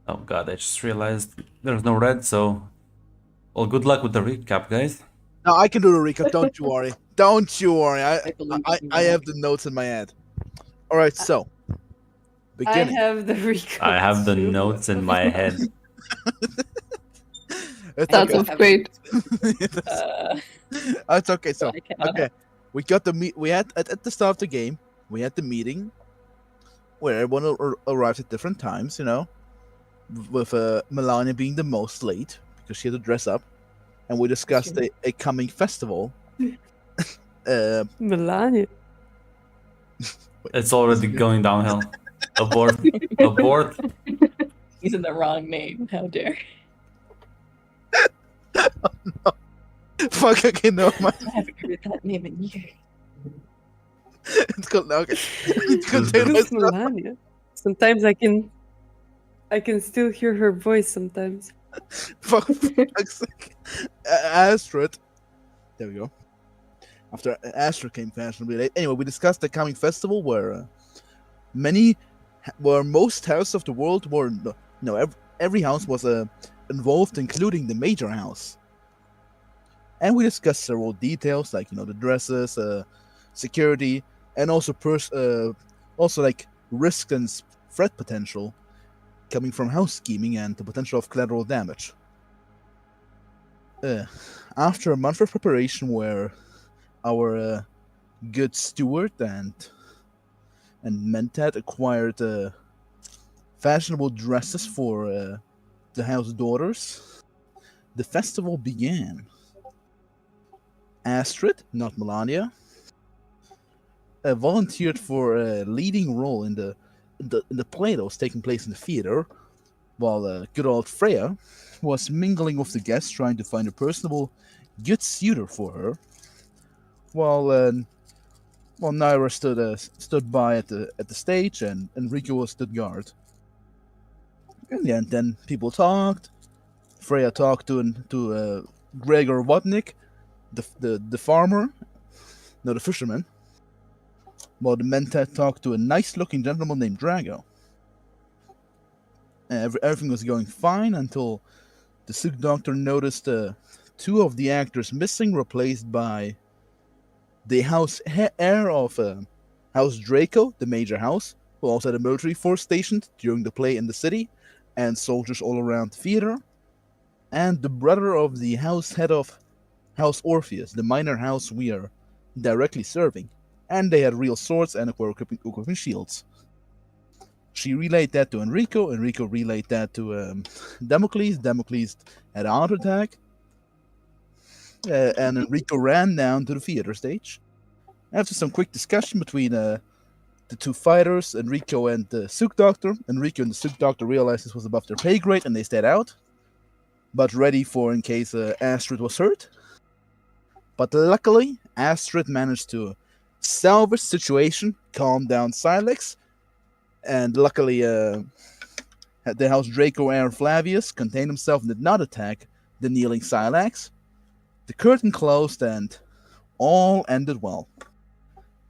Oh god, I just realized there's no red, so... Well, good luck with the recap, guys. No, I can do the recap. Don't you worry. Don't you worry. I believe you. I have the notes in my head. All right, so I beginning. have the recap. I have the too. notes in my head. It's I okay. don't Sounds have great. It's okay. So I cannot. okay, we got the meet. We had at the start of the game. We had the meeting where everyone arrived at different times. You know, with Melania being the most late because she had to dress up, and we discussed a coming festival. Melania. It's already going downhill. Abort. Abort. He's in the wrong name. How dare. Fuck. Okay, no, I haven't heard that name in years. it's called. Okay, it's Who's contained Who's myself. Melania? Sometimes I can still hear her voice sometimes. Fuck. Fuck's sake. Astrid. There we go. After Astrid came fashionably late. Anyway, we discussed the coming festival where most houses of the world were every house was involved, including the major house. And we discussed several details like the dresses, security, and also like risk and threat potential coming from house scheming and the potential of collateral damage. After a month of preparation, where our good steward and Mentat acquired fashionable dresses for the house daughters, the festival began. Astrid, not Melania, volunteered for a leading role in the play that was taking place in the theater, while good old Freya was mingling with the guests, trying to find a personable, good suitor for her. While Naira stood by at the stage, and Enrico stood guard. In the end, then people talked. Freya talked to Gregor Wodnik, the farmer, no, the fisherman. While the Mentat talked to a nice-looking gentleman named Drago. Everything was going fine until the sick doctor noticed two of the actors missing, replaced by the heir of House Draco, the major house, who also had a military force stationed during the play in the city, and soldiers all around the theater, and the brother of the head of House Orpheus, the minor house we are directly serving, and they had real swords and were equipping shields. She relayed that to Enrico. Enrico relayed that to Damocles. Damocles had a heart attack. And Enrico ran down to the theater stage. After some quick discussion between the two fighters, Enrico and the Sook Doctor, Enrico and the Sook Doctor realized this was above their pay grade and they stayed out, but ready for in case Astrid was hurt. But luckily, Astrid managed to salvage the situation, calm down Silex, and luckily the House Draco heir Flavius contained himself and did not attack the kneeling Silex. The curtain closed and all ended well.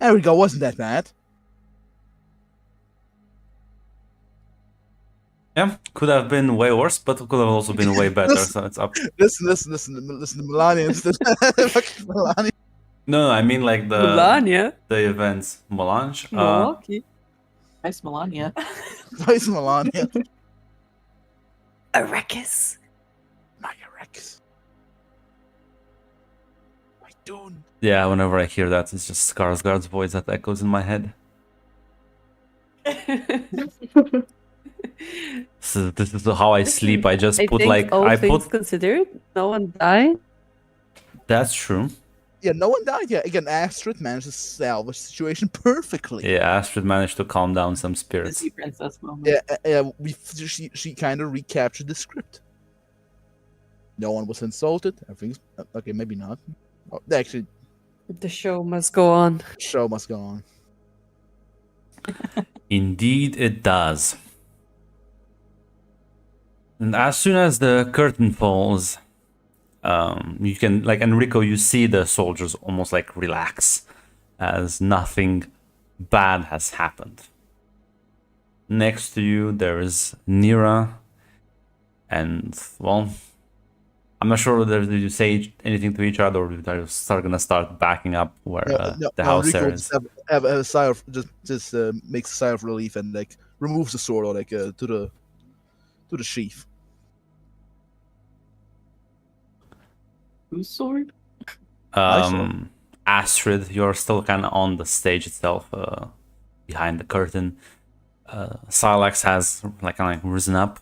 There we go, wasn't that bad? Yeah, could have been way worse, but could have also been way better, so it's up. Listen to Melania instead. Fucking Melania. No, I mean like Melania? the events. Melange? Milwaukee? Nice Melania. Where's Melania? Arrakis. My Rex. My Dune. Yeah, whenever I hear that, it's just Skarsgård's voice that echoes in my head. So this is how I sleep. I just put think like all I things put. considered, no one died. That's true. Yeah, no one died yet. Again, Astrid managed to salvage the situation perfectly. Yeah, Astrid managed to calm down some spirits. Disney princess moment. Yeah, she kind of recaptured the script. No one was insulted. Everything's okay. Maybe not. Oh, actually, The show must go on. show must go on. Indeed, it does. And as soon as the curtain falls, you can, like Enrico, you see the soldiers almost like relax as nothing bad has happened. Next to you, there is Nira And well, I'm not sure whether you say anything to each other or you start gonna start backing up where the house Rico there will is. just have a sigh of just makes a sigh of relief and like removes the sword or like to the sheath. Whose sword? Astrid, you're still kind of on the stage itself, behind the curtain. Silex has kind of risen up.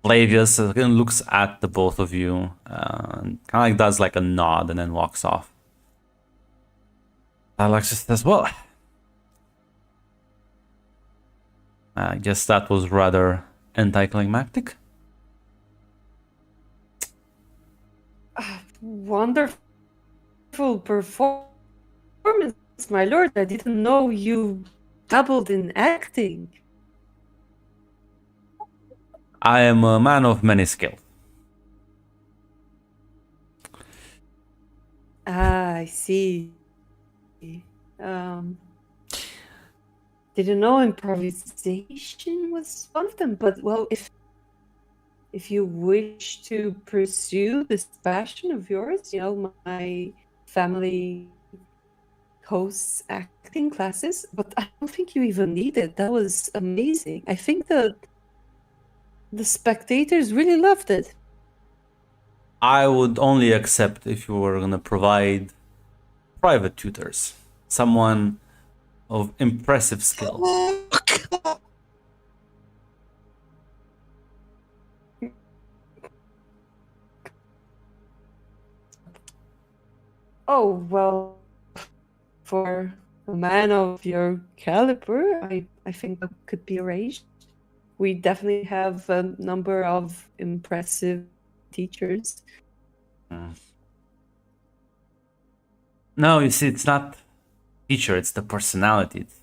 Flavius looks at the both of you, and kind of does like a nod and then walks off. Silex just says, "Well, I guess that was rather anticlimactic." Wonderful performance, my lord. I didn't know you dabbled in acting. I am a man of many skills. Ah, I see. Didn't know improvisation was one of them, but well, if you wish to pursue this passion of yours, you know, my family hosts acting classes, but I don't think you even need it. That was amazing. I think the spectators really loved it. I would only accept if you were gonna provide private tutors, someone of impressive skill. Oh, well, for a man of your caliber, I think that could be arranged. We definitely have a number of impressive teachers. No, you see, it's not teacher, it's the personality, it's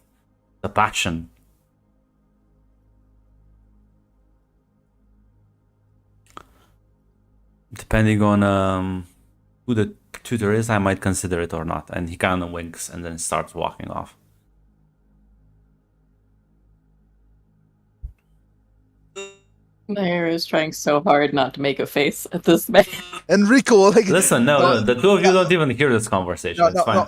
the passion. Depending on who the tutor is, I might consider it or not. And he kind of winks and then starts walking off. Nair is trying so hard not to make a face at this man. Enrico, like Listen, no, the two of you don't even hear this conversation. It's fine.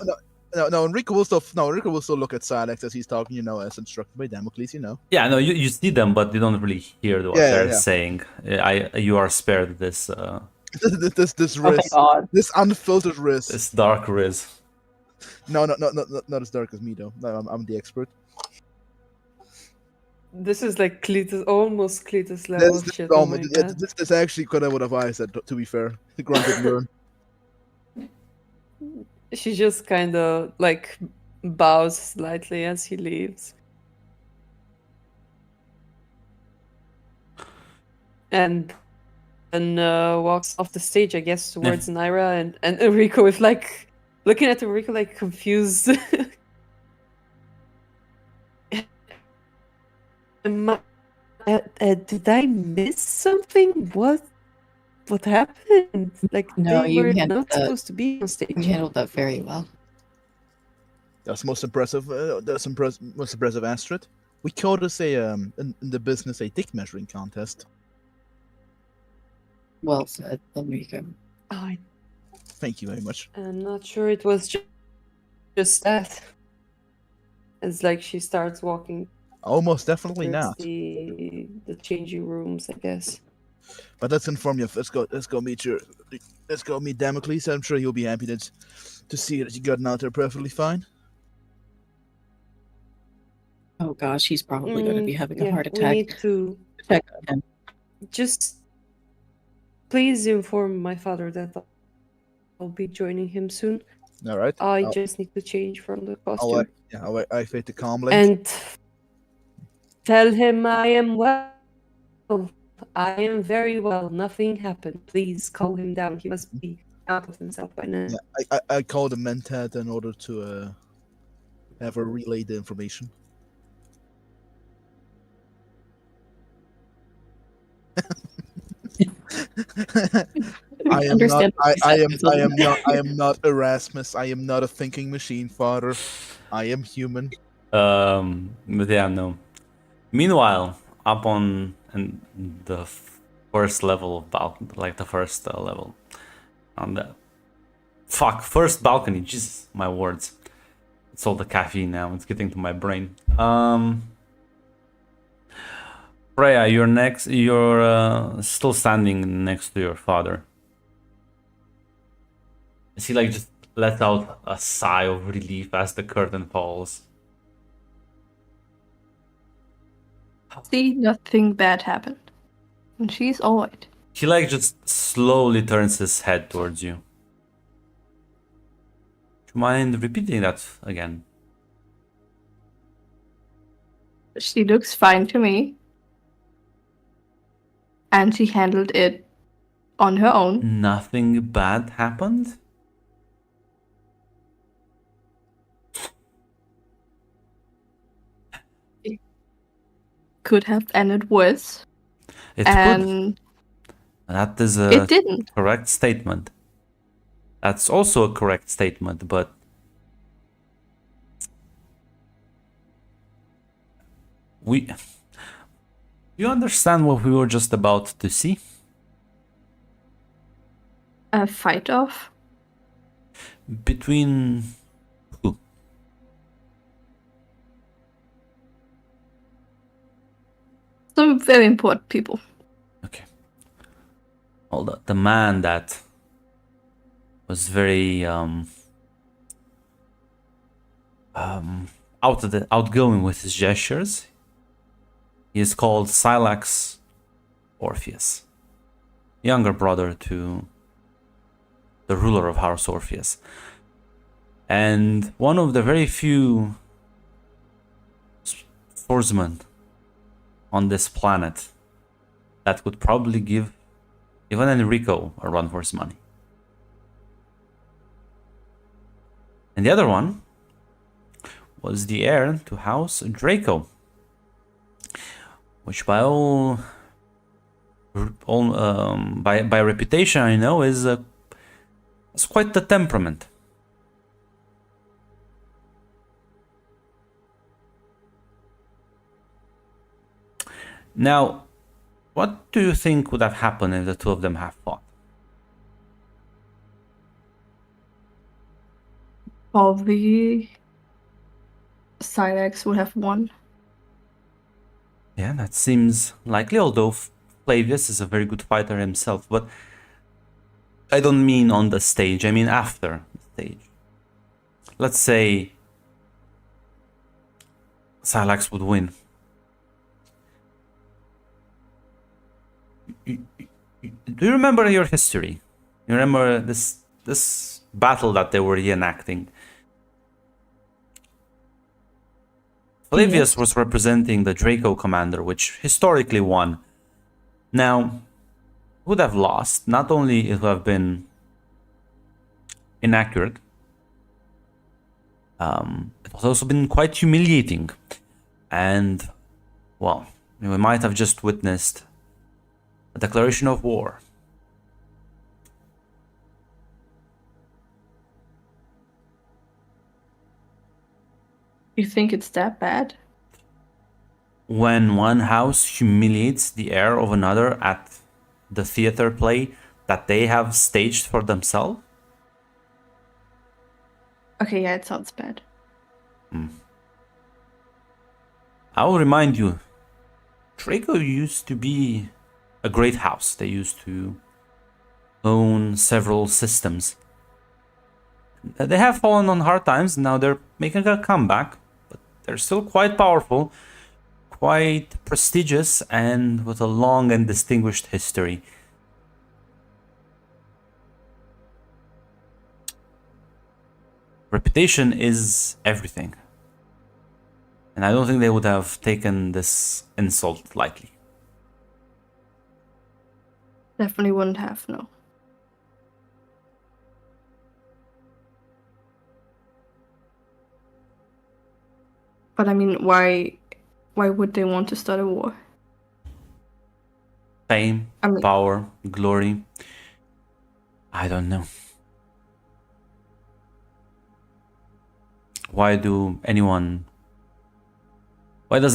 No. Enrico will still look at Silex as he's talking, you know, as instructed by Damocles, you know. Yeah, no, you see them, but you don't really hear what they're saying. You are spared this this Oh my risk, god. this unfiltered risk. this dark riz. No, not as dark as me though. No, I'm the expert. This is like Cletus, almost Cletus level shit. Oh my god. This is actually kind of what I said. To be fair, the grunted learn. She just kind of like bows slightly as he leaves. And then walks off the stage, I guess, towards Naira and Enrico is like looking at Enrico like confused. Did I miss something? What happened? Like No, they you were handled not that. supposed to be on stage. You handled that very well. That's most impressive. Most impressive, Astrid. We call this in the business a dick measuring contest. Well said, Enrico. Oh, Thank you very much. I'm not sure it was just that. It's like she starts walking Almost definitely towards not. the changing rooms, I guess. But let's inform you. Let's go meet Damocles. I'm sure he'll be happy to see that you gotten out there perfectly fine. Oh gosh, he's probably going to be having a heart We attack. need to Check on him. just please inform my father that I'll be joining him soon. All right. I just need to change from the costume. I'll activate the calm link. And tell him I am well. I am very well. Nothing happened. Please calm him down. He must be out of himself by now. Yeah, I called the Mentat in order to have her relay the information. I am not Erasmus. I am not a thinking machine, father. I am human. But yeah, no. Meanwhile, up on in the first level of balcony, like the first level on the first balcony. Jesus, my words. It's all the caffeine now. It's getting to my brain. Freya, you're next. You're still standing next to your father. Is he like just lets out a sigh of relief as the curtain falls? See, nothing bad happened. And she's alright. He like just slowly turns his head towards you. Do you mind repeating that again? She looks fine to me. And she handled it on her own. Nothing bad happened? Could have ended worse. It could. And That is a it didn't. correct statement. That's also a correct statement, but you understand what we were just about to see? A fight off. Between who? Some very important people. Okay. Well, the man that was very outgoing with his gestures. He is called Silax Orpheus, younger brother to the ruler of House Orpheus, and one of the very few swordsmen on this planet that could probably give even Enrico a run for his money. And the other one was the heir to House Draco, which by by reputation I know is quite the temperament. Now, what do you think would have happened if the two of them have fought? Probably Silex would have won. Yeah, that seems likely, although Flavius is a very good fighter himself, but I don't mean on the stage, I mean after the stage. Let's say Silax would win. Do you remember your history? You remember this battle that they were reenacting? Flavius Yes. was representing the Draco commander, which historically won. Now, would have lost. Not only it would have been inaccurate, it was also been quite humiliating. And, well, we might have just witnessed a declaration of war. You think it's that bad? When one house humiliates the heir of another at the theater play that they have staged for themselves? Okay, yeah, it sounds bad. I will remind you, Draco used to be a great house. They used to own several systems. They have fallen on hard times, now they're making a comeback, but they're still quite powerful, quite prestigious, and with a long and distinguished history. Reputation is everything. And I don't think they would have taken this insult lightly. Definitely wouldn't have, no. But I mean, why would they want to start a war? Fame, I mean- power, glory. I don't know. Why does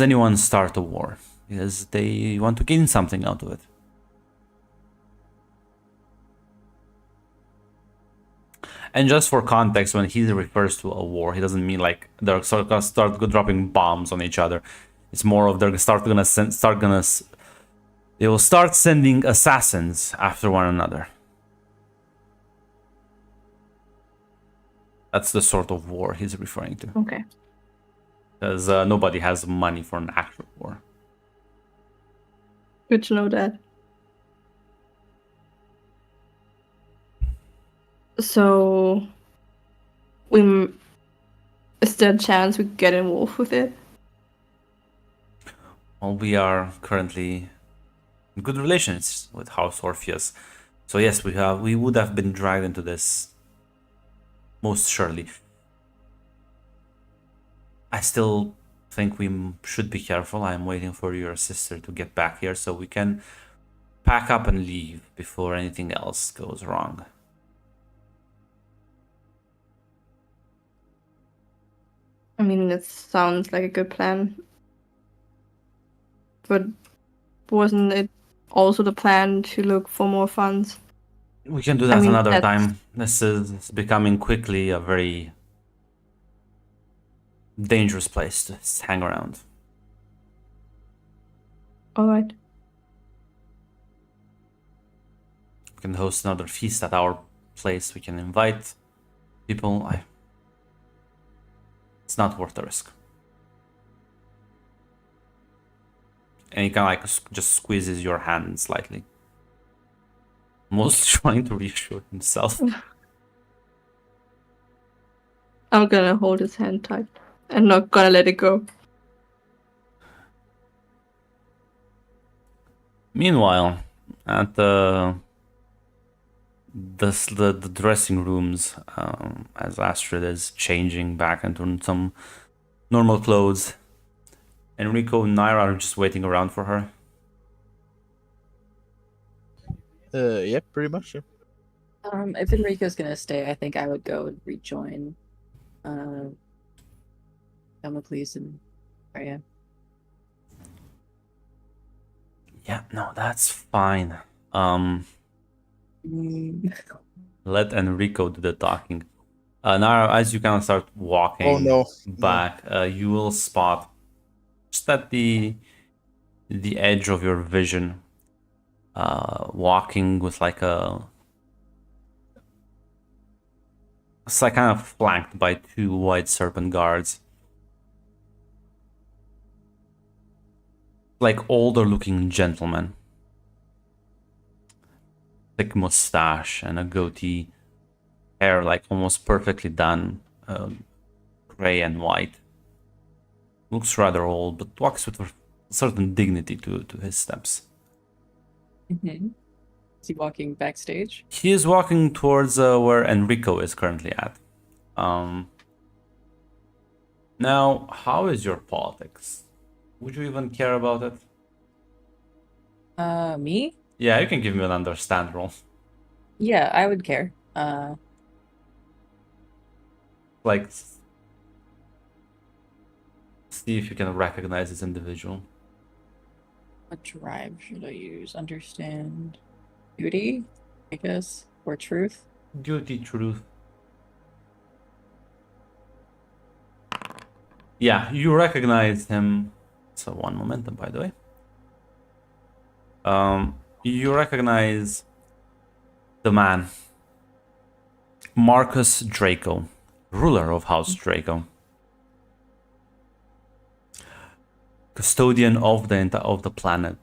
anyone start a war? because they want to gain something out of it. And just for context, when he refers to a war, he doesn't mean like they're gonna start dropping bombs on each other. It's more of they're they will start sending assassins after one another. That's the sort of war he's referring to. Okay. Because nobody has money for an actual war. Good to know that. So, is there a chance we get involved with it? Well, we are currently in good relations with House Orpheus. So yes, we would have been dragged into this most surely. I still think we should be careful. I'm waiting for your sister to get back here so we can pack up and leave before anything else goes wrong. I mean, it sounds like a good plan. But wasn't it also the plan to look for more funds? We can do that mean, another that's- time. This is becoming quickly a very dangerous place to hang around. Alright. We can host another feast at our place. We can invite people. It's not worth the risk. And he kind of like just squeezes your hand slightly. Most trying to reassure himself. I'm gonna hold his hand tight and not gonna let it go. Meanwhile, at the dressing rooms, as Astrid is changing back into some normal clothes, Enrico and Naira are just waiting around for her. Yeah, pretty much. Yeah. If Enrico's gonna stay, I think I would go and rejoin Damocles and Arya. Yeah, no, that's fine. Let Enrico do the talking. Naira, as you kind of start walking Oh, no. back, you will spot just at the edge of your vision, walking with like it's like kind of flanked by two white serpent guards, like older looking gentlemen, thick mustache and a goatee, hair like almost perfectly done, gray and white. Looks rather old, but walks with a certain dignity to his steps. Mm-hmm. Is he walking backstage? He is walking towards where Enrico is currently at. Now, how is your politics? Would you even care about it? Me? Yeah, you can give me an understand roll. Yeah, I would care. Like, see if you can recognize this individual. What drive should I use? Understand duty, I guess, or truth? Duty, truth. Yeah, you recognize him. So one momentum, by the way. You recognize the man, Marcus Draco, ruler of House Draco, custodian of the planet.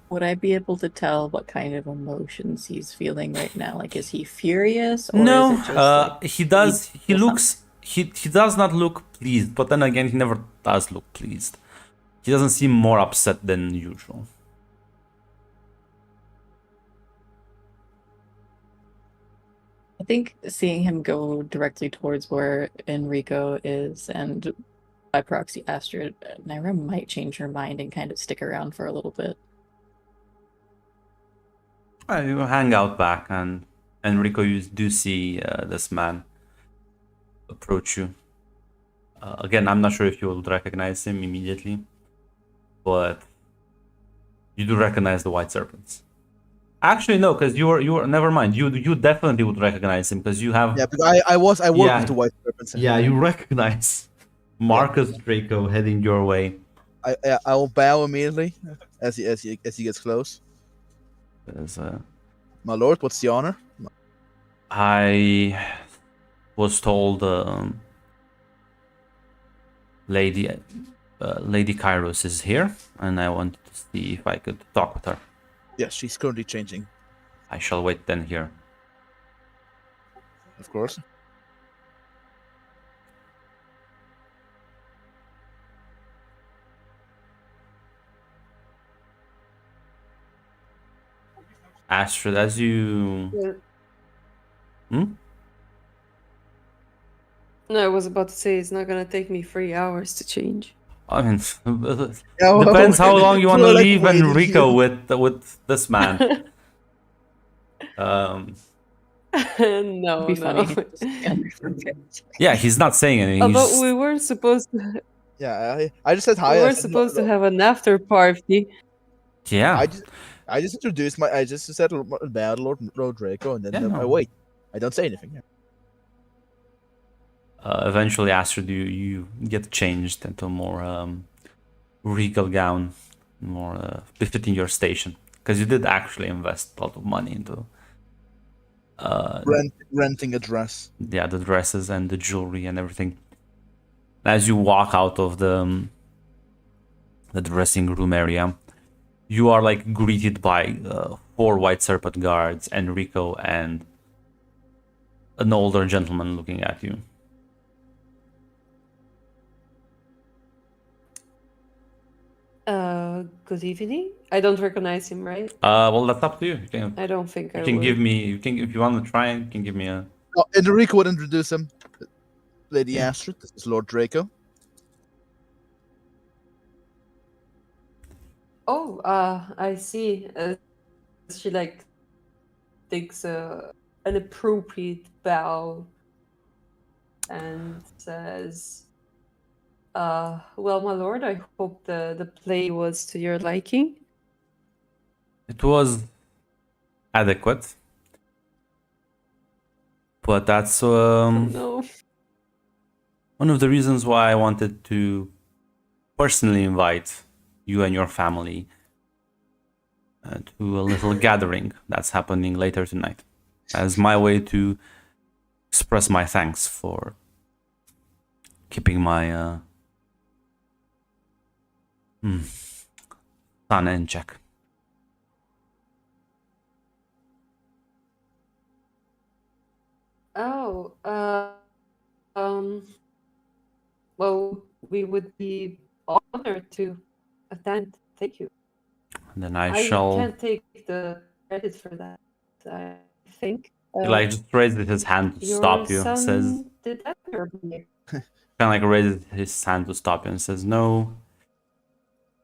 Would I be able to tell what kind of emotions he's feeling right now? Like, is he furious? Or No, is it just like he does. He feels looks. He does not look pleased. But then again, he never does look pleased. He doesn't seem more upset than usual. I think seeing him go directly towards where Enrico is and by proxy Astrid, Naira might change her mind and kind of stick around for a little bit. You hang out back, and Enrico, you do see this man approach you. Again, I'm not sure if you would recognize him immediately, but you do recognize the white serpents. Actually, no, because you were. Never mind. You definitely would recognize him because you have. Yeah, but I work Yeah. with the white serpents. Yeah, you recognize Marcus Draco heading your way. I will bow immediately as he gets close. There's, My lord, what's the honor? I was told Lady Kairos is here, and I wanted to see if I could talk with her. Yes, she's currently changing, I shall wait then here. of course. Astrid, as you... Yeah. Hmm? No, I was about to say it's not gonna take me 3 hours to change. I mean, Yeah, well, depends how long you want to we're, like, leave waiting Enrico here. with this man. No, Be no. funny. Yeah, he's not saying anything. Although He's we were supposed to, Yeah, I just said hi. we I were said, supposed to have an after party. yeah. I just introduced I just said about Lord Draco, and then Yeah, I no. wait. I don't say anything. Eventually, Astrid, you get changed into a more regal gown, more befitting your station, because you did actually invest a lot of money into Renting a dress. yeah, the dresses and the jewelry and everything. As you walk out of the dressing room area, you are like greeted by 4 white serpent guards, Enrico, and an older gentleman looking at you. Good evening. I don't recognize him, right? Well, that's up to you. I don't think I You can would. give me. You can, if you want to try, you can give me a. Oh, Enrico would introduce him. Lady Yeah. Astrid, this is Lord Draco. Oh, I see. She like takes an appropriate bow and says, well, my lord, I hope the play was to your liking." It was adequate, but that's Oh no. one of the reasons why I wanted to personally invite you and your family to a little gathering that's happening later tonight, as my way to express my thanks for keeping my son in check. Oh, well, we would be honored to attend. Thank you. And then I I shall. can't take the credit for that. I think. He like just raises his hand to Your stop you. son Says did that or me? kind of like raises his hand to stop you and says, "No,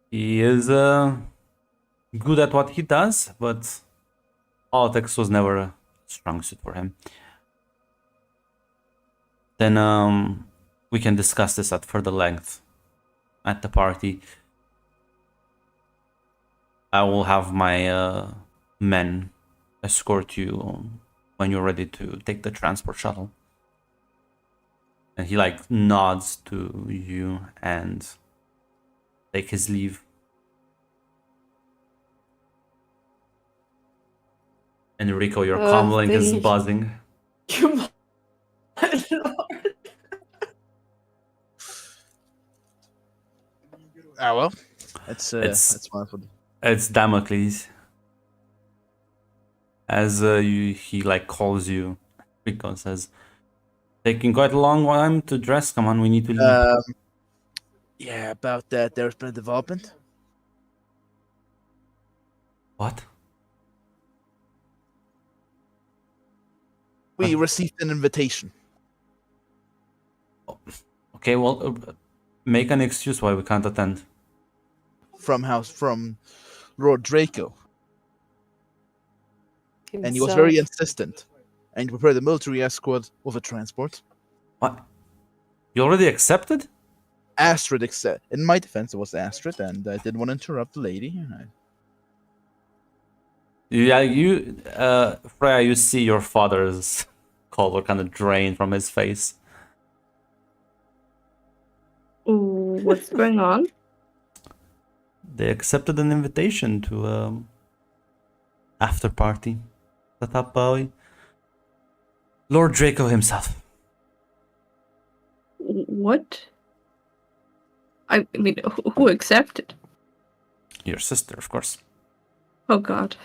he is good at what he does, but politics was never a strong suit for him." Then we can discuss this at further length at the party. I will have my men escort you when you're ready to take the transport shuttle. And he like nods to you and take his leave. Enrico, your comlink is Thank buzzing. you, my lord. Well, that's It's- wonderful. It's Damocles. As he like calls you, Enrico says, "Taking quite a long time to dress. Come on, we need to leave." Yeah, about that. There's been a development. What? We received an invitation. Okay, well, make an excuse why we can't attend. From Lord Draco. and he was very himself. insistent. And he prepared a military escort with a transport. What? You already accepted? Astrid accept. In my defense, it was Astrid, and I didn't want to interrupt the lady. Yeah, Freya, you see your father's color kind of drain from his face. Ooh, what's going on? They accepted an invitation to after party set up by Lord Draco himself. What? I mean, who accepted? Your sister, of course. Oh God.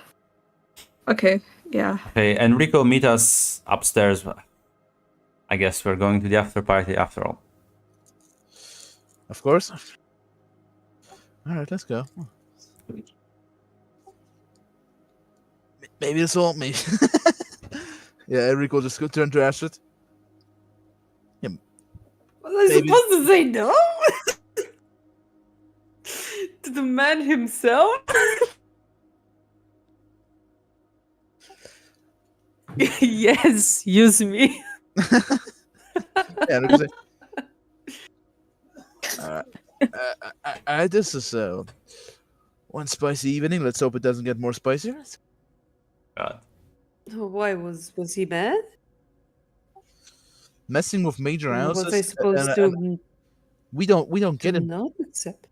Okay, yeah. Okay, Enrico, meet us upstairs. I guess we're going to the after party after all. Of course. All right, let's go. Maybe this won't me. Yeah, Enrico just go turn to Astrid. Was I Maybe- supposed to say no? To the man himself? Yes, use me. Yeah, Enrico say, this is one spicy evening. Let's hope it doesn't get more spicier. God. Why was he mad? Messing with major houses. Was I supposed and to we don't get him not accept?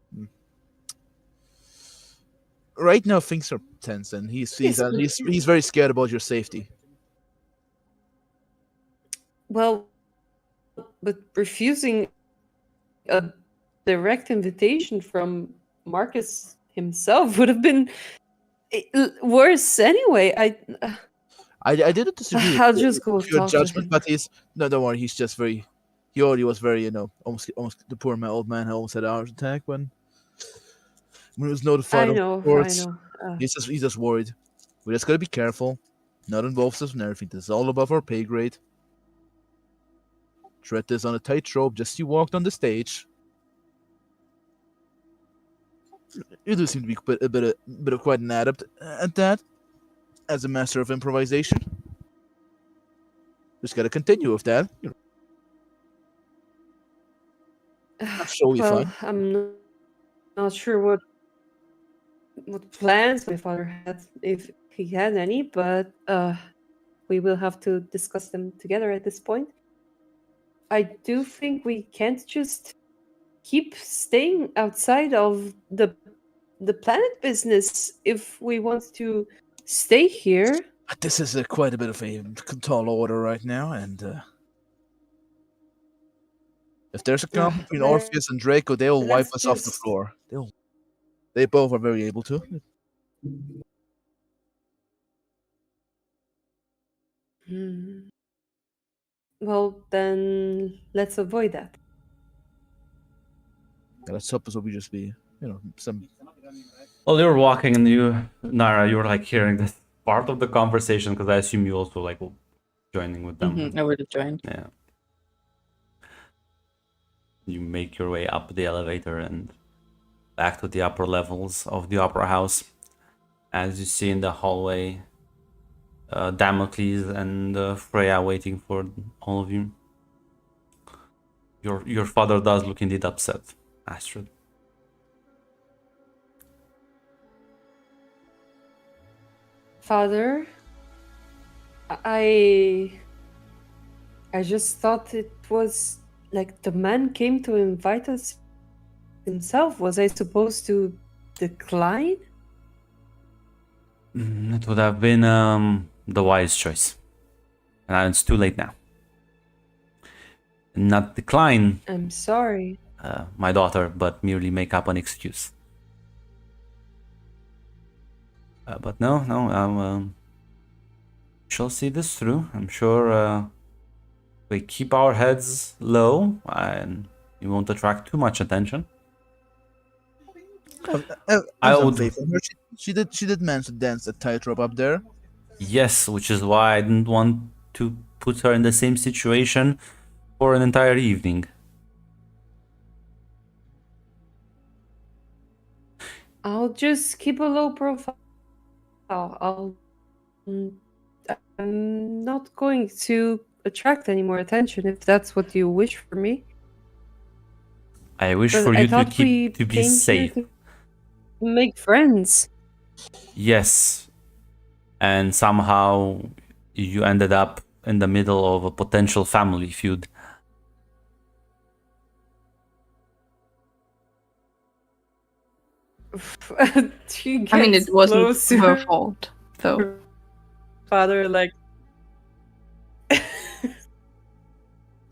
right now. Things are tense, and he's Yes, but- he's very scared about your safety. Well, but refusing a direct invitation from Marcus himself would have been worse anyway. I didn't disagree. I'll with just go with your talk to judgment, him. but he's no, don't worry. He's just very. He already was very, almost the poor old man almost had a heart attack when he was notified. I of know. reports. He's just worried. We just gotta be careful. Not involve us in everything. This is all above our pay grade. Tread this on a tightrope. Just you walked on the stage. You do seem to be a bit of quite an adept at that, as a master of improvisation. Just gotta continue with that. I'm sure we'll be Well, fine. I'm not sure what plans my father had, if he had any, but we will have to discuss them together at this point. I do think we can't just keep staying outside of the planet business if we want to stay here. But this is quite a bit of a tall order right now, and if there's a conflict between Orpheus and Draco, they'll wipe let's us off the just- floor. They both are very able to. Well, then let's avoid that. Let's hope this will just be, some. Well, you were walking and Nara, you were like hearing this part of the conversation because I assume you also like joining with them. I would have joined. Yeah. You make your way up the elevator and back to the upper levels of the opera house. As you see in the hallway, Damocles and Freya waiting for all of you. Your father does look indeed upset, Astrid. Father, I just thought it was like the man came to invite us himself. Was I supposed to decline? It would have been the wise choice. And it's too late now. Not decline I'm sorry. my daughter, but merely make up an excuse. But no, shall see this through. I'm sure we keep our heads low and we won't attract too much attention. I would- She did manage to dance a tightrope up there. Yes, which is why I didn't want to put her in the same situation for an entire evening. I'll just keep a low profile. I'll I'm not going to attract any more attention if that's what you wish for me. I wish But for I you to thought we keep to be came here safe. to make friends. Yes. And somehow you ended up in the middle of a potential family feud. She gets I mean, it wasn't close to her her fault, though. father, like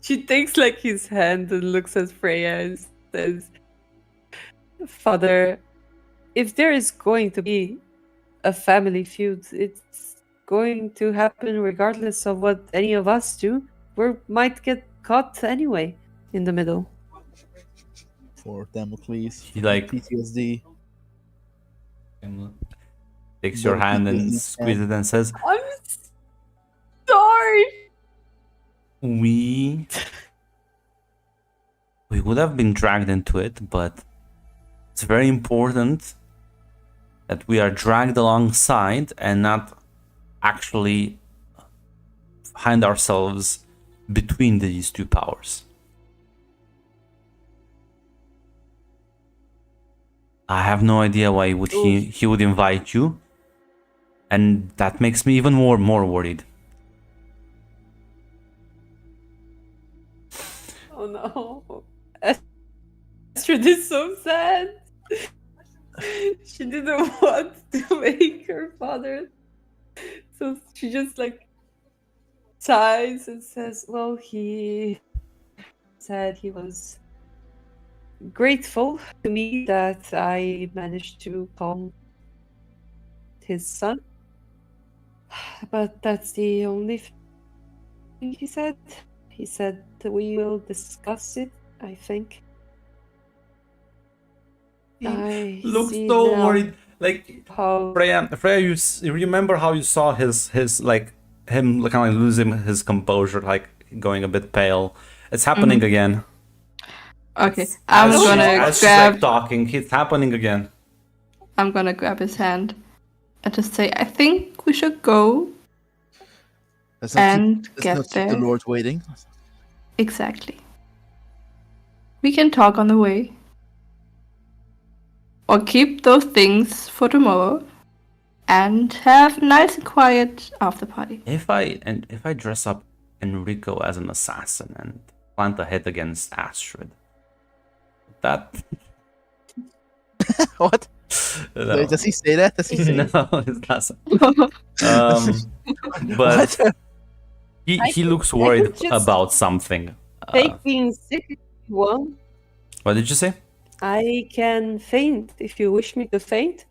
she takes like his hand and looks at Freya and says, "Father, if there is going to be a family feud, it's going to happen regardless of what any of us do. We might get caught anyway in the middle." For Damocles. He, like, PTSD. takes your Little hand and PTSD squeezes it and says, I'm sorry. we would have been dragged into it, but it's very important that we are dragged alongside and not actually find ourselves between these two powers. I have no idea why would he would invite you, and that makes me even more worried. Oh no. Astrid is so sad. She didn't want to make her father. So she just like sighs and says, well, he said he was grateful to me that I managed to calm his son. But that's the only thing he said. He said that we will discuss it, I think. I Looks see so now worried. Like, how Freya, you remember how you saw his like him kind of like losing his composure, like going a bit pale. It's happening again. Okay, As I'm she's- gonna as she's like grab. talking, it's happening again. I'm gonna grab his hand and just say, I think we should go Let's not and keep, let's get not keep the there. Lord waiting. Exactly. We can talk on the way. Or keep those things for tomorrow and have a nice and quiet after party. If I dress up Enrico as an assassin and plant a hit against Astrid, that What? no, Wait, does he say that? Does he say no, it doesn't. But what? he looks I worried could just about something. fake being sick if you want. What did you say? I can faint if you wish me to faint.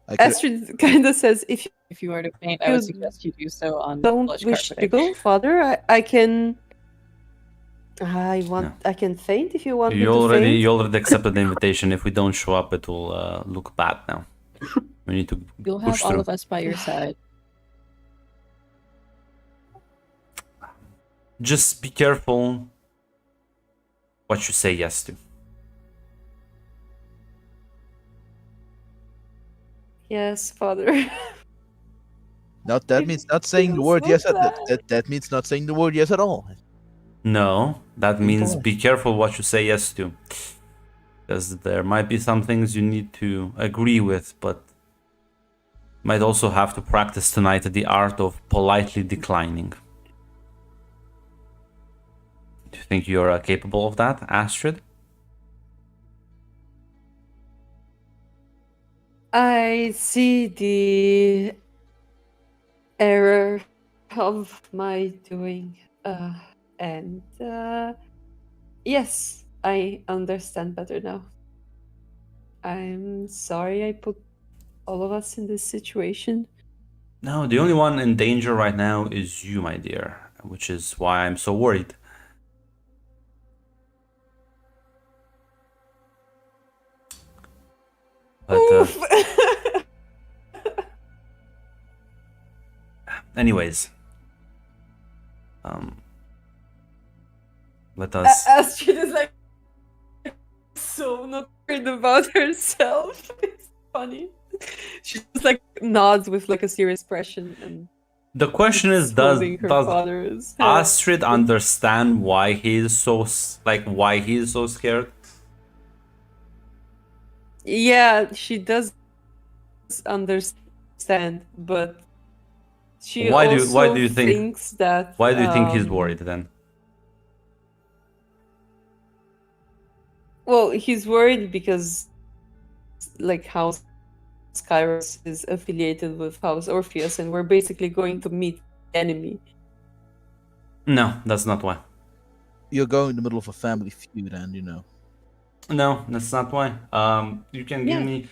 I could, Astrid kind of says, if you If you were to faint, I would You suggest you do so on don't plush wish to carpeting. go, Father, I can. I can faint if you want me You to faint. already accepted the invitation. If we don't show up, it will look bad now. We need to You'll have push all through. of us by your side. Just be careful what you say yes to. Yes, Father. not that means not saying the feels word so yes. bad. That means not saying the word yes at all. No, that means Okay. be careful what you say yes to. Because there might be some things you need to agree with, but might also have to practice tonight the art of politely declining. Do you think you're capable of that, Astrid? I see the error of my doing, and yes, I understand better now. I'm sorry I put all of us in this situation. No, the only one in danger right now is you, my dear, which is why I'm so worried. But Oof. anyways, let us. Astrid is like so not worried about herself. It's funny. She's just like nods with like a serious expression and The question is, does holding her does father's hand. Astrid understand why he's why he's so scared? Yeah, she does understand, but she Why do also you think thinks that why do you think he's worried then? Well, he's worried because like House Kairos is affiliated with House Orpheus, and we're basically going to meet the enemy. No, that's not why. You're going in the middle of a family feud, and you know. No, that's not why. You can give Yeah. me.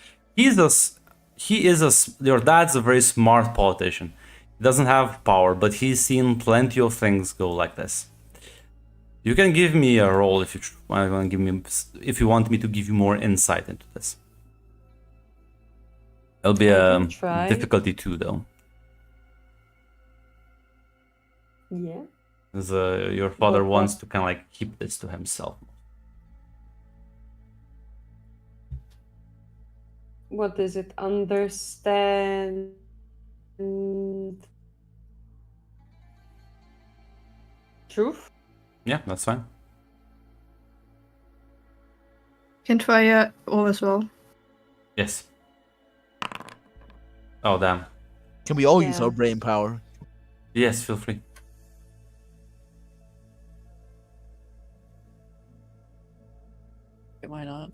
Your dad's a very smart politician. He doesn't have power, but he's seen plenty of things go like this. You can give me a roll if you want to give me, if you want me to give you more insight into this. It'll be I a can try. difficulty 2 though, Yeah. because your father What- wants to kind of like keep this to himself. What is it? Understand. Truth? Yeah, that's fine. Can try a roll as well. Yes. Oh damn. Can we all use Yeah. our brain power? Yes, feel free. Why not?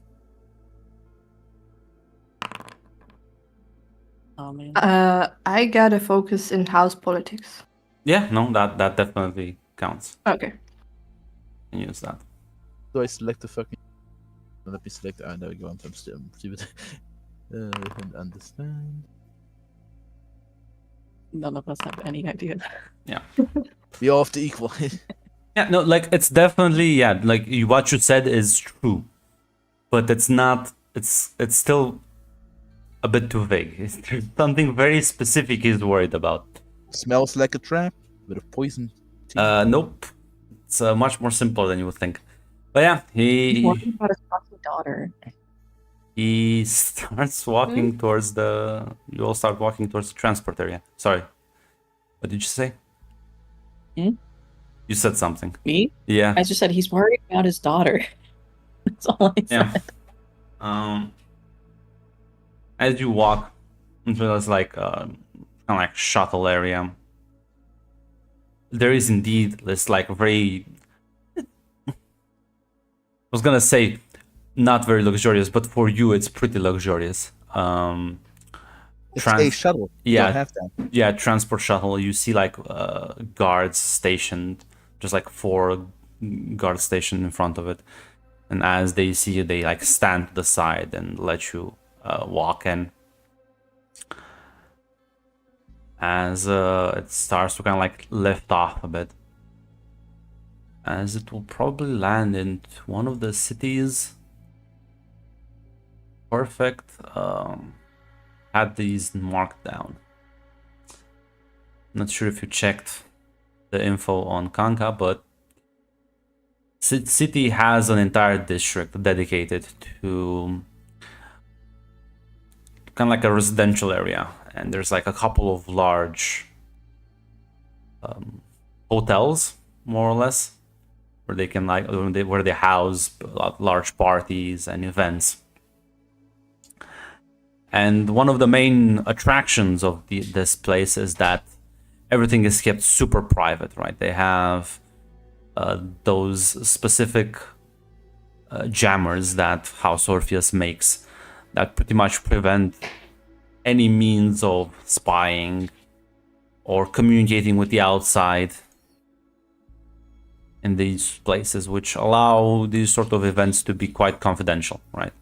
Oh man. I got a focus in house politics. Yeah, no, that definitely counts. Okay. You can use that. Do I select the fucking? Let me select. Ah, there we go. I'm stupid. And understand. None of us have any idea. We all have to equal. Yeah, no, like it's definitely like what you said is true, but it's not. It's still a bit too vague. There's something very specific he's worried about. Smells like a trap. Bit of poison. Nope. It's much more simple than you would think. But yeah, Worried about his fucking daughter. he starts walking towards the. You all start walking towards the transport area. Sorry, what did you say? Hmm? You said something. Me? Yeah. I just said he's worried about his daughter. That's all I said. Yeah. As you walk into this like kind of like shuttle area, there is indeed this like very. I was gonna say not very luxurious, but for you it's pretty luxurious. It's a shuttle. You Yeah. don't have that. Yeah, transport shuttle. You see like guards stationed, just like 4 guards stationed in front of it, and as they see you, they like stand to the side and let you walk in. As it starts to kind of like lift off a bit, as it will probably land in one of the cities. Perfect. Had these marked down. Not sure if you checked the info on Kanka, but city has an entire district dedicated to kind of like a residential area, and there's like a couple of large hotels, more or less, where they can like where they house large parties and events. And one of the main attractions of this place is that everything is kept super private, right? They have those specific jammers that House Orpheus makes that pretty much prevent any means of spying or communicating with the outside in these places, which allow these sort of events to be quite confidential, right?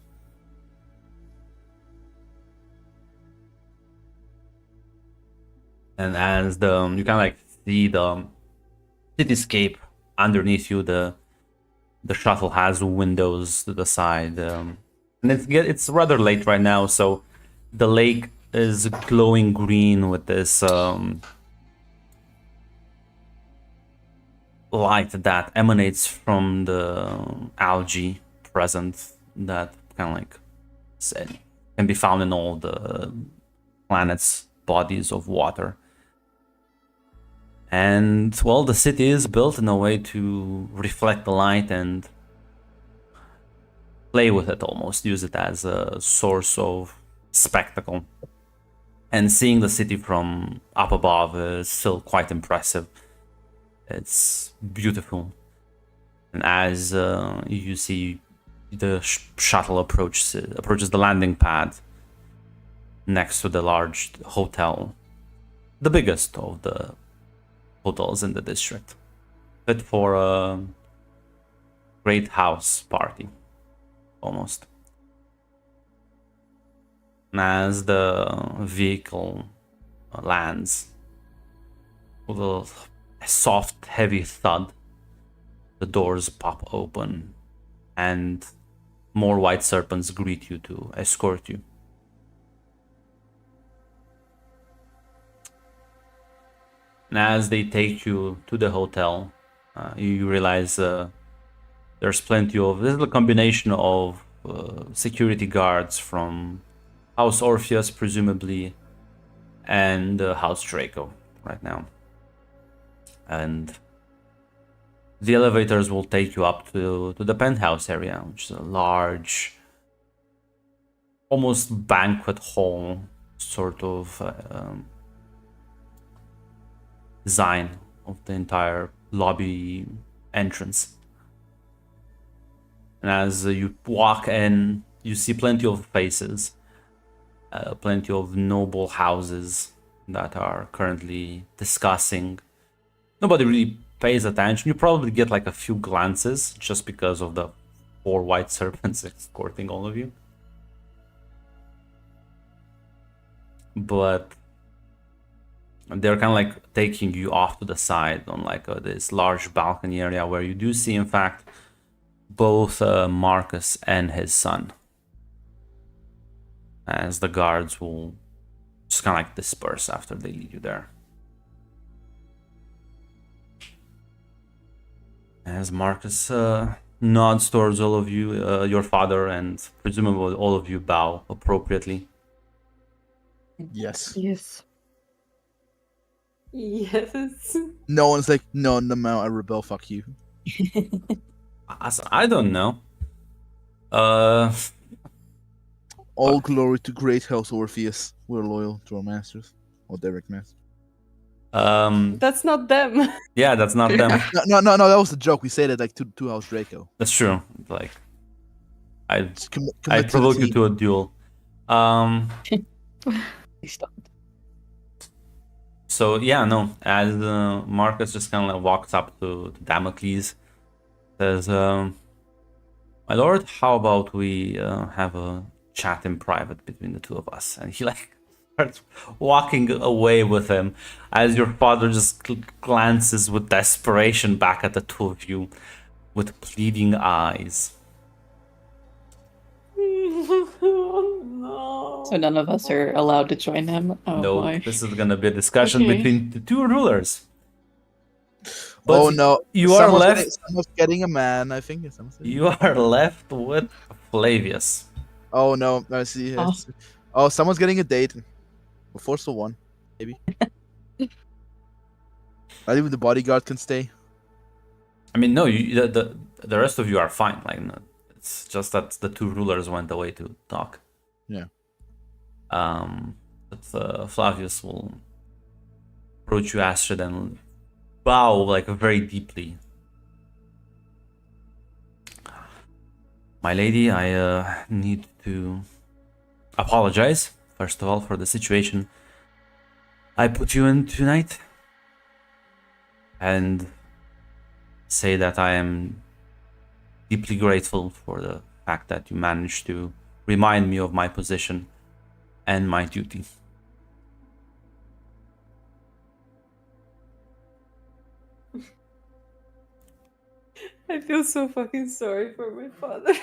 And as you kind of like see the cityscape underneath you, the shuttle has windows to the side, and it's rather late right now, so the lake is glowing green with this light that emanates from the algae present that kind of like can be found in all the planet's bodies of water. And, well, the city is built in a way to reflect the light and play with it almost, use it as a source of spectacle. And seeing the city from up above is still quite impressive. It's beautiful. And as you see the shuttle approaches the landing pad next to the large hotel, the biggest of the hotels in the district, fit for a great house party, almost. And as the vehicle lands, with a soft, heavy thud, the doors pop open, and more white serpents greet you to escort you. And as they take you to the hotel, you realize there's plenty of... This is a combination of security guards from House Orpheus, presumably, and House Draco right now. And the elevators will take you up to the penthouse area, which is a large, almost banquet hall sort of design of the entire lobby entrance. And as you walk in, you see plenty of faces, plenty of noble houses that are currently discussing. Nobody really pays attention. You probably get like a few glances just because of the 4 white serpents escorting all of you. But they're kind of like taking you off to the side on like this large balcony area where you do see, in fact, both Marcus and his son, as the guards will just kind of like disperse after they lead you there. As Marcus nods towards all of you, your father, and presumably all of you bow appropriately. Yes. Yes. Yes. No one's like, no, I rebel, fuck you. I don't know. All glory to great House Orpheus. We're loyal to our masters. Or direct master. That's not them. Yeah, that's not them. No, that was a joke. We said it like to House Draco. That's true. Like, I Just commit to the provoke you team. to a duel. Please don't. So yeah, no. As Marcus just kind of like walks up to Damocles, says, "My lord, how about we have a chat in private between the two of us?" And he like starts walking away with him, as your father just glances with desperation back at the two of you, with pleading eyes. No. So none of us are allowed to join him. Oh No, boy. this is gonna be a discussion Okay. between the two rulers. But Oh no! you are Someone's getting a man. I think someone's getting- You are left with Flavius. Oh no! I see. Oh. Oh, someone's getting a date. A force for one, maybe. Not even the bodyguard can stay. I mean, no, the rest of you are fine. Like, no, it's just that the two rulers went away to talk. Yeah. But Flavius will approach you, Astrid, and bow like very deeply. My lady, I need to apologize, first of all, for the situation I put you in tonight, and say that I am deeply grateful for the fact that you managed to remind me of my position and my duty. I feel so fucking sorry for my father.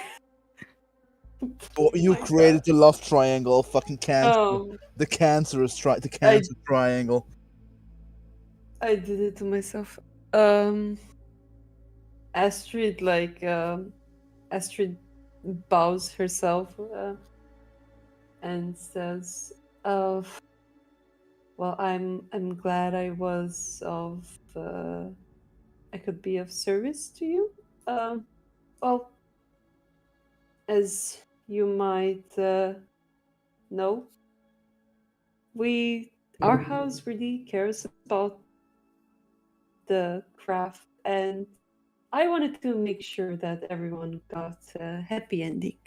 Oh, you my created the love triangle, fucking cancer. Oh, The cancerous cancer triangle. I did it to myself. Astrid Astrid bows herself and says, Well, I'm glad I was of I could be of service to you. Well, as you might know, our house really cares about the craft, and I wanted to make sure that everyone got a happy ending.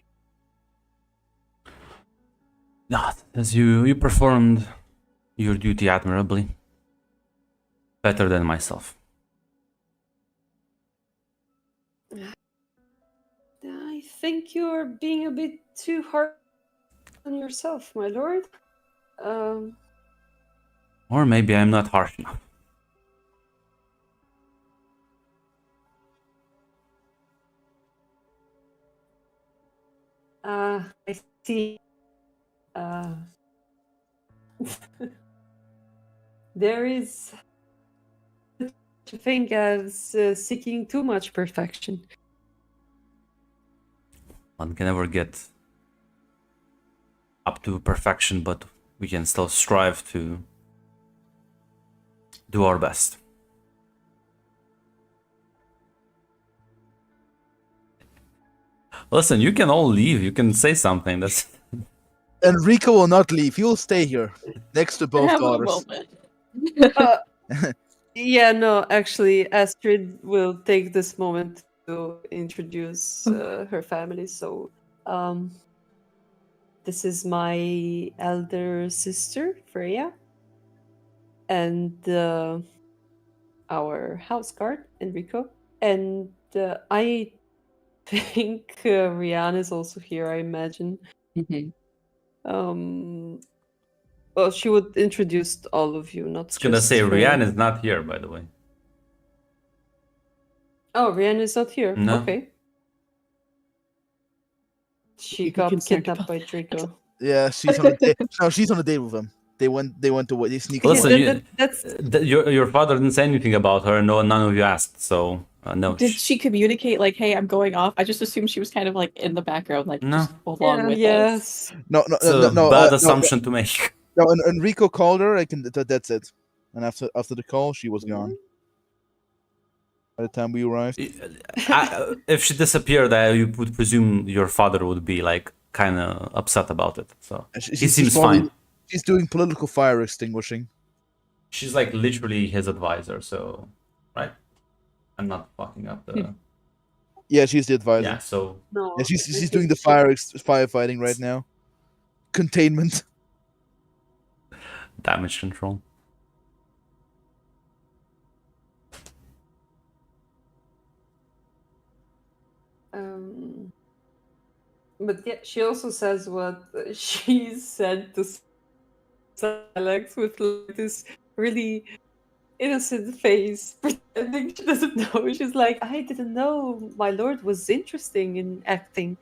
No, as you performed your duty admirably. Better than myself. I think you're being a bit too hard on yourself, my lord. Or maybe I'm not harsh enough. I see. There is such a thing as seeking too much perfection. One can never get up to perfection, but we can still strive to do our best. Listen, you can all leave. You can say something. That's Enrico will not leave. He will stay here next to both Have a daughters. moment. Yeah, no, actually, Astrid will take this moment to introduce her family. So, this is my elder sister, Freya, and our house guard, Enrico. And I think Rianne is also here, I imagine. Mhm. Well, she would introduce all of you, not I was gonna just say her. Rianne is not here, by the way. Oh, Rianne is not here. No. Okay. She You'd be got concerned kidnapped about by that. Draco. Yeah, she's on a date. No, she's on a date with him. They went to they sneak. Listen, away. That's your father didn't say anything about her. No, none of you asked. So no. Did she communicate like, "Hey, I'm going off"? I just assumed she was kind of like in the background, like No. just along with us. yes. No, It's a bad assumption to make. No, Enrico called her. That's it. And after the call, she was gone. By the time we arrived, If she disappeared, you would presume your father would be like kind of upset about it. So he seems probably- fine. She's doing political fire extinguishing. She's like literally his advisor. So, right? I'm not fucking up the. Yeah, she's the advisor. Yeah. So No. Yeah, she's doing the firefighting right now. Containment. damage control. But yeah, she also says what she said to Alex with like this really innocent face, pretending she doesn't know. She's like, I didn't know my lord was interesting in acting.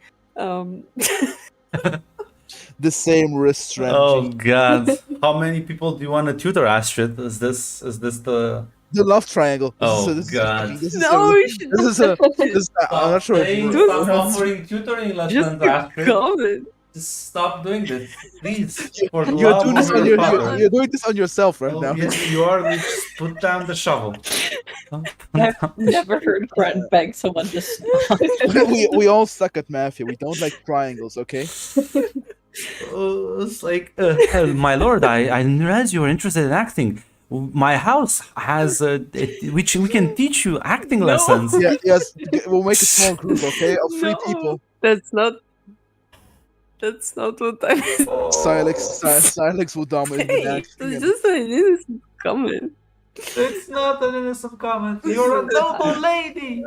The same wrist strategy. Oh God! How many people do you want to tutor, Astrid? Is this the? The love triangle. Oh, this God. Is, No, you should I'm not sure. If Stop offering tutoring just lessons, Astrid. comment. Just stop doing this, please. For the you're love doing of this on your your, father. you're doing this on yourself right Oh, now. yes, you are. Just put down the shovel. I've never heard Gren beg someone to stop. we all suck at math here. We don't like triangles, okay? It's like, my lord, I didn't realize you were interested in acting. My house has which we can teach you acting lessons. Yeah, yes. We'll make a small group, okay, of 3 people. That's not what I'm Silex will dominate the saying. acting. It's just an innocent comment. It's not an innocent comment. You're a noble lady.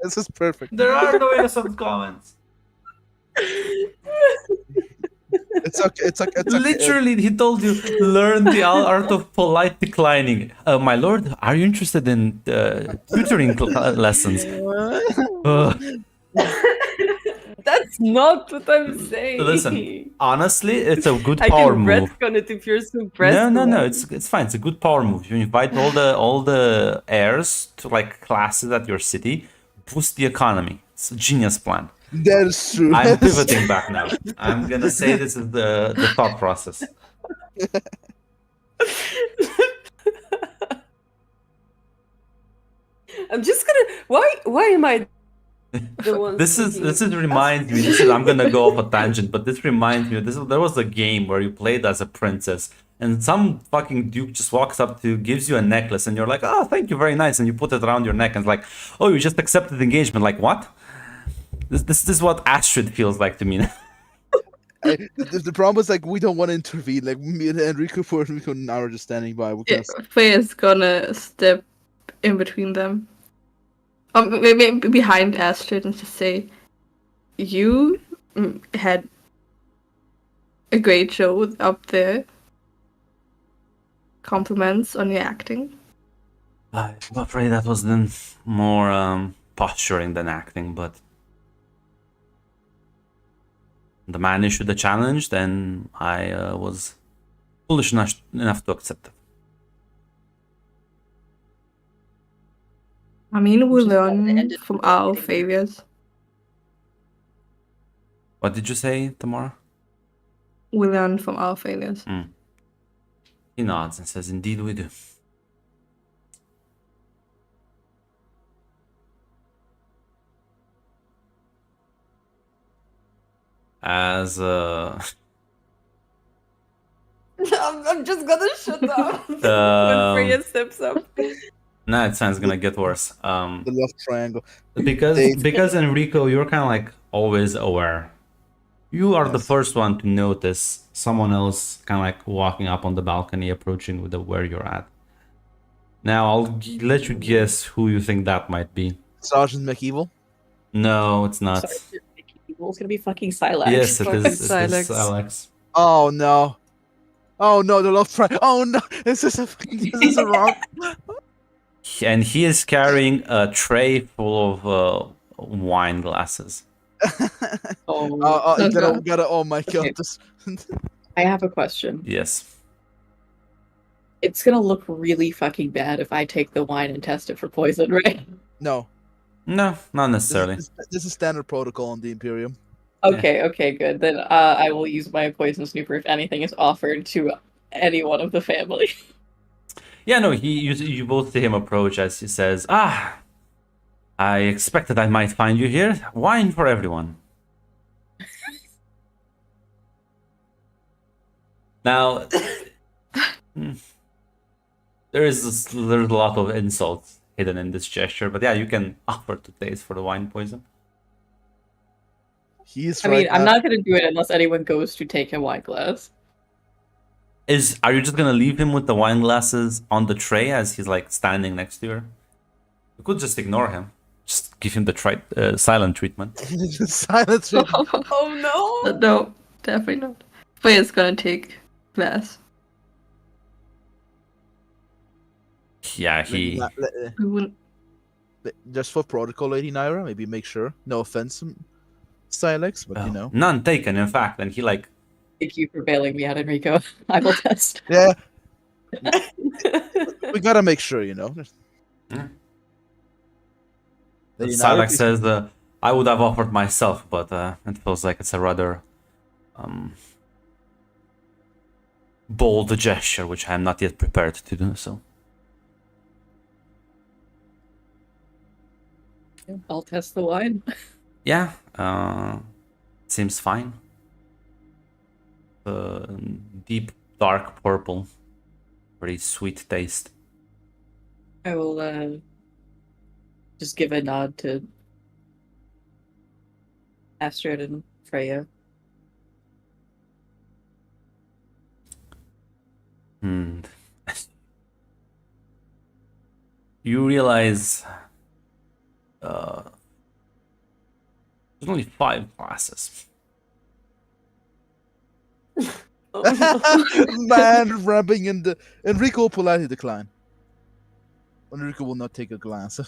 This is perfect. There are no innocent comments. It's okay. It's okay. Literally, he told you, learn the art of polite declining. My lord, are you interested in tutoring lessons? That's not what I'm saying. Listen, honestly, it's a good I power can move. retcon it if you're so pressed. No, it's fine. It's a good power move. You invite all the heirs to like classes at your city, boost the economy. It's a genius plan. That is true. I'm pivoting back now. I'm gonna say this is the thought process. I'm just gonna. Why am I the one? This reminds me. I'm gonna go off a tangent, but this reminds me. There was a game where you played as a princess, and some fucking duke just walks up to gives you a necklace, and you're like, "Oh, thank you, very nice," and you put it around your neck, and it's like, "Oh, you just accepted engagement." Like what? This is what Astrid feels like to me. The problem is like we don't want to intervene. Like me and Enrico and I are just standing by. We're Yeah, gonna... Freya's gonna step in between them. Maybe behind Astrid and just say, "You had a great show up there. Compliments on your acting." I'm afraid that was then more posturing than acting, but the man issued the challenge, then I was foolish enough to accept it. I mean, we Just wanted to end learn it from without our getting failures. What did you say, Tamara? We learn from our failures. He nods and says, "Indeed we do." As I'm just gonna shut up when Um, Freya steps up. nah, it sounds gonna get worse. The love triangle. Because Enrico, you're kind of like always aware. You are the Yes. first one to notice someone else kind of like walking up on the balcony, approaching with where you're at. Now I'll let you guess who you think that might be. Sergeant McEvil. No, it's not. Sorry, it's gonna be fucking Silax. Yes, it Fucking is. It is Silex. Alex. Oh no. Oh no, the love triangle. Oh no, this is a wrong. And he is carrying a tray full of wine glasses. Oh, Oh my god. Okay. This... I have a question. Yes. It's gonna look really fucking bad if I take the wine and test it for poison, right? No, No, not necessarily. this is standard protocol on the Imperium. Okay, good. Then I will use my poison snooper if anything is offered to any one of the family. Yeah, no, you both see him approach as he says, "Ah, I expected I might find you here. Wine for everyone." Now, there's a lot of insults hidden in this gesture, but yeah, you can offer to taste for the wine poison. He's I right mean, I'm now- not gonna do it unless anyone goes to take a wine glass. Are you just gonna leave him with the wine glasses on the tray as he's like standing next to you? You could just ignore him. Just give him the silent treatment. Silence. Oh no! No, definitely not. Freya's gonna take glass. Yeah, he. We wouldn't. Just for protocol, Lady Naira, maybe make sure. No offense, Silex, but you know. None taken, in fact, and he like Thank you for bailing me out, Enrico. I will test. Yeah. We gotta make sure, you know. Yeah. Lady Naira, Silax please- says, "I would have offered myself, but it feels like it's a rather bold gesture, which I am not yet prepared to do so." I'll test the wine. Yeah, seems fine. Deep dark purple, very sweet taste. I will just give a nod to Astrid and Freya. You realize there's only 5 classes. Man, rubbing in the Enrico will politely decline. Enrico will not take a glass.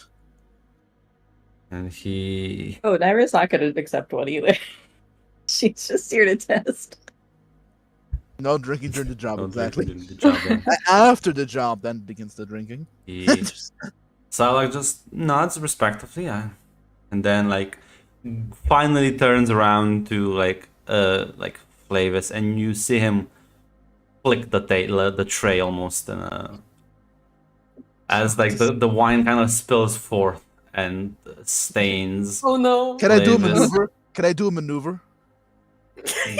And he Oh, Naira's not gonna accept one either. She's just here to test. No drinking during the job, Don't exactly. really do the job then. After the job, then begins the drinking. He Salak just nods respectively, yeah. And then like finally turns around to like Flavis, and you see him flick the tray almost, and as like the wine kind of spills forth and stains. Oh no! Can I do a Flavors. maneuver? Can I do a maneuver?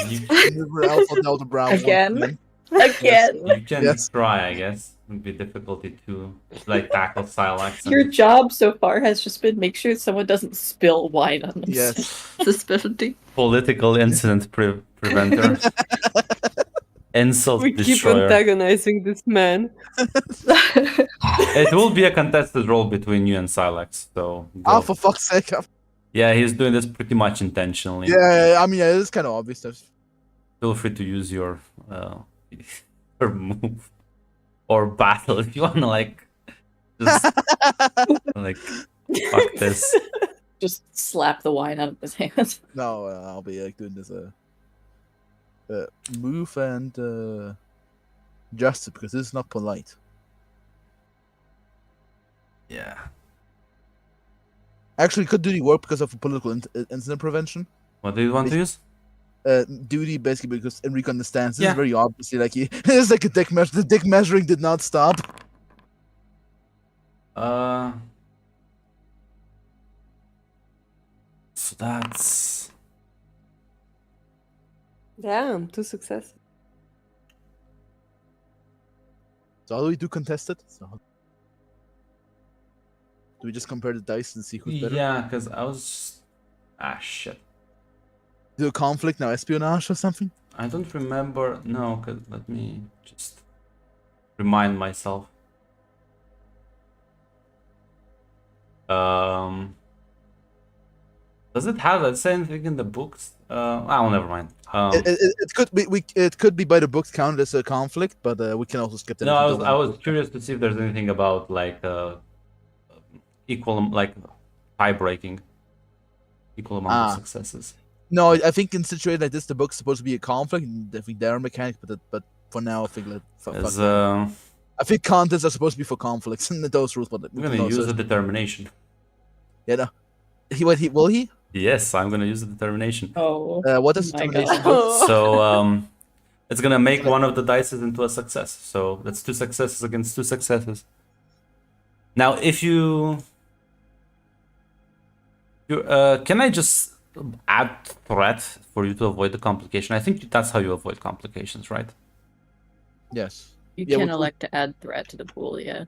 You, Maneuver Alpha Delta Bravo. Again? Yes. Again. you can Yes. try, I guess. It would be difficulty to like tackle Silex. Your job so far has just been make sure someone doesn't spill wine on themselves. Yes. It's a specialty. Political incident preventer. Insult We keep destroyer. antagonizing this man. It will be a contested role between you and Silex, so go. Oh, for fuck's sake. Yeah, he's doing this pretty much intentionally. Yeah, I mean, yeah, it's kind of obvious. Feel free to use your your move or battle if you wanna like just like fuck this. Just slap the wine out of his hands. No, I'll be like doing this move and justice because this is not polite. Yeah. Actually, could duty work because of political incident prevention? What do you want to use? Duty basically because Enrico understands. This Yeah. is very obviously like it's like a dick measure. The dick measuring did not stop. So that's Damn, 2 successes. So how do we do contested? So do we just compare the dice and see who's better? yeah, because I was shit. Do a conflict now, espionage or something? I don't remember. No, cause let me just remind myself. Does it have the same thing in the books? Oh, never mind. It could be it could be by the books counted as a conflict, but we can also skip that. No, if we I don't was want to. curious to see if there's anything about like equal like tie breaking, equal amount of successes. No, I think in situations like this, the book's supposed to be a conflict. And I think there are mechanics, but for now, I think As, I think contests are supposed to be for conflicts and those rules. But I'm gonna use a determination. Yeah, no. Will he? Yes, I'm gonna use a determination. Oh. What does my determination God. do? So it's gonna make one of the dices into a success. So that's 2 successes against 2 successes. Now, if you can I just add threat for you to avoid the complication? I think that's how you avoid complications, right? Yes. You Yeah, can what- elect to add threat to the pool, yeah.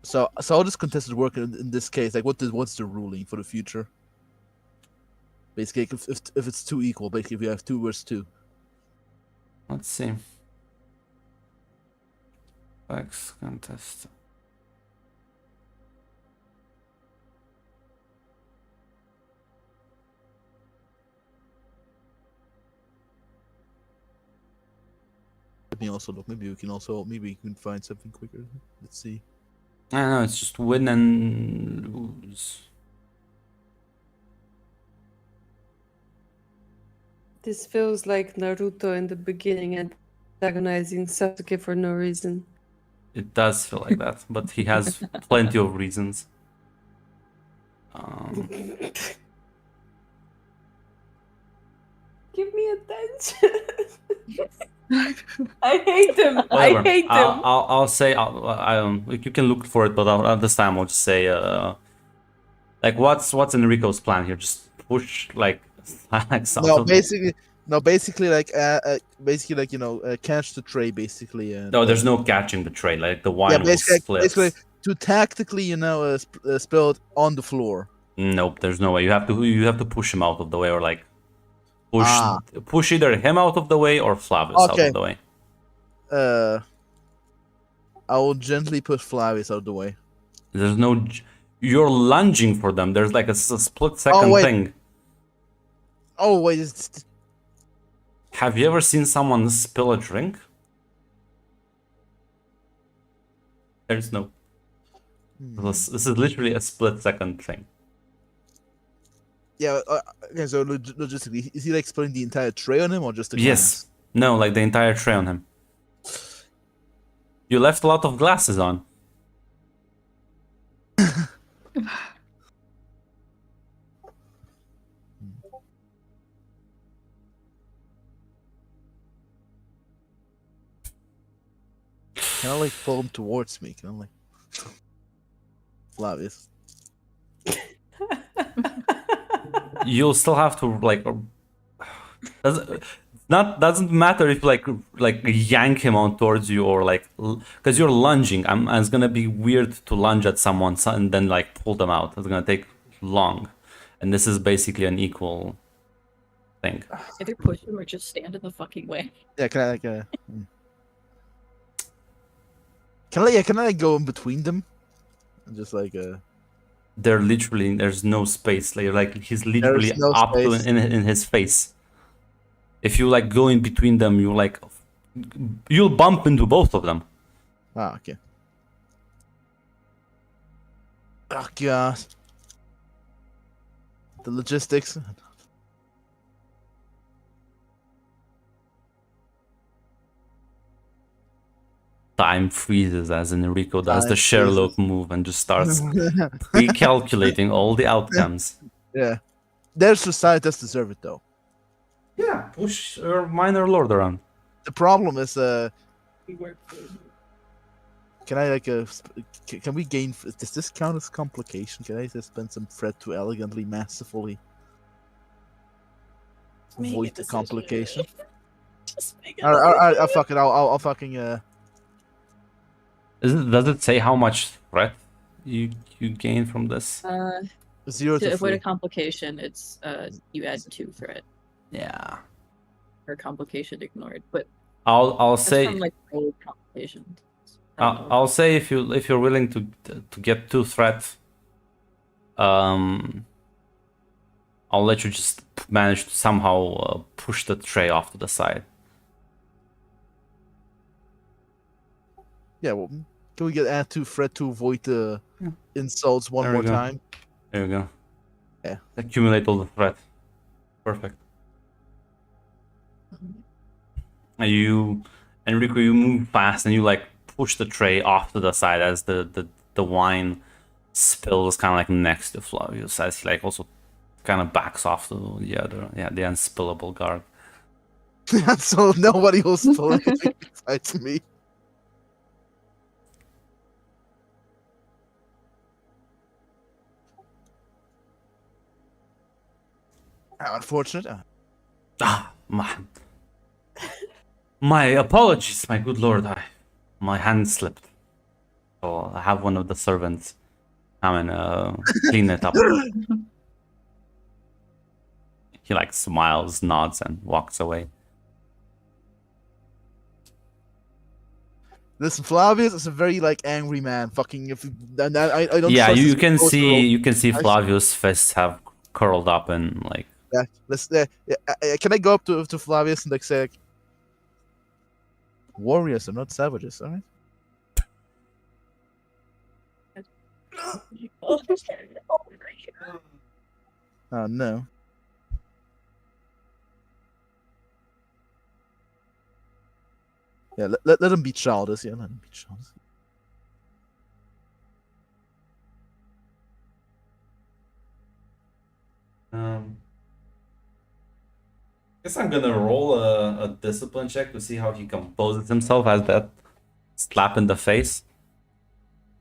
So how does contested work in this case? Like, what's the ruling for the future? Basically, if it's 2 equal, basically, if you have 2 versus 2. Let's see. X contest. Let me also look. Maybe we can find something quicker. Let's see. I don't know, it's just win and lose. This feels like Naruto in the beginning antagonizing Sasuke for no reason. It does feel like that, but he has plenty of reasons. Give me attention. I hate him. Whatever. I hate him. I'll say you can look for it, but at this time I'll just say like what's Enrico's plan here? Just push like basically like catch the tray basically. And, no, there's no catching the tray. Like the wine will basically split. to tactically spill it on the floor. Nope, there's no way. You have to push him out of the way, or like push either him out of the way or Flavius out of the way. I will gently push Flavius out of the way. There's no. You're lunging for them. There's like a split second thing. Oh wait! Have you ever seen someone spill a drink? There's no. This is literally a split second thing. Yeah. Okay. So logistically, is he like spilling the entire tray on him or just the glass? Yes. No, like the entire tray on him. You left a lot of glasses on. Can I like pull him towards me? Can I like Flavius? You'll still have to like. Doesn't matter if like yank him on towards you or like because you're lunging. It's gonna be weird to lunge at someone and then like pull them out. It's gonna take long, and this is basically an equal thing. Either push him or just stand in the fucking way. Yeah, can I like can I like, go in between them? And just like They're literally there's no space. Like he's literally no up to space. in his face. If you like go in between them, you'll bump into both of them. Ah, okay. Oh god. The logistics. Time freezes as Enrico does Time the Sherlock freezes. move and just starts recalculating all the outcomes. Yeah. Their society does deserve it though. Yeah, push your minor lord around. The problem is We work for can I like can we gain does this count as complication? Can I just spend some threat to elegantly masterfully Make a avoid the decision. complication? Just make a I'll fucking I'll fucking Does it say how much threat you gain from this? 0 to to avoid 3. a complication, it's you add 2 threat Yeah, or complication ignored. But I'll that's say from like old complications. I don't know. I'll say if you're willing to get 2 threat, I'll let you just manage to somehow push the tray off to the side. Yeah, well, can we get add 2 threat to avoid the insults one There we more go. time? There you go. Yeah. Accumulate all the threat. Perfect. And Enrico, you move fast and you like push the tray off to the side as the wine spills kind of like next to Flavius as he like also kind of backs off to the unspillable guard. So nobody will spill anything besides me. How unfortunate. Ah, my apologies, my good lord. My hand slipped. So I have one of the servants come and clean it up. He like smiles, nods, and walks away. Listen, Flavius is a very like angry man. Fucking if and I don't. Yeah, trust you his can proposal. see I- Flavius' fists have curled up and like Yeah, let's. Can I go up to Flavius and like say, like, warriors are not savages, all right? Oh no. Yeah, let him be childish. Yeah, let him be childish. Guess I'm gonna roll a discipline check to see how he composes himself as that slap in the face.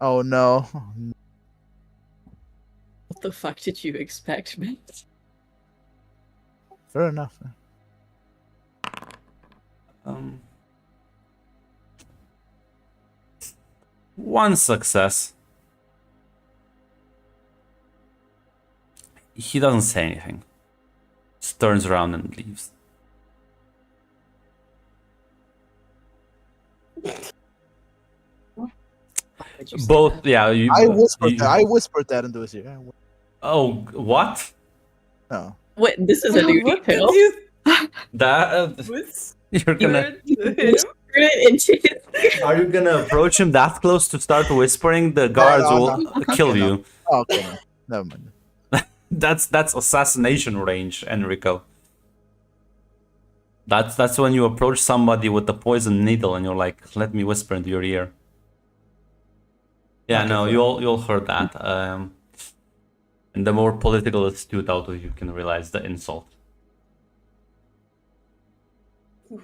Oh no. What the fuck did you expect, man? Fair enough. One success. He doesn't say anything. Just turns around and leaves. Did you say Both, that? yeah. I whispered that into his ear. Oh, what? Oh. Wait, this is a new What did detail. you That you're gonna. whisper to him? Are you gonna approach him that close to start whispering? The guards no, will no. kill Okay, no. you. Oh, okay, no. Never mind. That's assassination range, Enrico. That's when you approach somebody with a poison needle and you're like, "Let me whisper into your ear." Yeah, Okay, no, fair. you'll heard that. And the more political astute out of you can realize the insult.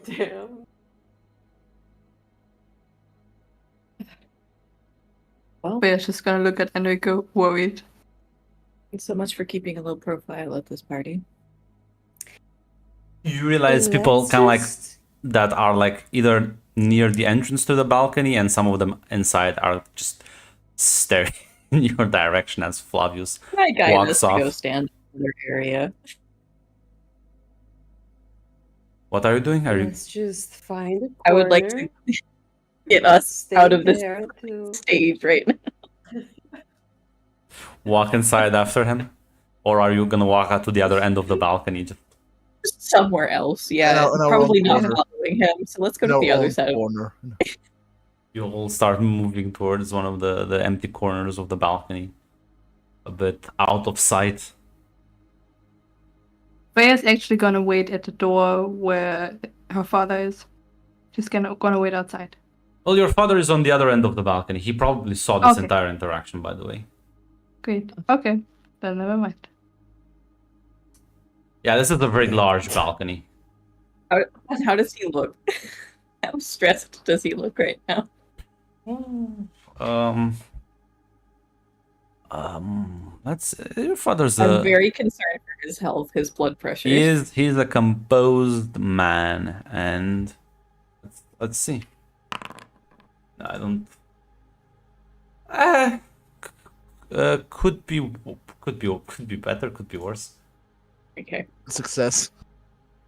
Damn. Well, Bear's just gonna look at Enrico, worried. thanks so much for keeping a low profile at this party. You realize people Let's kind of like just- that are like either near the entrance to the balcony, and some of them inside are just staring in your direction as Flavius My guy walks has to go off. stand in their area. What are you doing? Are you Let's just find a corner. I would like to get us stay out of this there till- stage right now. walk inside after him, or are you gonna walk out to the other end of the balcony? Just Just somewhere else. Yeah, In our probably own not corner. following him. So let's go In to our the other own side. corner. you'll start moving towards one of the empty corners of the balcony, a bit out of sight. Bear's actually gonna wait at the door where her father is. She's gonna wait outside. Well, your father is on the other end of the balcony. He probably saw this Okay. entire interaction, by the way. Great. Okay. Then never mind. Yeah, this is a very large balcony. How does he look? How stressed does he look right now? That's your father's I'm very concerned for his health, his blood pressure. he's a composed man, and let's see. I don't. Could be better, could be worse. Okay. Success.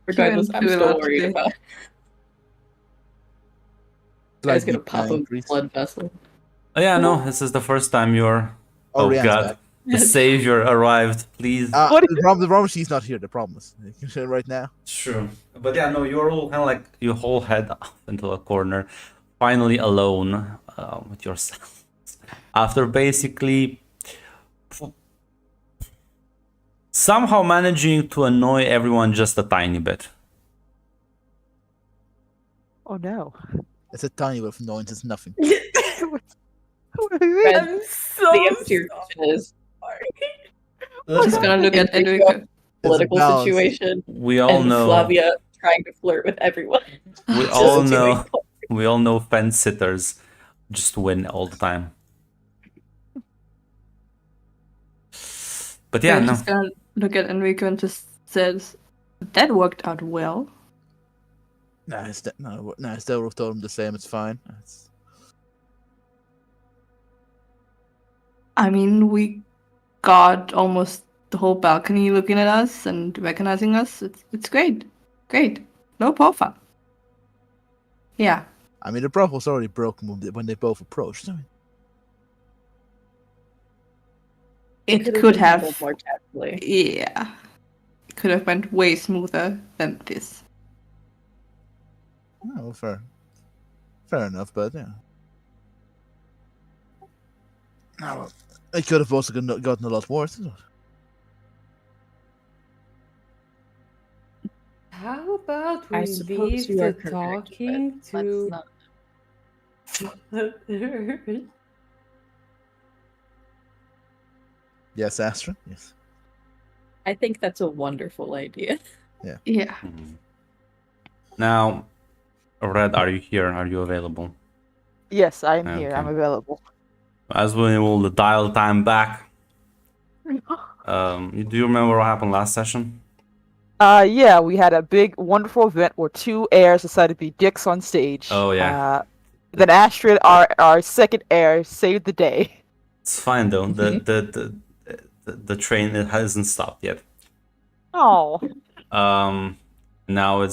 Regardless, Kieran, I'm do a still lot worried today. about. Guy's Slightly gonna pop a increased. blood vessel. Oh yeah, no, this is the first time you're. Oh, Oh Rihanna's god, back. the savior arrived. Please. The problem is she's not here. The problem is you can say it right now. True. But yeah, no, you're all kind of like you whole head off into a corner, finally alone with yourself. After basically somehow managing to annoy everyone just a tiny bit. Oh no. It's a tiny bit of annoyance. It's nothing. Red, I'm so the answer to your question is She's gonna look at Enrico. political balance. situation We all and know. Flavia trying to flirt with everyone. We Just all doing know. po- We all know fence sitters just win all the time. But yeah, Bear's no. just gonna look at Enrico and just says, "That worked out well." Nah, I still would have told him the same. It's fine. I mean, we got almost the whole balcony looking at us and recognizing us. It's great. Great. Low profile. Yeah. I mean, the broth was already broken when they both approached. I mean, It could've could been have. handled more tactfully. Yeah. It could have went way smoother than this. well, fair enough. But yeah, well, it could have also gotten a lot worse. How about we I suppose leave you are the correct, talking but let's to not. Yes, Astra. Yes. I think that's a wonderful idea. Yeah. Now, Red, are you here? Are you available? Yes, I am here. I'm Okay. available. As we will dial time back. Do you remember what happened last session? Yeah, we had a big, wonderful event where two heirs decided to be dicks on stage. Oh, yeah. Then Astrid, our second heir, saved the day. It's fine though. The train it hasn't stopped yet. Oh, Now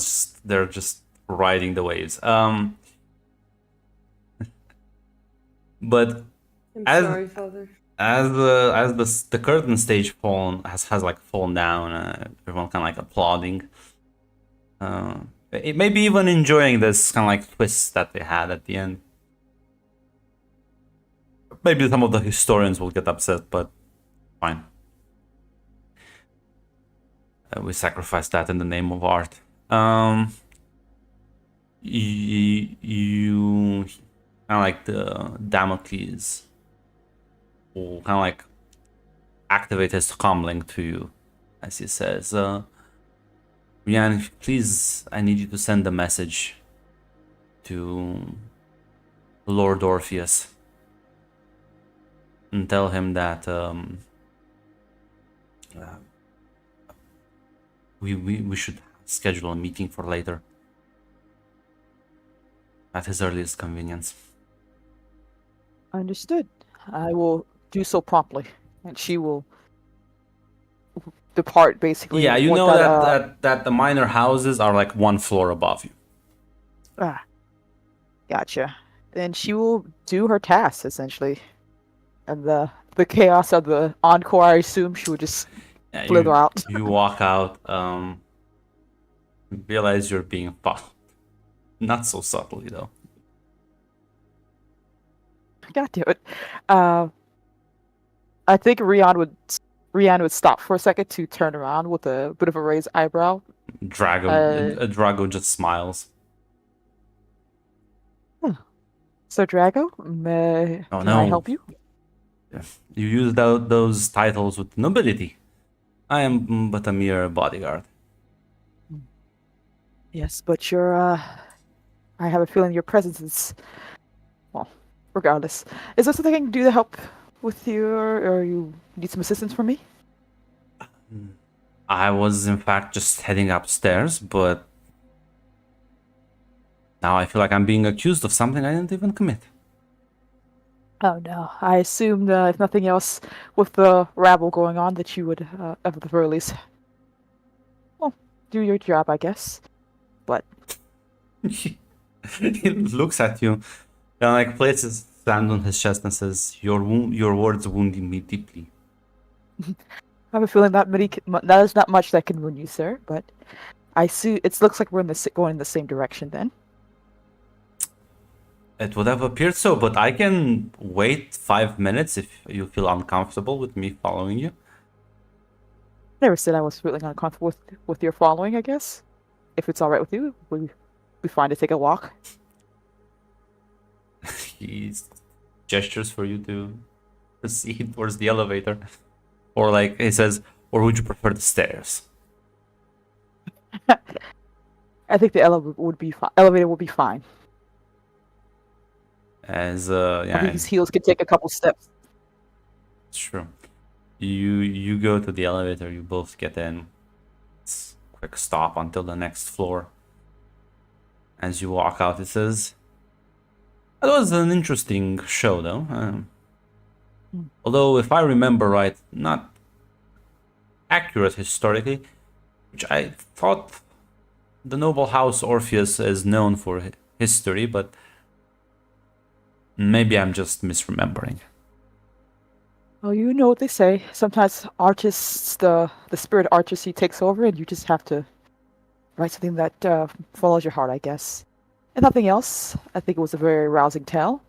they're just riding the waves. But I'm As- sorry, Father. as the curtain stage has like fallen down, everyone kind of like applauding. Maybe even enjoying this kind of like twist that they had at the end. Maybe some of the historians will get upset, but fine. We sacrifice that in the name of art. You kind of like the Damocles will kind of like activate his comlink to you, as he says, Rian, please, I need you to send a message to Lord Orpheus. and tell him that we should schedule a meeting for later at his earliest convenience. Understood. I will do so promptly, and she will depart basically. Yeah, you with know that the minor houses are like one floor above you. Gotcha. Then she will do her tasks essentially, and the chaos of the encore, I assume, she would just Yeah, slither out. you walk out, realize you're being followed. Not so subtly though. God damn it. I think Rian would stop for a second to turn around with a bit of a raised eyebrow. Drago just smiles. So Drago, can I help you? You use those titles with nobility. I am but a mere bodyguard. Yes, but I have a feeling your presence is, well, regardless. Is there something I can do to help with you, or you need some assistance from me? I was in fact just heading upstairs, but now I feel like I'm being accused of something I didn't even commit. Oh no, I assumed, if nothing else, with the rabble going on, that you would, at the very least, well, do your job, I guess. But He looks at you and like places his hand on his chest and says, "Your words wounded me deeply." I have a feeling that is not much that can wound you, sir. But I see it looks like we're going in the same direction then. It would have appeared so, but I can wait 5 minutes if you feel uncomfortable with me following you. Never said I was feeling uncomfortable with your following, I guess. If it's alright with you, we'd be fine to take a walk. He gestures for you to proceed towards the elevator. Or like he says, or would you prefer the stairs? I think the elevator would be fine. As These heels could take a couple steps. Sure. You go to the elevator, you both get in. It's a quick stop until the next floor. As you walk out, it says, that was an interesting show though. Although if I remember right, not accurate historically, which I thought the noble house Orpheus is known for history, but maybe I'm just misremembering. Well, you know what they say. Sometimes artists, the spirit artistry takes over, and you just have to write something that follows your heart, I guess. And nothing else. I think it was a very rousing tale,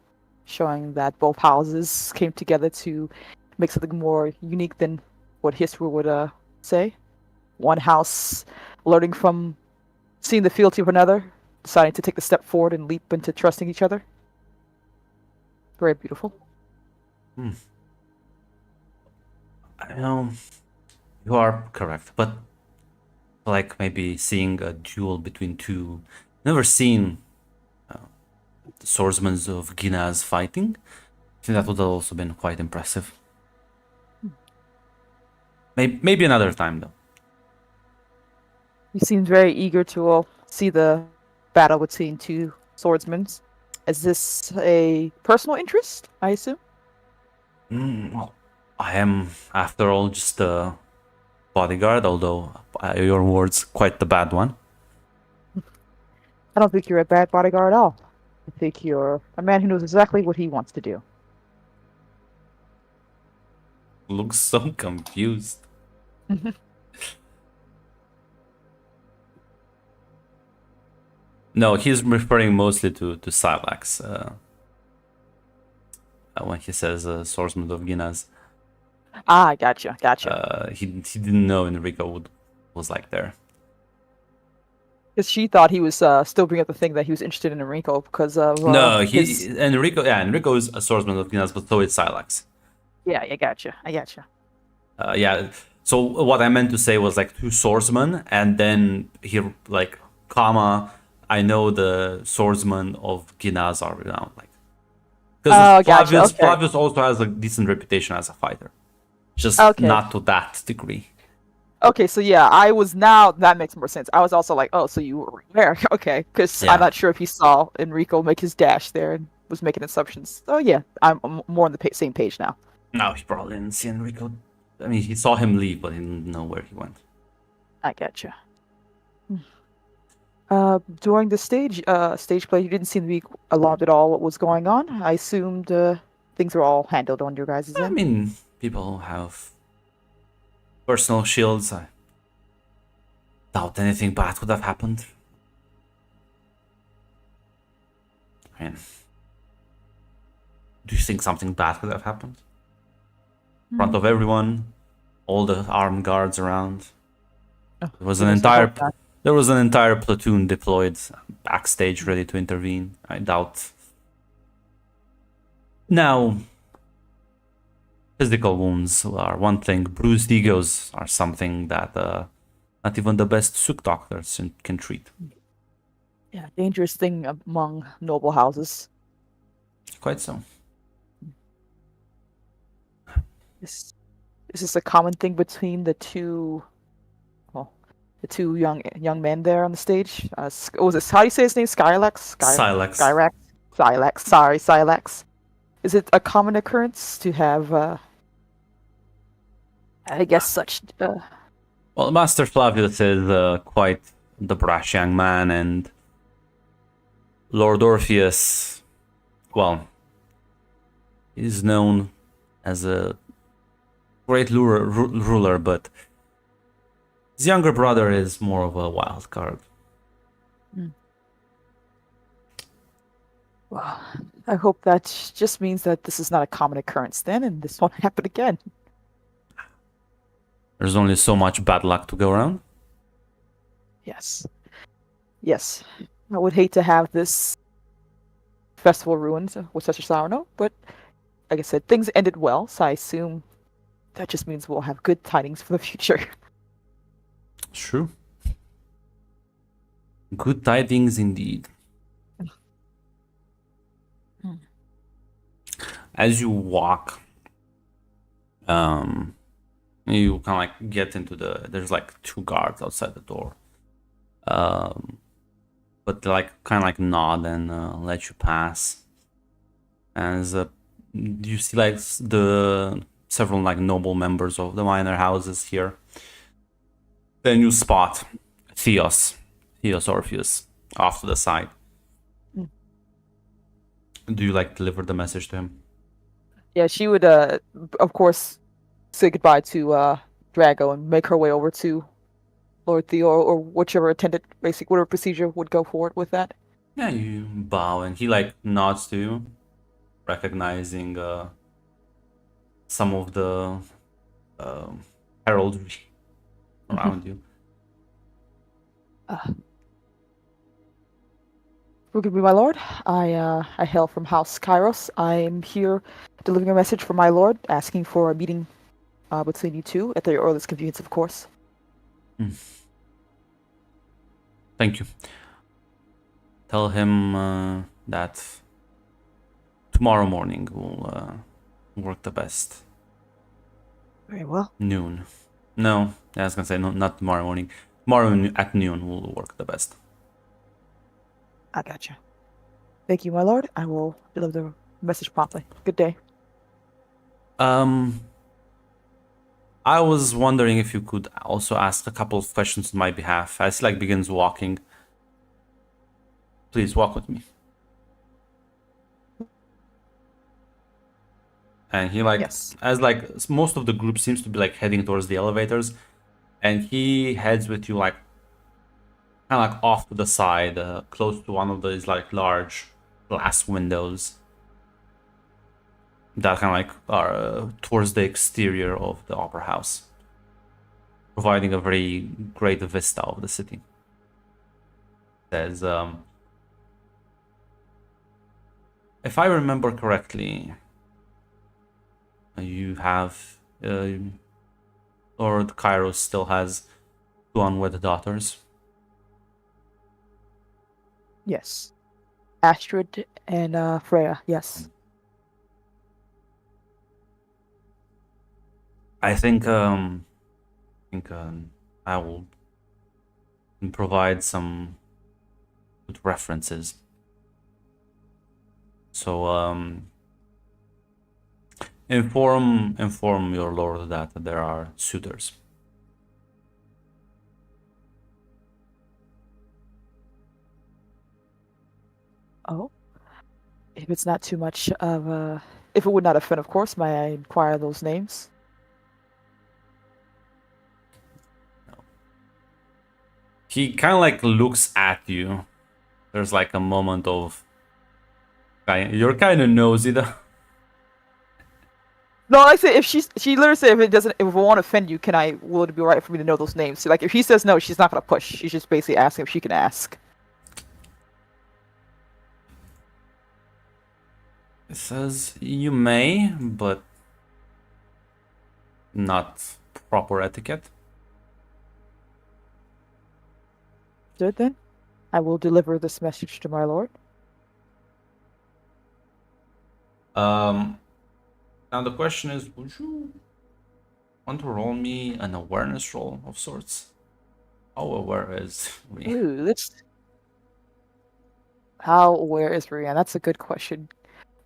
showing that both houses came together to make something more unique than what history would say. One house learning from seeing the fealty of another, deciding to take the step forward and leap into trusting each other. Very beautiful. I know you are correct, but like maybe seeing a duel between two, never seen the swordsmen of Ginaz fighting. I think that would have also been quite impressive. Maybe another time though. You seem very eager to see the battle between two swordsmen. Is this a personal interest, I assume? Well, I am, after all, just a bodyguard, although your word's quite the bad one. I don't think you're a bad bodyguard at all. I think you're a man who knows exactly what he wants to do. Looks so confused. No, he's referring mostly to Silax when he says swordsman of Ginaz. Ah, gotcha. He didn't know Enrico was like there. Because she thought he was still bringing up the thing that he was interested in Enrico because of no, Enrico is a swordsman of Ginaz, but so is Silax. Yeah, I gotcha. Yeah. So what I meant to say was like two swordsmen, and then he like comma. I know the swordsmen of Ginaz are like Because Oh, gotcha. Okay. Flavius also has a decent reputation as a fighter, just Okay. not to that degree. Okay, so yeah, I was now that makes more sense. I was also like, oh, so you were there, okay? Because Yeah. I'm not sure if he saw Enrico make his dash there and was making assumptions. So yeah, I'm more on the same page now. No, he probably didn't see Enrico. I mean, he saw him leave, but he didn't know where he went. I getcha. During the stage play, you didn't seem to be alarmed at all what was going on. I assumed things were all handled on your guys' I end. mean, people have personal shields. I doubt anything bad would have happened. I mean, do you think something bad could have happened? In front of everyone, all the armed guards around. Oh, There was goodness, I hope not. there was an entire platoon deployed backstage, ready to intervene. I doubt. Now, physical wounds are one thing. Bruised egos are something that not even the best Suk doctors can treat. Yeah, dangerous thing among noble houses. Quite so. Is this a common thing between the two? Well, the two young men there on the stage. What was it? How do you say his name? Skylax. Silex. Skyrax. Silex. Sorry, Silex. Is it a common occurrence to have? I guess such. Well, Master Flavius is quite the brash young man, and Lord Orpheus, well, is known as a great ruler, but his younger brother is more of a wild card. Well, I hope that just means that this is not a common occurrence then, and this won't happen again. There's only so much bad luck to go around. Yes. Yes. I would hate to have this festival ruined with such a sorrow note, but like I said, things ended well, so I assume that just means we'll have good tidings for the future. True. Good tidings indeed. As you walk, you kind of like get into there's like two guards outside the door. But they like kind of like nod and let you pass. As you see like the several like noble members of the minor houses here. Then you spot Theos Orpheus off to the side. Do you like deliver the message to him? Yeah, she would, of course, say goodbye to Drago and make her way over to Lord Theo or whichever attendant, basically, whatever procedure would go forward with that. Yeah, you bow and he like nods to you, recognizing some of the heraldry around you. Forgive me, my lord. I hail from House Kairos. I'm here delivering a message from my lord, asking for a meeting between you two at the earliest convenience, of course. Thank you. Tell him that tomorrow morning will work the best. Very well. Noon. No, I was gonna say no, not tomorrow morning. Tomorrow at noon will work the best. I gotcha. Thank you, my lord. I will deliver the message promptly. Good day. I was wondering if you could also ask a couple of questions on my behalf. As he like begins walking. Please walk with me. And he like Yes. as like most of the group seems to be like heading towards the elevators, and he heads with you like kind of like off to the side, close to one of those like large glass windows that kind of like are towards the exterior of the opera house, providing a very great vista of the city. Says, if I remember correctly, you have, Lord Kairos still has two unwed daughters. Yes. Astrid and Freya, yes. I think I will provide some good references. So inform your lord that there are suitors. Oh, if it's not too much of a, if it would not offend, of course, may I inquire those names? He kind of like looks at you. There's like a moment of you're kind of nosy though. No, like I said, if she literally said if it won't offend you, will it be alright for me to know those names? So, like if he says no, she's not gonna push. She's just basically asking if she can ask. It says you may, but not proper etiquette. Good then. I will deliver this message to my lord. Now the question is, would you want to roll me an awareness roll of sorts? How aware is me? Ooh, let's. How aware is Rian? That's a good question.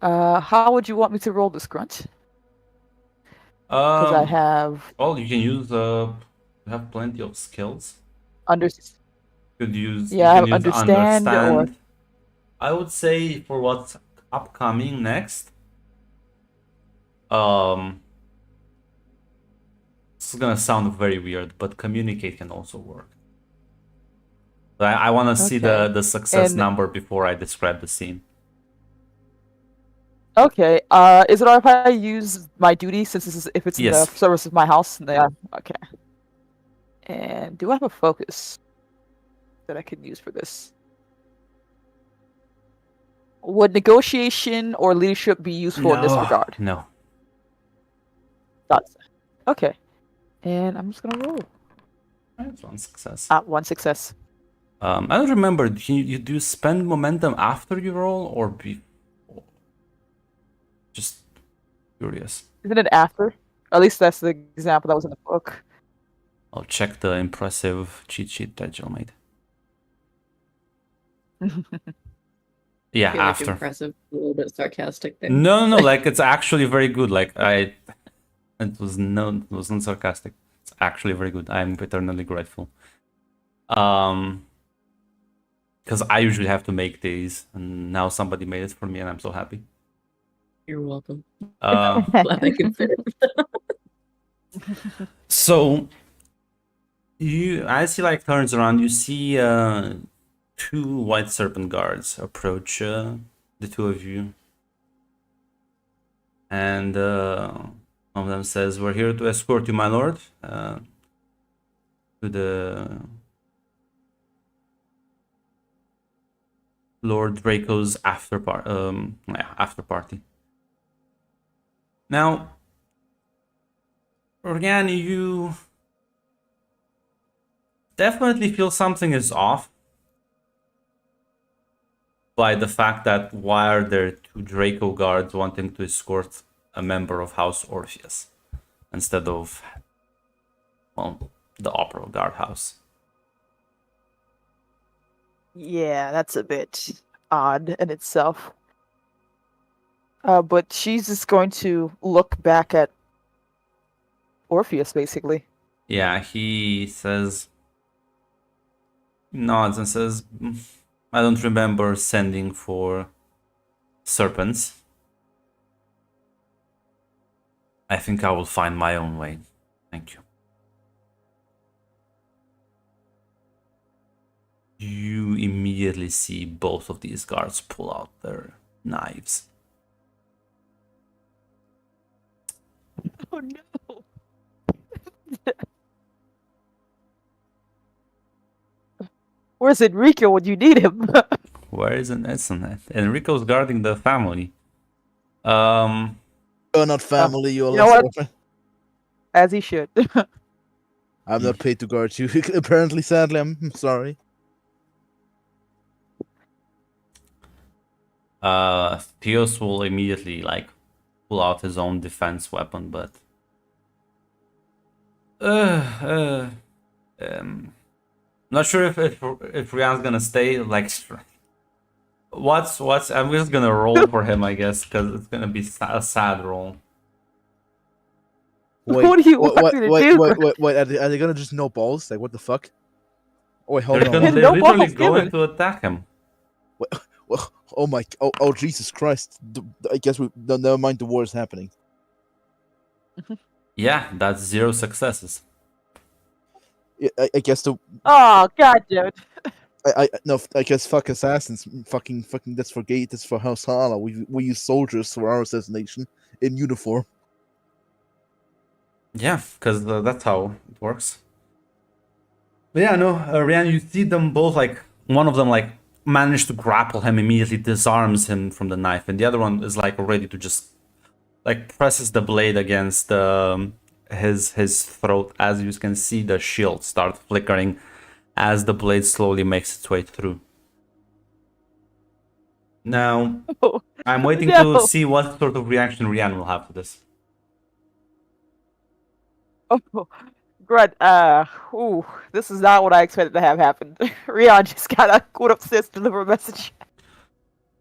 How would you want me to roll this, Grunt? Because I have well, you can use you have plenty of skills. under. Could use Yeah, I you have can use understand or. I would say for what's upcoming next. This is gonna sound very weird, but communicate can also work. But I want to see the success number before I describe the scene. Okay. Is it alright if I use my duty since if it's in the service of my house? Yeah. Okay. And do I have a focus that I can use for this? Would negotiation or leadership be useful in this regard? No. That's okay. And I'm just gonna roll. That's one success. One success. I don't remember. You do spend momentum after you roll or before? Just curious. Isn't it after? Or at least that's the example that was in the book. I'll check the impressive cheat sheet that Jill made. Yeah, like after. impressive, a little bit sarcastic there. No, like it's actually very good. Like it wasn't sarcastic. It's actually very good. I'm eternally grateful. Because I usually have to make these, and now somebody made it for me, and I'm so happy. You're welcome. Glad I could fit it. So as he like turns around, you see two white serpent guards approach the two of you, and one of them says, "We're here to escort you, my lord, to the Lord Draco's after party." Now, Organ, you definitely feel something is off by the fact that why are there two Draco guards wanting to escort a member of House Orpheus instead of, well, the Opera Guard House? Yeah, that's a bit odd in itself. But she's just going to look back at Orpheus, basically. Yeah, he says, nods and says, I don't remember sending for serpents. I think I will find my own way. Thank you. You immediately see both of these guards pull out their knives. Oh no! Where's Enrico when you need him? Where is Edson? Enrico's guarding the family. You're not family, you're you know what? orphan. As he should. I'm not paid to guard you. Apparently, sadly, I'm sorry. Theos will immediately like pull out his own defense weapon, but Not sure if Rian's gonna stay. Like, what's? I'm just gonna roll for him, I guess, because it's gonna be a sad roll. Wait, What do you want me to do? wait. Are they gonna just no balls? Like, what the fuck? Oh, wait, hold They're on. gonna, What? they're No literally balls going given. to attack him. Oh my. Oh, Jesus Christ. I guess we. No, never mind. The war is happening. Yeah, that's 0 successes. Yeah, I guess the. Oh god, dude. No. I guess fuck assassins. Fucking. That's for gay. That's for House Hala. We use soldiers for our assassination in uniform. Yeah, because that's how it works. But yeah, no, Rian, you see them both, like, one of them, like, managed to grapple him, immediately disarms him from the knife, and the other one is, like, ready to just, like, presses the blade against his throat. As you can see, the shield start flickering as the blade slowly makes its way through. Now, I'm waiting No. to see what sort of reaction Rian will have to this. Oh, Grunt, ooh, this is not what I expected to have happen. Rion just gotta go upstairs to deliver a message.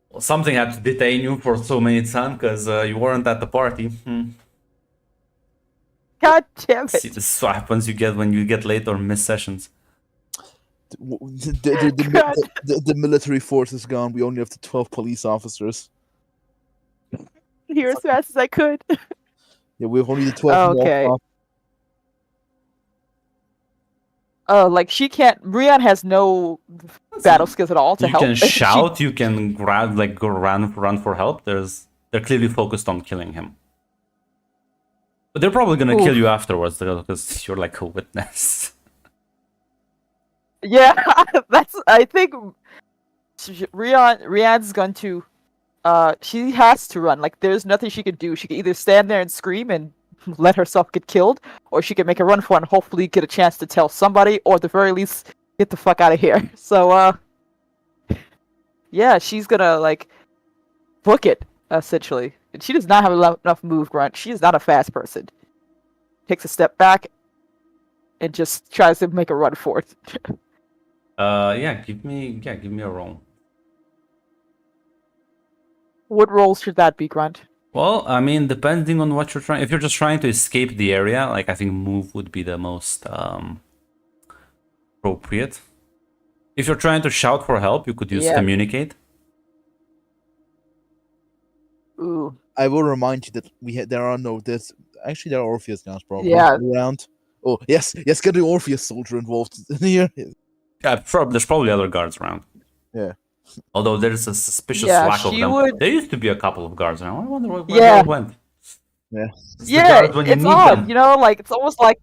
Well, something had to detain you for so many times, because you weren't at the party. God damn See, it. this is what happens you get when you get late or miss sessions. The military force is gone. We only have the 12 police officers. Here as fast as I could. Yeah, we have only the 12 Okay. more. Oh, like she can't. Rion has no battle skills at all to You help. can She- shout, you can grab, like, go run for help. They're clearly focused on killing him. But they're probably gonna kill Oof. you afterwards, because you're like a witness. Yeah, that's. I think Rion's going to. She has to run. Like, there's nothing she could do. She can either stand there and scream and let herself get killed, or she can make a run for it and hopefully get a chance to tell somebody, or at the very least, get the fuck out of here. So, yeah, she's gonna, like, book it, essentially. And she does not have enough move, Grunt. She is not a fast person. Takes a step back and just tries to make a run for it. Yeah, give me a roll. What roles should that be, Grunt? Well, I mean, depending on what you're trying. If you're just trying to escape the area, like, I think move would be the most appropriate. If you're trying to shout for help, you could use Yeah. communicate. Ooh. I will remind you that there are no there's actually there are Orpheus guns probably Yeah. around. Oh yes, get the Orpheus soldier involved in here. Yeah, there's probably other guards around. Yeah. Although there's a suspicious Yeah, lack of she them. would- There used to be a couple of guards around. I wonder where Yeah. they went. Yeah. It's the Yeah, guards when you it's need odd, them. you know, like, it's almost like,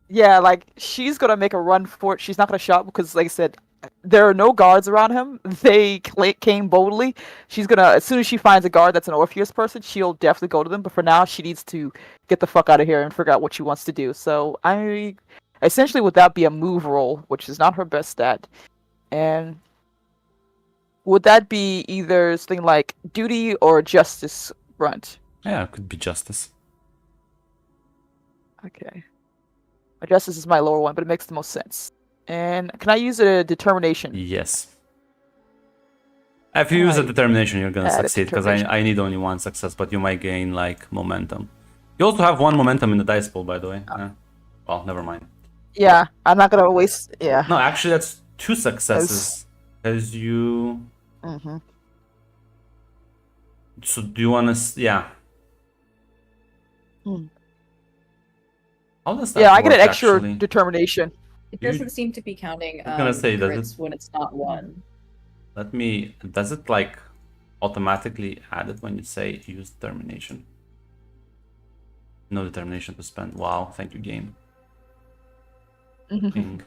yeah, like, she's gonna make a run for it. She's not gonna shout because, like I said, there are no guards around him. They came boldly. She's gonna, as soon as she finds a guard that's an Orpheus person, she'll definitely go to them. But for now, she needs to get the fuck out of here and figure out what she wants to do. So essentially, would that be a move roll, which is not her best stat? And would that be either something like duty or justice, Grunt? Yeah, it could be justice. Okay. My justice is my lower one, but it makes the most sense. And can I use a determination? Yes. If you use a Alright. determination, you're gonna Add a succeed, because determination. I need only one success, but you might gain, like, momentum. You also have one momentum in the dice pool, by the way. Well, never mind. Yeah, I'm not gonna waste. Yeah. No, actually, that's 2 successes. Because you. Mm-hmm. So do you want to? Yeah. Hmm. How does that Yeah, I work, get an extra actually? determination. It You- doesn't seem to be counting I was gonna say, does crits when it's not one. Let me. Does it, like, automatically add it when you say use determination? No determination to spend. Wow, thank you, game. Mm-hmm. Thing.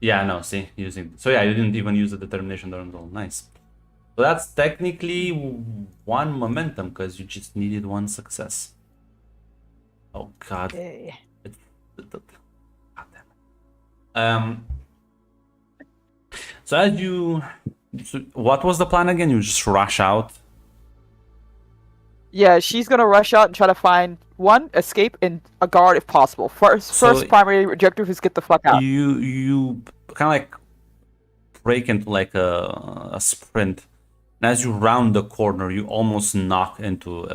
Yeah, no, see, using. So yeah, you didn't even use the determination during the roll. Nice. So that's technically 1 momentum, because you just needed 1 success. Oh god. Okay. God damn it. So as you. So what was the plan again? You just rush out Yeah, she's gonna rush out and try to find one escape and a guard if possible. First So- primary objective is get the fuck out. You kind of like break into like a sprint, and as you round the corner, you almost knock into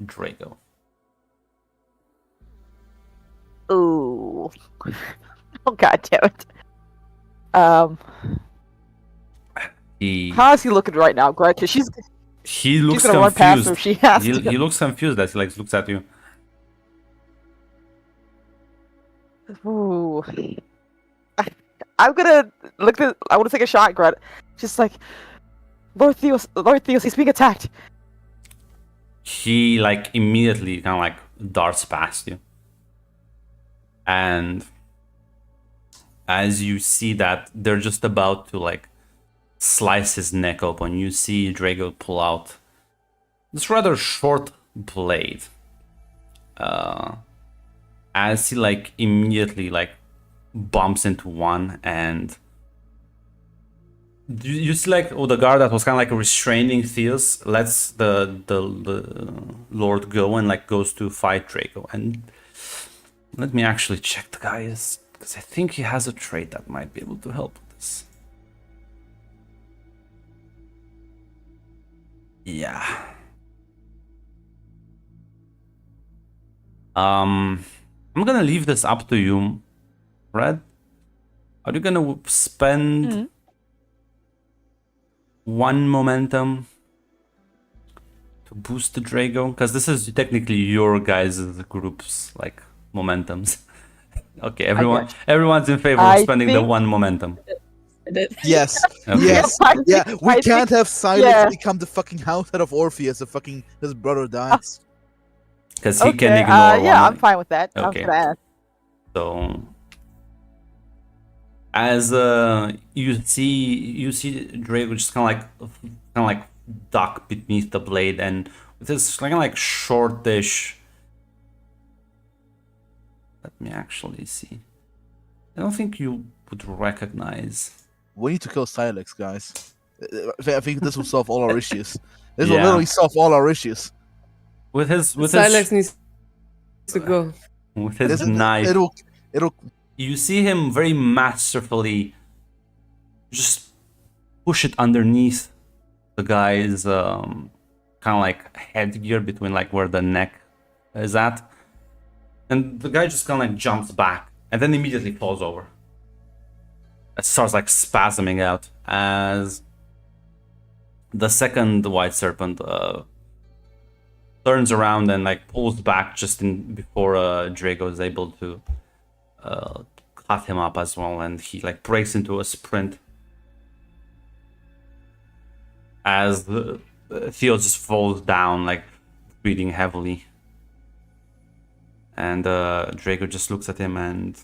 Drago. Ooh. Oh god damn it. How is he looking right now, Greg? 'Cause He looks gonna run past her if confused. she has He to. looks confused as he like looks at you. Ooh. I'm gonna look at. I want to take a shot, Greg. Just like, Lord Theos, he's being attacked. He like immediately kind of like darts past you, and as you see that they're just about to like slice his neck open, you see Drago pull out this rather short blade. As he like immediately like bumps into one, and you see like the guard that was kind of like restraining Theos lets the Lord go and like goes to fight Draco. And let me actually check the guys, because I think he has a trait that might be able to help with this. Yeah. I'm gonna leave this up to you, Red. Are you gonna spend one momentum to boost the Drago? Because this is technically your guys' group's like momentums. Okay, everyone's in favor of spending the one momentum. I did. Yes. Okay. Yes. Yeah. We I can't have Silex yeah. become the fucking house head of Orpheus if fucking his brother dies. Because he can ignore one. yeah, I'm fine with that. Okay. I'm fine. So as you see Drago just kind of like duck beneath the blade, and with his kind of like shortish. Let me actually see. I don't think you would recognize. We need to kill Silex, guys. I think this will solve all our issues. This will Yeah. literally solve all our issues. With his Silex needs to go. with his knife. It'll. You see him very masterfully just push it underneath the guy's kind of like headgear between like where the neck is at, and the guy just kind of like jumps back and then immediately falls over. It starts like spasming out as the second white serpent turns around and like pulls back just in before Drago is able to cut him up as well, and he like breaks into a sprint as Theo just falls down, like breathing heavily, and Drago just looks at him and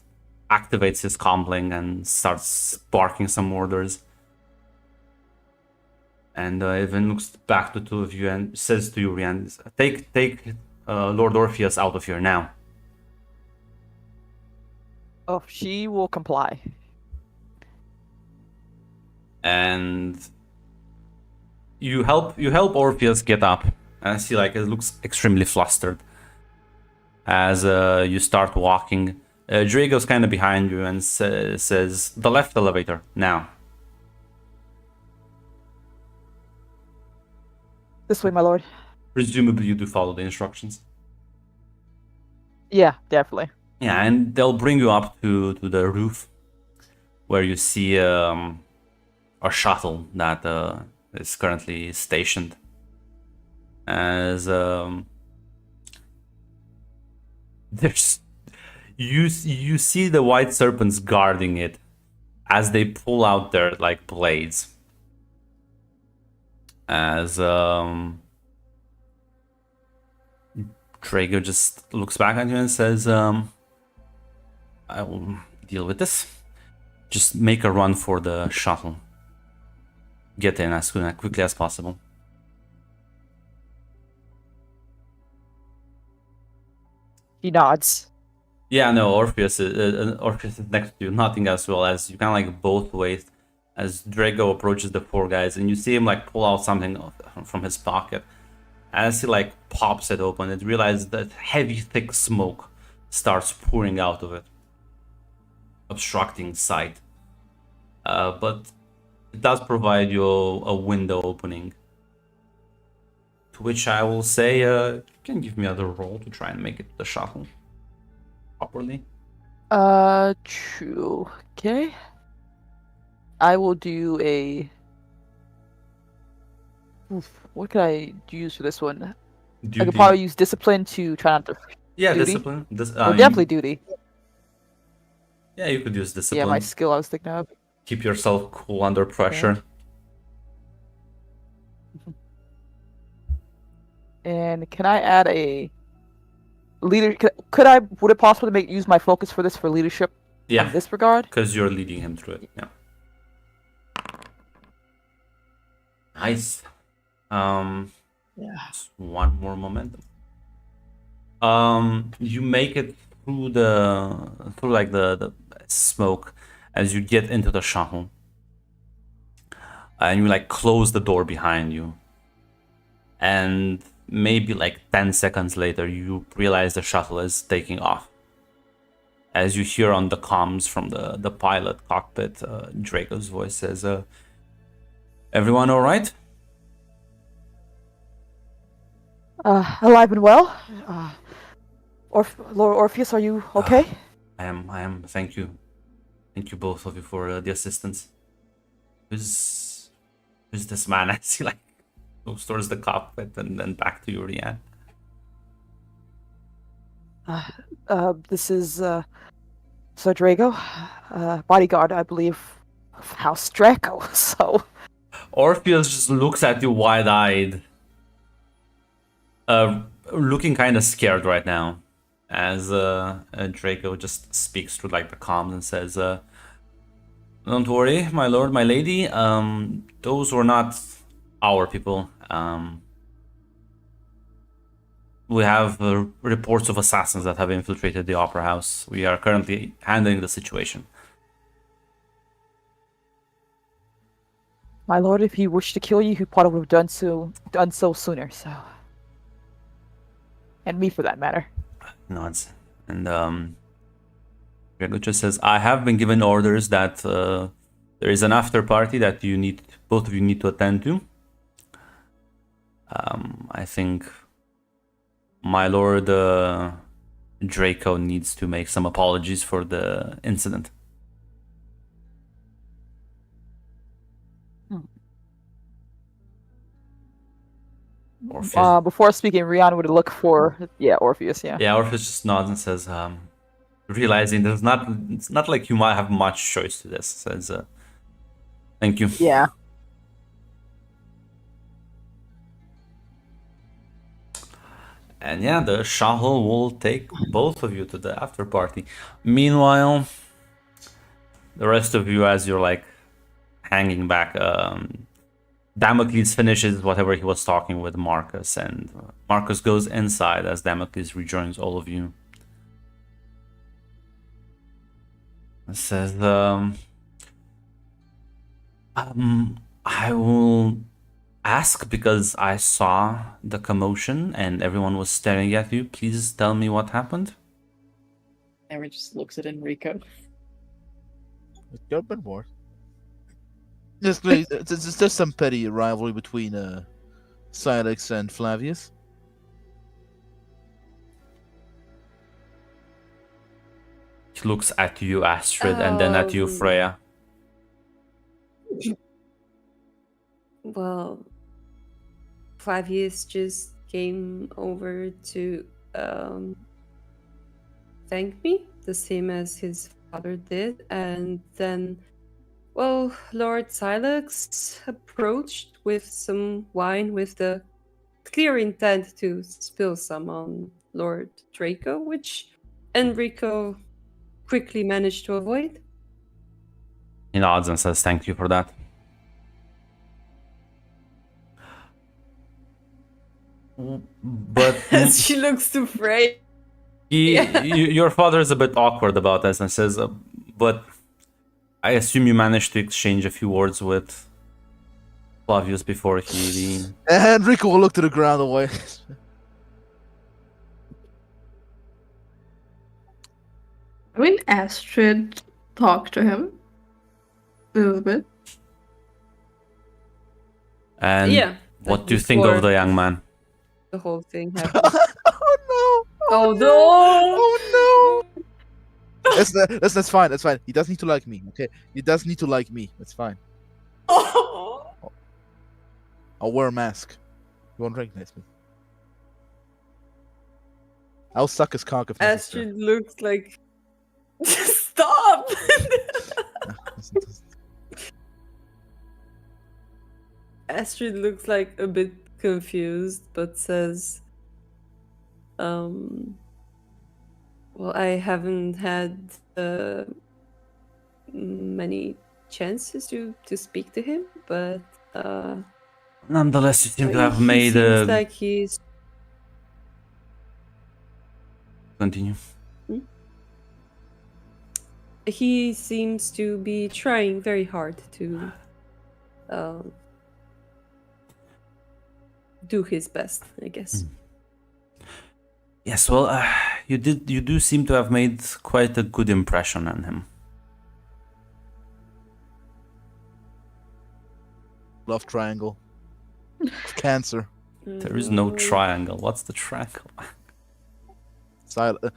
activates his comlink and starts barking some orders, and even looks back to the two of you and says to Urian, take Lord Orpheus out of here now. Oh, she will comply. And you help Orpheus get up, and I see like it looks extremely flustered as you start walking. Drago's kind of behind you and says, "The left elevator now." This way, my lord. Presumably, you do follow the instructions. Yeah, definitely. Yeah, and they'll bring you up to the roof, where you see a shuttle that is currently stationed. As there's you see the white serpents guarding it as they pull out their like blades. As Drago just looks back at you and says, I will deal with this. Just make a run for the shuttle. Get in as quickly as possible. He nods. Yeah, no, Orpheus is next to you, nothing as well as you kind of like both ways as Drago approaches the four guys, and you see him like pull out something from his pocket As he like pops it open, it realizes that heavy, thick smoke starts pouring out of it, obstructing sight. But it does provide you a window opening. To which I will say, you can give me another roll to try and make it the shuttle properly. True. Okay. I will do a. What could I use for this one? I could probably use discipline to try not to. Yeah, duty? discipline. Or definitely duty. Yeah, you could use discipline. Yeah, my skill I was thinking of. Keep yourself cool under pressure. And can I add a leader? Could I? Would it possible to use my focus for this for leadership? Yeah. In this regard. Because you're leading him through it. Yeah. Nice. Yeah. Just one more momentum. You make it through like the smoke as you get into the shuttle, and you like close the door behind you. And maybe like 10 seconds later, you realize the shuttle is taking off. As you hear on the comms from the pilot cockpit, Draco's voice says, "Everyone all right?" Alive and well. Lord Orpheus, are you okay? I am. Thank you. Thank you both of you for the assistance. Who's this man? I see like goes towards the cockpit and then back to you, Rian. This is Sir Drago, bodyguard, I believe, of House Draco. So Orpheus just looks at you wide-eyed, looking kind of scared right now, as Draco just speaks through like the comms and says, "Don't worry, my lord, my lady. Those were not our people. We have reports of assassins that have infiltrated the Opera House. We are currently handling the situation." my lord, if he wished to kill you, he probably would have done so sooner. So, and me for that matter. Nods. And Draco just says, "I have been given orders that there is an after party that both of you need to attend to. I think my lord Draco needs to make some apologies for the incident." Orpheus. Before speaking, Rian would look for Orpheus. Yeah. Yeah, Orpheus just nods and says, realizing it's not like you might have much choice to this. Says, "Thank you." Yeah. And yeah, the shuttle will take both of you to the after party. Meanwhile, the rest of you, as you're like hanging back, Damocles finishes whatever he was talking with Marcus, and Marcus goes inside as Damocles rejoins all of you. It says, I will ask because I saw the commotion and everyone was staring at you. Please tell me what happened." Aaron just looks at Enrico. It could have been more. There's some petty rivalry between Silex and Flavius. He looks at you, Astrid, and then at you, Freya. Well, Flavius just came over to thank me, the same as his father did, and then, well, Lord Silex approached with some wine with the clear intent to spill some on Lord Draco, which Enrico quickly managed to avoid. He nods and says, "Thank you for that." But She looks too afraid. your father is a bit awkward about this and says, "But I assume you managed to exchange a few words with Flavius before he. And Rico will look to the ground away. I mean, Astrid talked to him a little bit. And Yeah. what like do you think of before the young man? the whole thing happened? Oh no! Oh, no! Oh no! That's fine. That's fine. He does need to like me. Okay, he does need to like me. That's fine. Oh. I'll wear a mask. You won't recognize me. I'll suck his cock if necessary. Astrid looks like Stop! Astrid looks like a bit confused, but says, well, I haven't had many chances to speak to him, but Nonetheless, you seem to have he made seems a. like he's Continue. he seems to be trying very hard to do his best, I guess. Yes, well, you do seem to have made quite a good impression on him. Love triangle. Cancer. There is no triangle. What's the triangle? Silence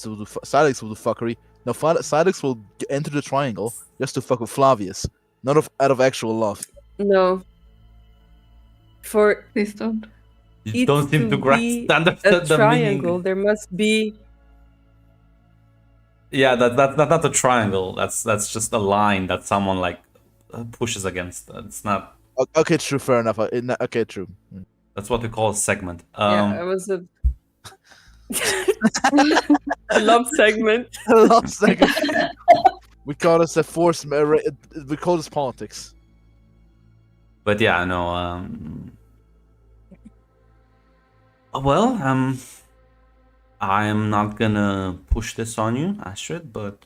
will do fuckery. No, Silex will enter the triangle just to fuck with Flavius, not out of actual love. No. For Please don't. You it don't seem to grasp be the a triangle, meaning. there must be Yeah, that's not a triangle. That's just a line that someone like pushes against. It's not. Okay, true, fair enough. Okay, true. That's what we call a segment. yeah, it was a love segment. Love segment. We call this a force. We call this politics. But yeah, no. Well, I'm not gonna push this on you, Astrid, but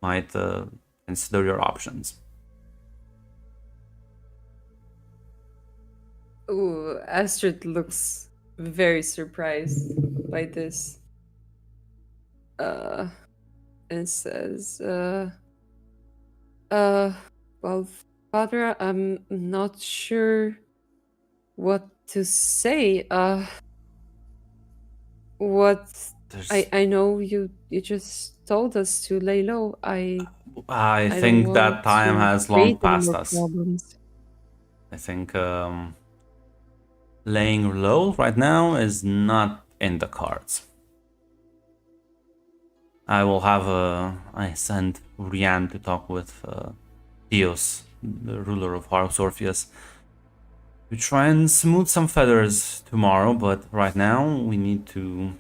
might consider your options. Ooh, Astrid looks very surprised by this. And says, well, Father, I'm not sure what to say. What I know you just told us to lay low. I don't think that want time to has create long any passed more us. problems. I think laying low right now is not in the cards. I will have I send Rian to talk with Theos, the ruler of House Orpheus, to try and smooth some feathers tomorrow, but right now we need to,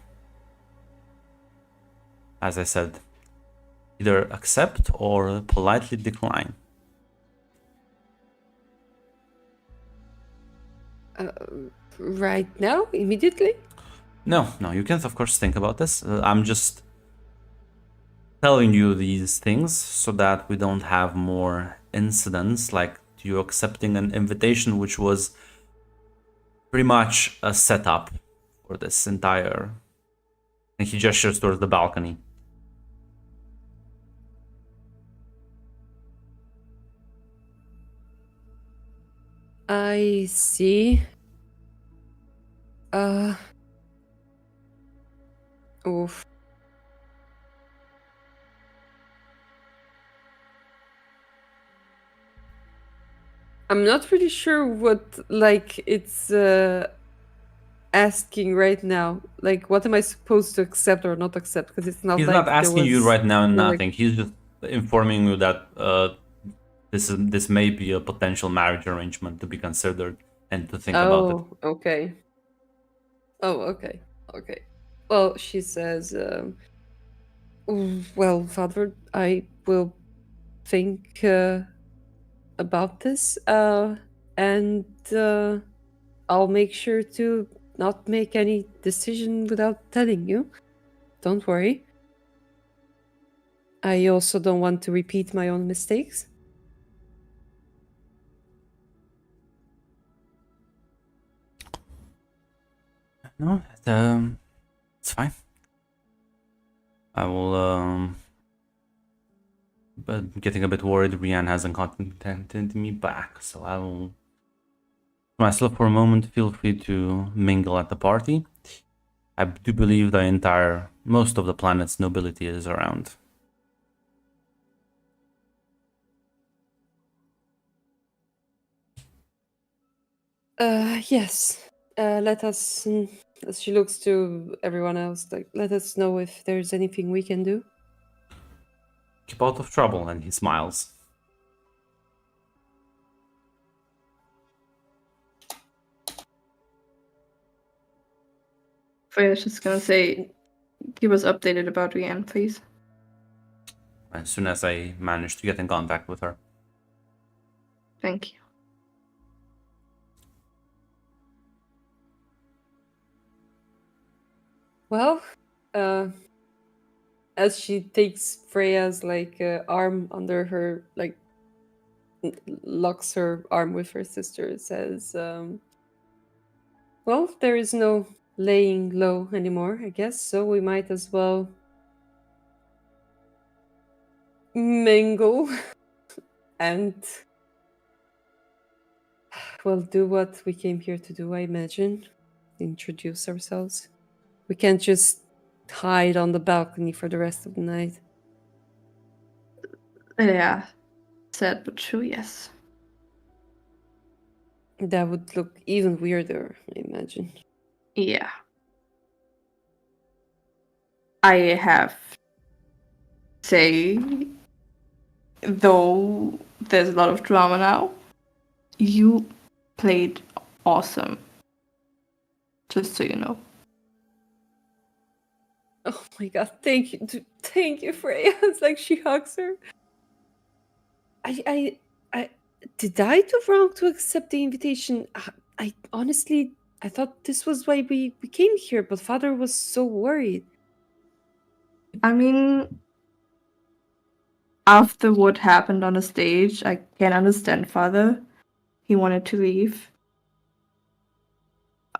as I said, either accept or politely decline. Right now, immediately? No, you can't, of course, think about this. I'm just telling you these things so that we don't have more incidents like you accepting an invitation, which was pretty much a setup for this entire. And he gestures towards the balcony. I see. Oof. I'm not really sure what it's asking right now. Like, what am I supposed to accept or not accept? Because it's not He's like not there asking you was right now no, nothing. He's just informing you that this may be a potential marriage arrangement to be considered and to think about it. Oh, okay. Oh, okay. Okay. Well, she says, well, Father, I will think about this, and I'll make sure to not make any decision without telling you. Don't worry. I also don't want to repeat my own mistakes. No, it's fine. I will, but getting a bit worried Rian hasn't contacted me back, so I will myself for a moment. Feel free to mingle at the party. I do believe most of the planet's nobility is around. Yes. Let us, as she looks to everyone else, like, let us know if there's anything we can do. Keep out of trouble, and he smiles. Freya's just gonna say, keep us updated about Rianne, please. As soon as I manage to get in contact with her. Thank you. Well, as she takes Freya's arm under her, locks her arm with her sister, says, "Well, there is no laying low anymore, I guess. So we might as well mingle and, well, do what we came here to do. I imagine, introduce ourselves. We can't just hide on the balcony for the rest of the night." Yeah. Sad but true, yes. That would look even weirder, I imagine. Yeah. I have to say, though there's a lot of drama now, you played awesome. Just so you know. Oh my god, thank you. Thank you, Freya. It's like she hugs her. I did I do wrong to accept the invitation? I honestly, I thought this was why we came here, but Father was so worried. I mean, after what happened on the stage, I can understand Father. He wanted to leave.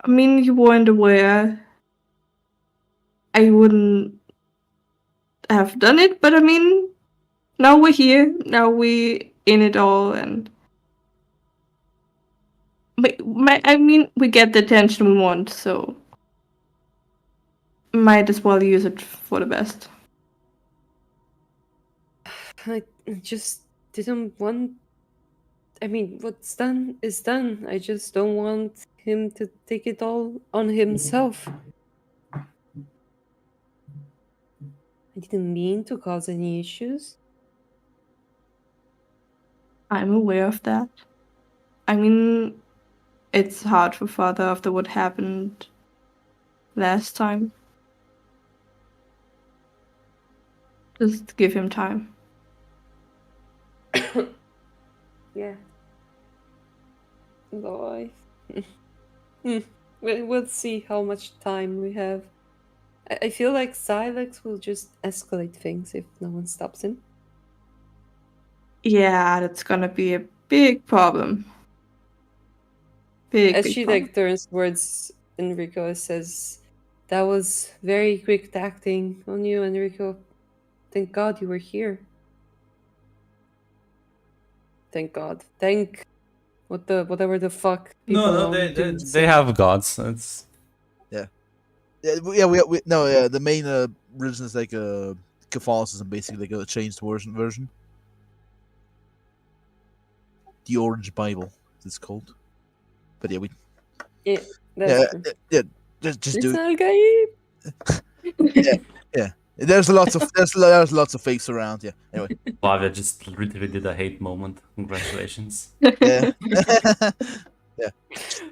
I mean, you weren't aware. I wouldn't have done it, but I mean, now we're here. Now we're in it all, and I mean, we get the attention we want, so might as well use it for the best. I just didn't want. I mean, what's done is done. I just don't want him to take it all on himself. I didn't mean to cause any issues. I'm aware of that. I mean, it's hard for Father after what happened last time. Just give him time. Yeah. Boy. We'll see how much time we have. I feel like Silex will just escalate things if no one stops him. Yeah, that's gonna be a big problem. Big, As big she problem. turns towards Enrico and says, "That was very quick acting on you, Enrico. Thank God you were here." Thank God. Thank whatever the fuck people No, on Dune they say. have gods. It's Yeah, we no, yeah. The main religion is like Catholicism, basically like a changed version. The Orange Bible, it's called. But yeah, we Yeah, that's true. yeah. Just do Listen, it. Algaib. Yeah. There's lots of fakes around. Yeah. Anyway. Flavia just literally did a hate moment. Congratulations. Yeah. Yeah.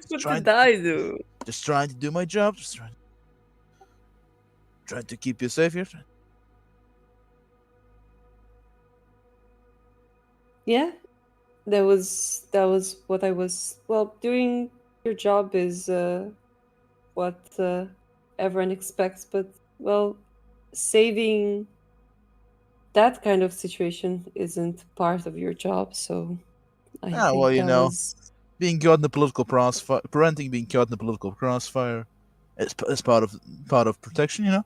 What Trying, did I do? just trying to do my job. Just trying to keep you safe here. Yeah, that was what I was. Well, doing your job is what everyone expects, but well, saving that kind of situation isn't part of your job. So I Ah, think well, that was being caught in the political crossfire, preventing being caught in the political crossfire, As part of protection, you know.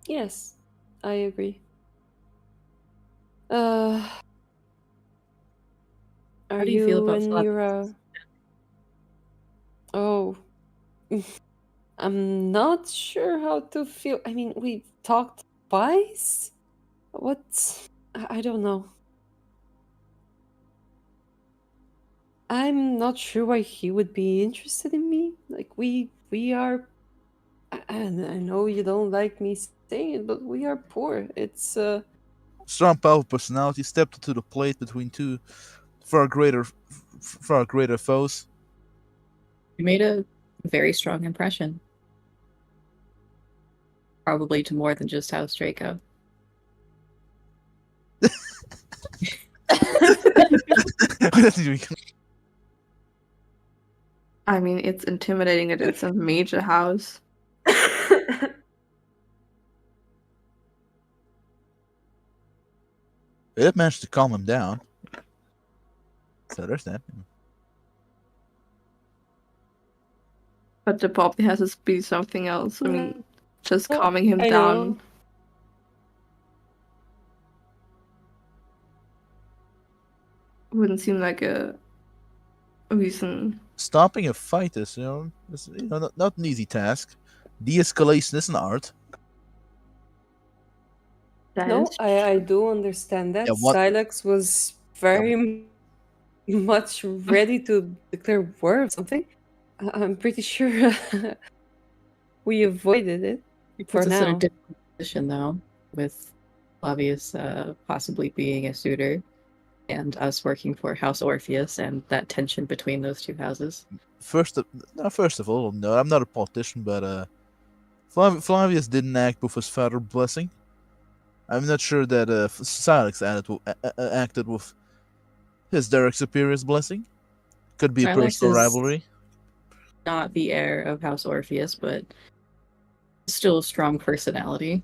Yes, I agree. Are How do you feel about and Flavius? Nira? Oh, I'm not sure how to feel. I mean, we've talked twice. What? I don't know. I'm not sure why he would be interested in me. Like we are. And I know you don't like me saying it, but we are poor. It's Strong, powerful personality stepped to the plate between two far greater foes. You made a very strong impression. Probably to more than just House Draco. I mean, it's intimidating that it's a major house. It managed to calm him down. So there's that. But there probably has to be something else. I mean, just Well, calming him I down know. wouldn't seem like a reason. Stopping a fight is, not an easy task. De-escalation is an art. That No, is I do understand that. Yeah, what- Silex was very much ready to declare war or something. I'm pretty sure we avoided it. It For puts us in a now. different position, though, with Flavius possibly being a suitor and us working for House Orpheus and that tension between those two houses. First of all, no, I'm not a politician, but Flavius didn't act with his father's blessing. I'm not sure that Silex acted with his direct superior's blessing. Could be a Silex personal is rivalry. not the heir of House Orpheus, but still a strong personality.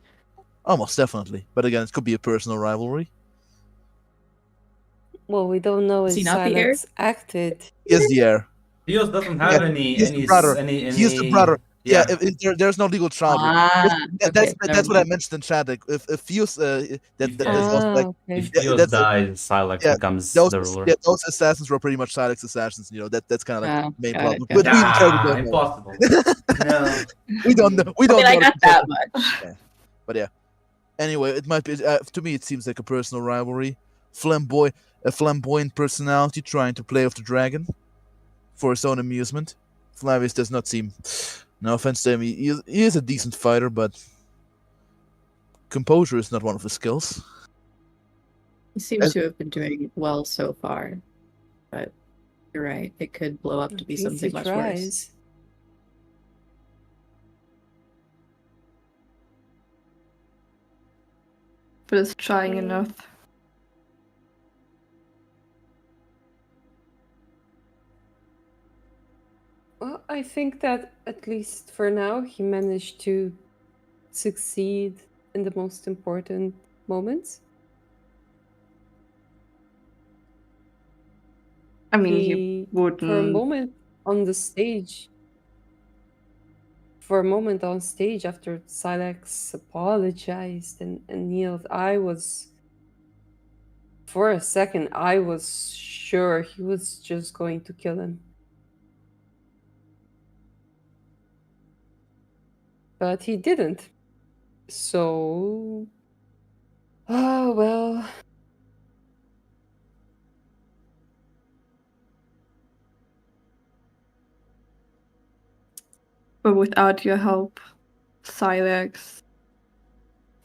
Almost definitely. But again, it could be a personal rivalry. Well, we don't know Is if he not the heir? Silex acted. He is the heir. Theos doesn't have Yeah, any he's the brother. He's the brother. Yeah, there's no legal child. That's never what I mind. mentioned in chat. Like, if Theos, If that's also like okay. If yeah, Theos that's dies, Silex yeah, becomes those the ruler. those assassins were pretty much Silex assassins. That's kind of like the main Got problem. it, But got we it. entirely don't know. Impossible. No. We don't know. We I don't mean, I know. got that much. But yeah. Anyway, it might be. To me, it seems like a personal rivalry. A flamboyant personality trying to play off the dragon for his own amusement. Flavius does not seem. No offense to him, he is a decent fighter, but composure is not one of his skills. He seems to have been doing well so far, but you're right. It could blow up to be At least something he much worse. tries. But it's trying enough. Well, I think that at least for now, he managed to succeed in the most important moments. I mean, he He, wouldn't. for a moment on the stage, for a moment on stage after Silex apologized and kneeled, for a second, I was sure he was just going to kill him. But he didn't. So, oh well. But without your help, Silex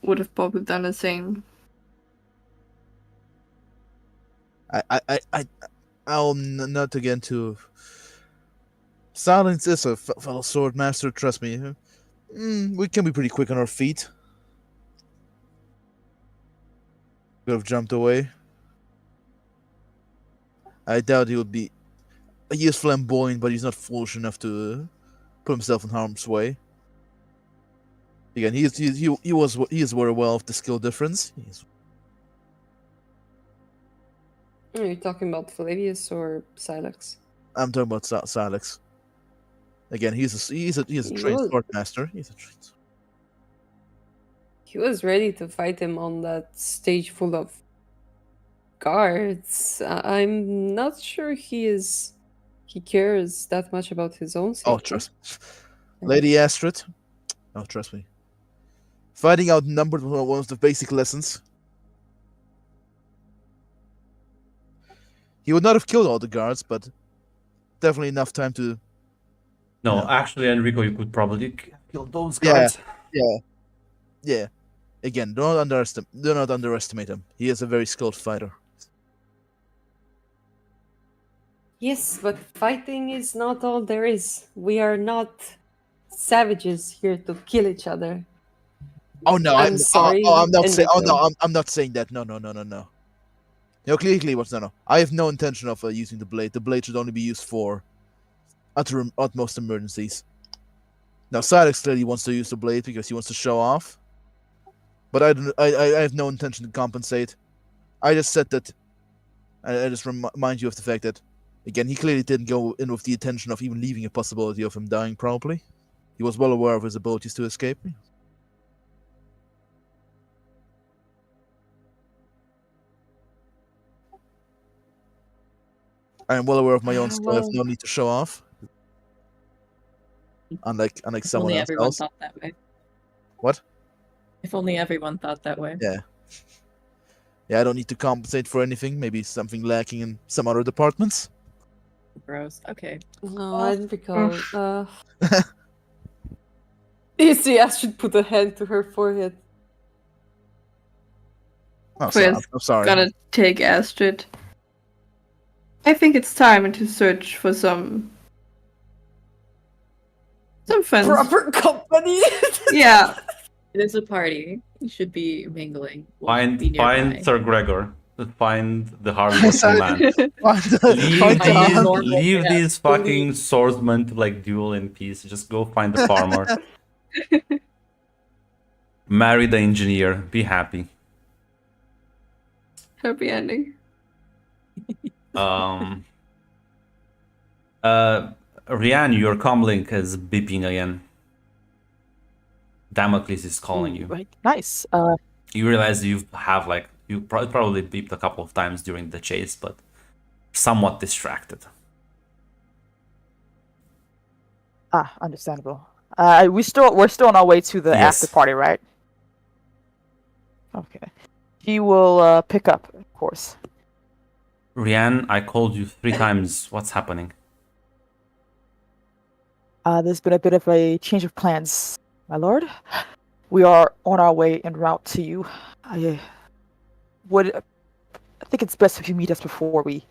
would have probably done the same. I'll not again to. Silence is a fellow sword master. Trust me. We can be pretty quick on our feet. Could have jumped away. I doubt he would be. He is flamboyant, but he's not foolish enough to put himself in harm's way. Again, he is very well of the skill difference. Are you talking about Flavius or Silex? I'm talking about Silex. Again, he's a trained Well- sword master. He's a trained. He was ready to fight him on that stage full of guards. I'm not sure he cares that much about his own safety. Oh, trust me. Lady Astrid. Oh, trust me. Fighting outnumbered was one of the basic lessons. He would not have killed all the guards, but definitely enough time to. No, Yeah. actually, Enrico, you could probably kill those Yeah. guards. Yeah. Again, do not underestimate him. He is a very skilled fighter. Yes, but fighting is not all there is. We are not savages here to kill each other. Oh no, I'm sorry, I'm not saying. Oh no, Enrico. I'm not saying that. No. No, clearly, what's no. I have no intention of using the blade. The blade should only be used for utmost emergencies. Now, Silex clearly wants to use the blade because he wants to show off. But I have no intention to compensate. I just said that. I just remind you of the fact that, again, he clearly didn't go in with the intention of even leaving a possibility of him dying. Probably, he was well aware of his abilities to escape. I am well aware of my own skill. I have no need to show off. Unlike If someone only else. everyone thought that way. What? If only everyone thought that way. Yeah. Yeah, I don't need to compensate for anything. Maybe something lacking in some other departments. Gross. Okay. No, Enrico. You see, Astrid put a hand to her forehead. Oh, Wait, I'm sorry. Gonna take Astrid. I think it's time to search for some friends. Proper company. Yeah, It is a party. You should be mingling. We'll Find be nearby. Sir Gregor. Find the hardworking man. Leave Find Find these, the normal leave man. these fucking swordsmen to like duel in peace. Just go find the farmer. Marry the engineer. Be happy. happy ending. Rian, your comlink is beeping again. Damocles is calling you. Right. Nice. You realize you probably beeped a couple of times during the chase, but somewhat distracted. Understandable. We're still on our way to the Yes. after party, right? Okay. He will pick up, of course. Rian, I called you 3 times. What's happening? There's been a bit of a change of plans, my lord. We are on our way en route to you. I think it's best if you meet us before we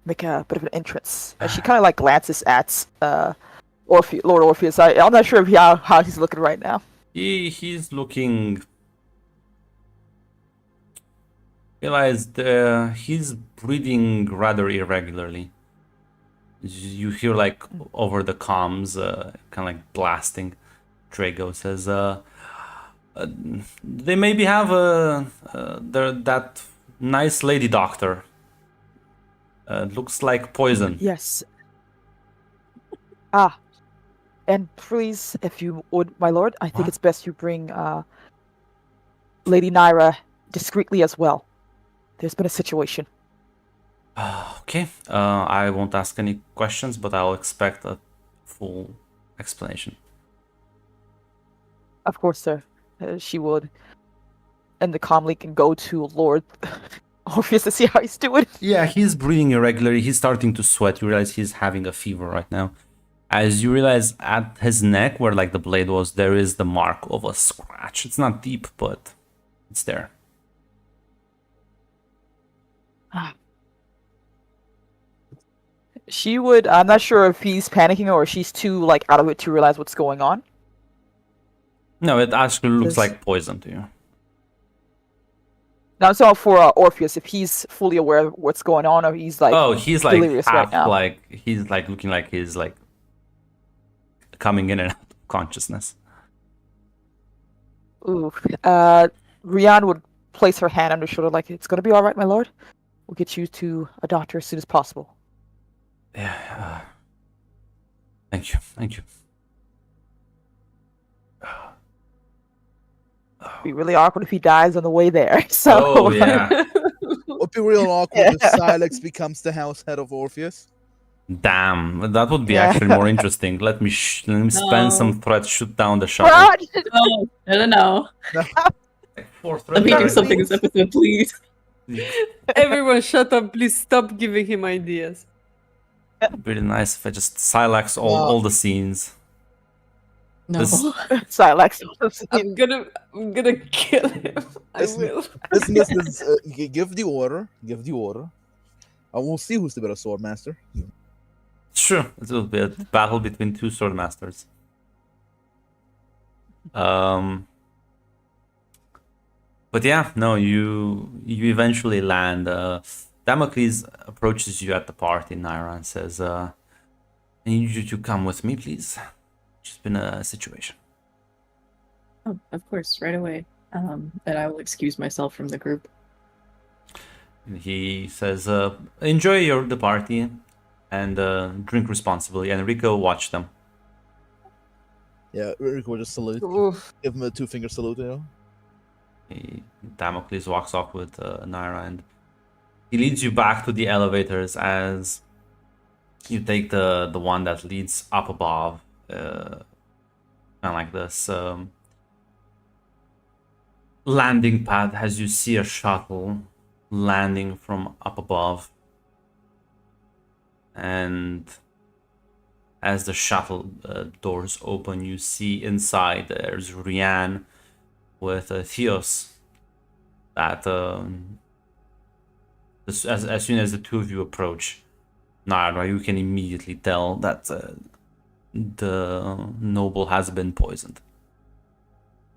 make a bit of an entrance. She kind of like glances at Lord Orpheus. I'm not sure how he's looking right now. He's looking. Realized he's breathing rather irregularly. You hear like over the comms, kind of like blasting. Drago says, "They maybe have that nice lady doctor. Looks like poison." Yes. And please, if you would, my lord, I think What? it's best you bring Lady Naira discreetly as well. There's been a situation. Okay. I won't ask any questions, but I'll expect a full explanation. Of course, sir. She would. And the comlink can go to Lord Orpheus to see how he's doing. Yeah, he's breathing irregularly. He's starting to sweat. You realize he's having a fever right now. As you realize at his neck, where like the blade was, there is the mark of a scratch. It's not deep, but it's there. She would. I'm not sure if he's panicking or she's too like out of it to realize what's going on. No, it actually looks This- like poison to you. Now, so for Orpheus, if he's fully aware of what's going on, or he's like, Oh, he's like delirious right half now. like he's like looking like he's like coming in and out of consciousness. ooh. Rian would place her hand on her shoulder, like, "It's gonna be all right, my lord. We'll get you to a doctor as soon as possible." Yeah. Thank you. Be really awkward if he dies on the way there. So Oh yeah. Would be real awkward if Silex becomes the house head of Orpheus. Damn, that would be Yeah. actually more interesting. Let me spend some No. threats, shoot down the shuttle. Rod! No. Four Let me do threats. something this episode, please. Everyone, shut up! Please stop giving him ideas. Really nice if I just Silex all the scenes. No. This- Silex. I'm gonna kill him. I Listen. will. Listen, give the order. Give the order. And we'll see who's the better sword master. Sure, it will be a battle between two sword masters. But yeah, no, you eventually land. Damocles approaches you at the party, Naira, and says, I need you to come with me, please. Just been a situation. Oh, of course, right away. And I will excuse myself from the group. And he says, enjoy the party and drink responsibly. And Rico, watch them. Yeah, Rick will just salute. Oof. Give him a 2-finger salute, you know? Damocles walks off with Naira, and he leads you back to the elevators as you take the one that leads up above, kind of like this landing pad, as you see a shuttle landing from up above, and as the shuttle doors open, you see inside there's Rian with Theos. That as soon as the two of you approach Naira, you can immediately tell that the noble has been poisoned.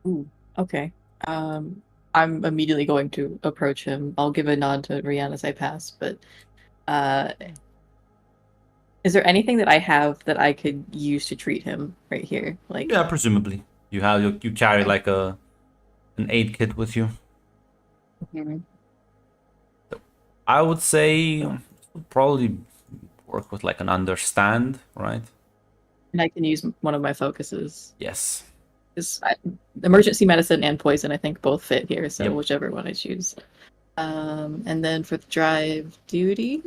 Ooh, okay. I'm immediately going to approach him. I'll give a nod to Rian as I pass, but is there anything that I have that I could use to treat him right here? Like, Yeah, presumably you carry like an aid kit with you. Mhm. I would say probably work with like an understand, right? and I can use one of my focuses. Yes. Because emergency medicine and poison, I think, both fit here. So Yep. whichever one I choose. And then for the drive duty,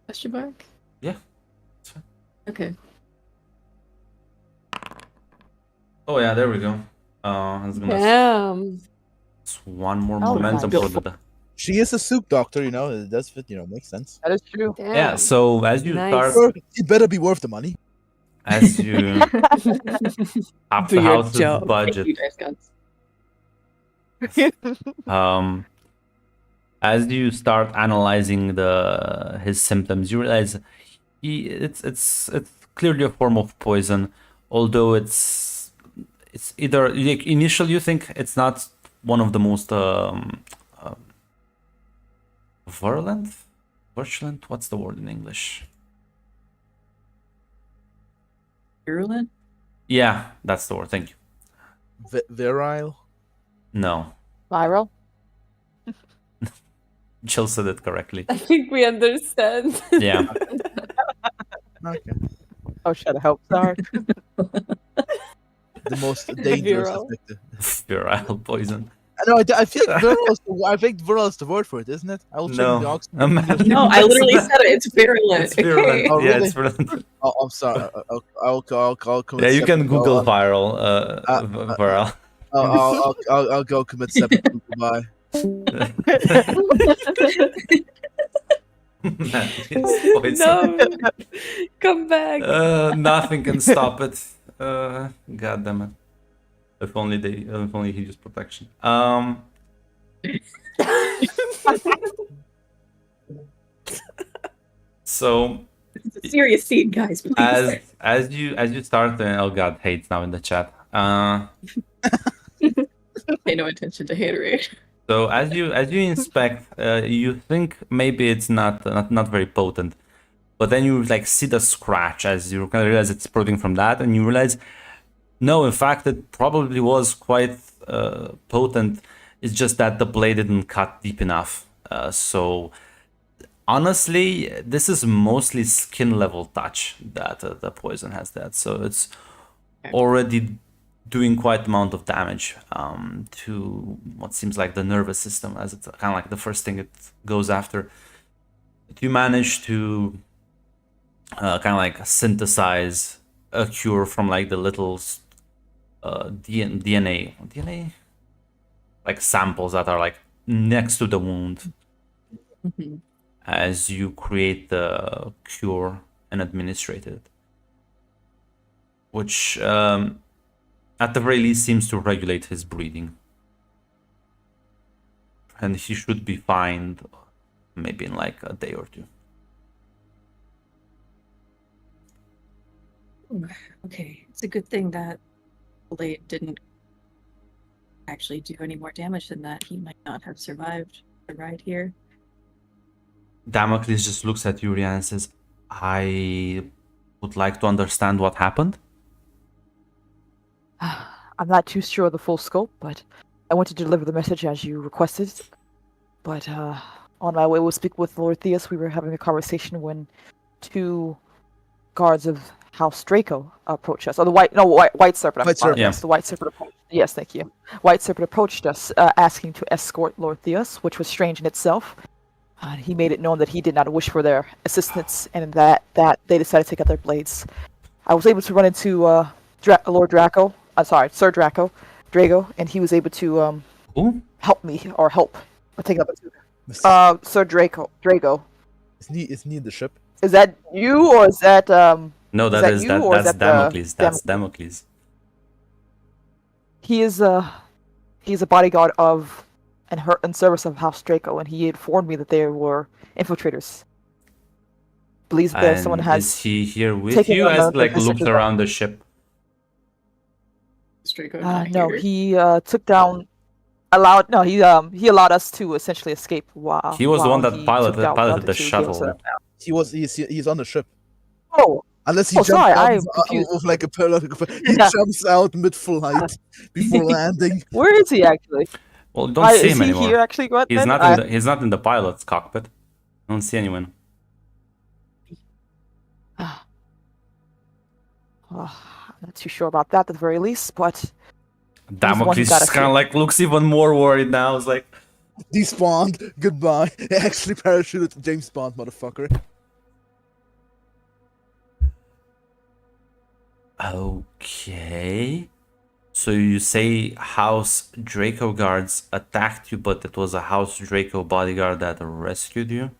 question mark. Yeah. That's fine. Okay. Oh yeah, there we go. I was gonna Damn. it's one more Oh, momentum nice. for the. She is a soup doctor, you know? It does fit, makes sense. That is true. Damn. Yeah. So as you Nice. start, It better be worth the money. as you have Do to your house the job. budget. Thank you, Dice Gods. As you start analyzing his symptoms, you realize it's clearly a form of poison, although it's either like, initially you think it's not one of the most virulent, what's the word in English? Virulent? Yeah, that's the word. Thank you. Virile? No, Viral. Jill said it correctly. I think we understand. Yeah. Okay. Oh shit! I hope. Sorry. The most dangerous Virile. effective. Virile poison. I know. I feel like virile is the word for it, isn't it? I will check No. the Oxford. Imagine No, I that's literally the- said it. It's virulent. It's virulent. Oh, Yeah, really? it's virulent. Oh, I'm sorry. I'll commit Yeah, you can seppuku. Google viral. Viral. I'll go commit seppuku. Goodbye. It's poison. No. Come back. Nothing can stop it. God damn it. If only he used protection. So It's a serious scene, guys. Please. as you start, oh god, hate's now in the chat. Pay no attention to haterade. So as you inspect, you think maybe it's not very potent, but then you like see the scratch as you kind of realize it's protein from that, and you realize no, in fact, it probably was quite potent. It's just that the blade didn't cut deep enough. So honestly, this is mostly skin level touch that the poison has. That so it's already doing quite amount of damage to what seems like the nervous system, as it's kind of like the first thing it goes after. But you manage to kind of like synthesize a cure from like the little DNA like samples that are like next to the wound Mhm. as you create the cure and administrate it, which at the very least seems to regulate his breathing, and he should be fine maybe in like a day or two. Okay, it's a good thing that Blade didn't actually do any more damage than that. He might not have survived the ride here. Damocles just looks at Yuri and says, I would like to understand what happened. I'm not too sure of the full scope, but I went to deliver the message as you requested. But on my way, we'll speak with Lord Theus. We were having a conversation when two guards of House Draco approached us. Oh, White Serpent. White Serpent. Yes, the White Serpent approached. Yes, thank you. White Serpent approached us, asking to escort Lord Theus, which was strange in itself. He made it known that he did not wish for their assistance, and that they decided to take out their blades. I was able to run into Lord Draco. Sir Draco, Drago, and he was able to Who? help me or help take up. Sir Drago. Isn't he in the ship? Is that you or is that No, that that's you, or is that Damocles. That's Damocles? Damocles. He's a bodyguard of and in service of House Draco, and he informed me that there were infiltrators. Believes that someone And has is he here with taken you on as the like message looks as well. around the ship? Draco not No, here. he took down he allowed us to essentially escape while He was the one that he piloted took out the two games shuttle. He's on the ship. Oh, Unless he Oh, jumps sorry, out I'm of- confused. of like a pillar. He Yeah. jumps out mid-flight before landing. where is he actually? Well, you don't see Is him he anymore. here actually? He's not in the pilot's cockpit. I don't see anyone. I'm not too sure about that at the very least, but Damocles who got just us kind of here. like looks even more worried now. It's like, Despawned. Goodbye. They actually parachuted to James Bond, motherfucker. okay. So you say House Draco guards attacked you, but it was a House Draco bodyguard that rescued you?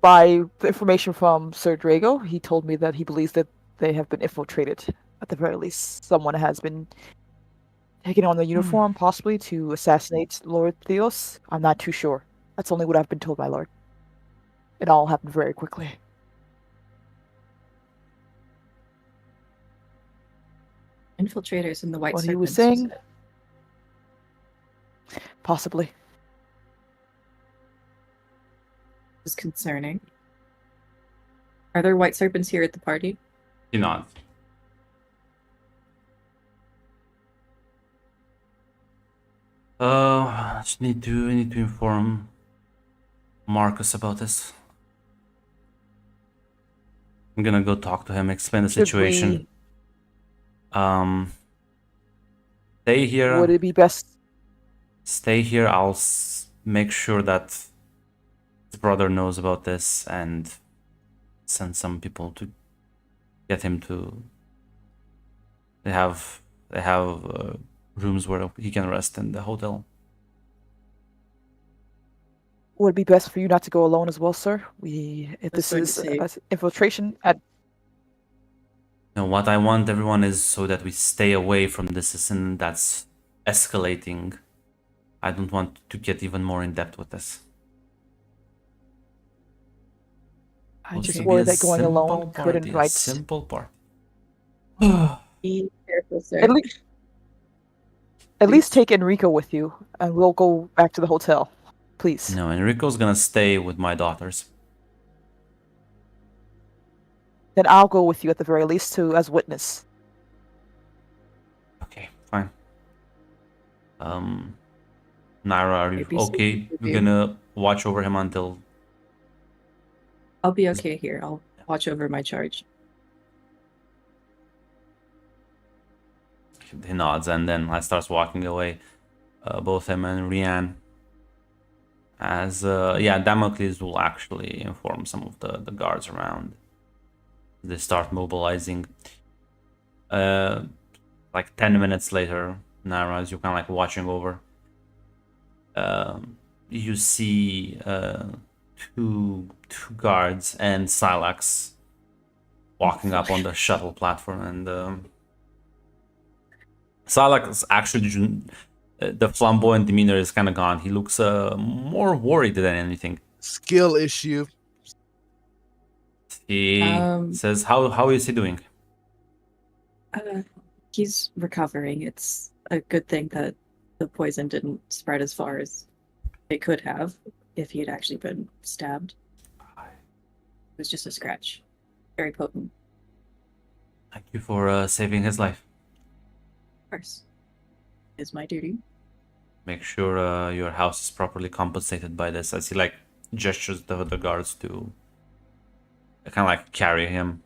by the information from Sir Drago, he told me that he believes that they have been infiltrated. At the very least, someone has been taking on the uniform, possibly to assassinate Lord Theos. I'm not too sure. That's only what I've been told, my lord. It all happened very quickly. Infiltrators in the White What he Serpents. was saying? Possibly. Is concerning. Are there White Serpents here at the party? You not. I just need to inform Marcus about this. I'm gonna go talk to him, explain the Should situation. Stay here. Would it be best? Stay here. I'll make sure that his brother knows about this and send some people to get him to. They have rooms where he can rest in the hotel. Would it be best for you not to go alone as well, sir? If this going to is say- infiltration at No, what I want everyone is so that we stay away from this and that's escalating. I don't want to get even more in depth with this. I It's just gonna be worry a that going simple alone could party, a invite simple part. Be careful, sir. at least take Enrico with you, and we'll go back to the hotel, please. No, Enrico's gonna stay with my daughters. Then I'll go with you at the very least to as witness. Okay, fine. Naira, are you Maybe okay? something to You're do. gonna watch over him until. I'll be okay here. I'll watch over my charge. he nods and then starts walking away. Both him and Rian. As Damocles will actually inform some of the guards around. They start mobilizing. Like 10 minutes later, Naira, as you're kind of like watching over, you see two guards and Silax walking up on the shuttle platform, and Silax actually, the flamboyant demeanor is kind of gone. He looks more worried than anything. Skill issue. He says, "How is he doing?" He's recovering. It's a good thing that the poison didn't spread as far as it could have if he had actually been stabbed. It was just a scratch. Very potent. Thank you for saving his life. Of course. It's my duty. Make sure your house is properly compensated by this. As he like gestures the guards to kind of like carry him.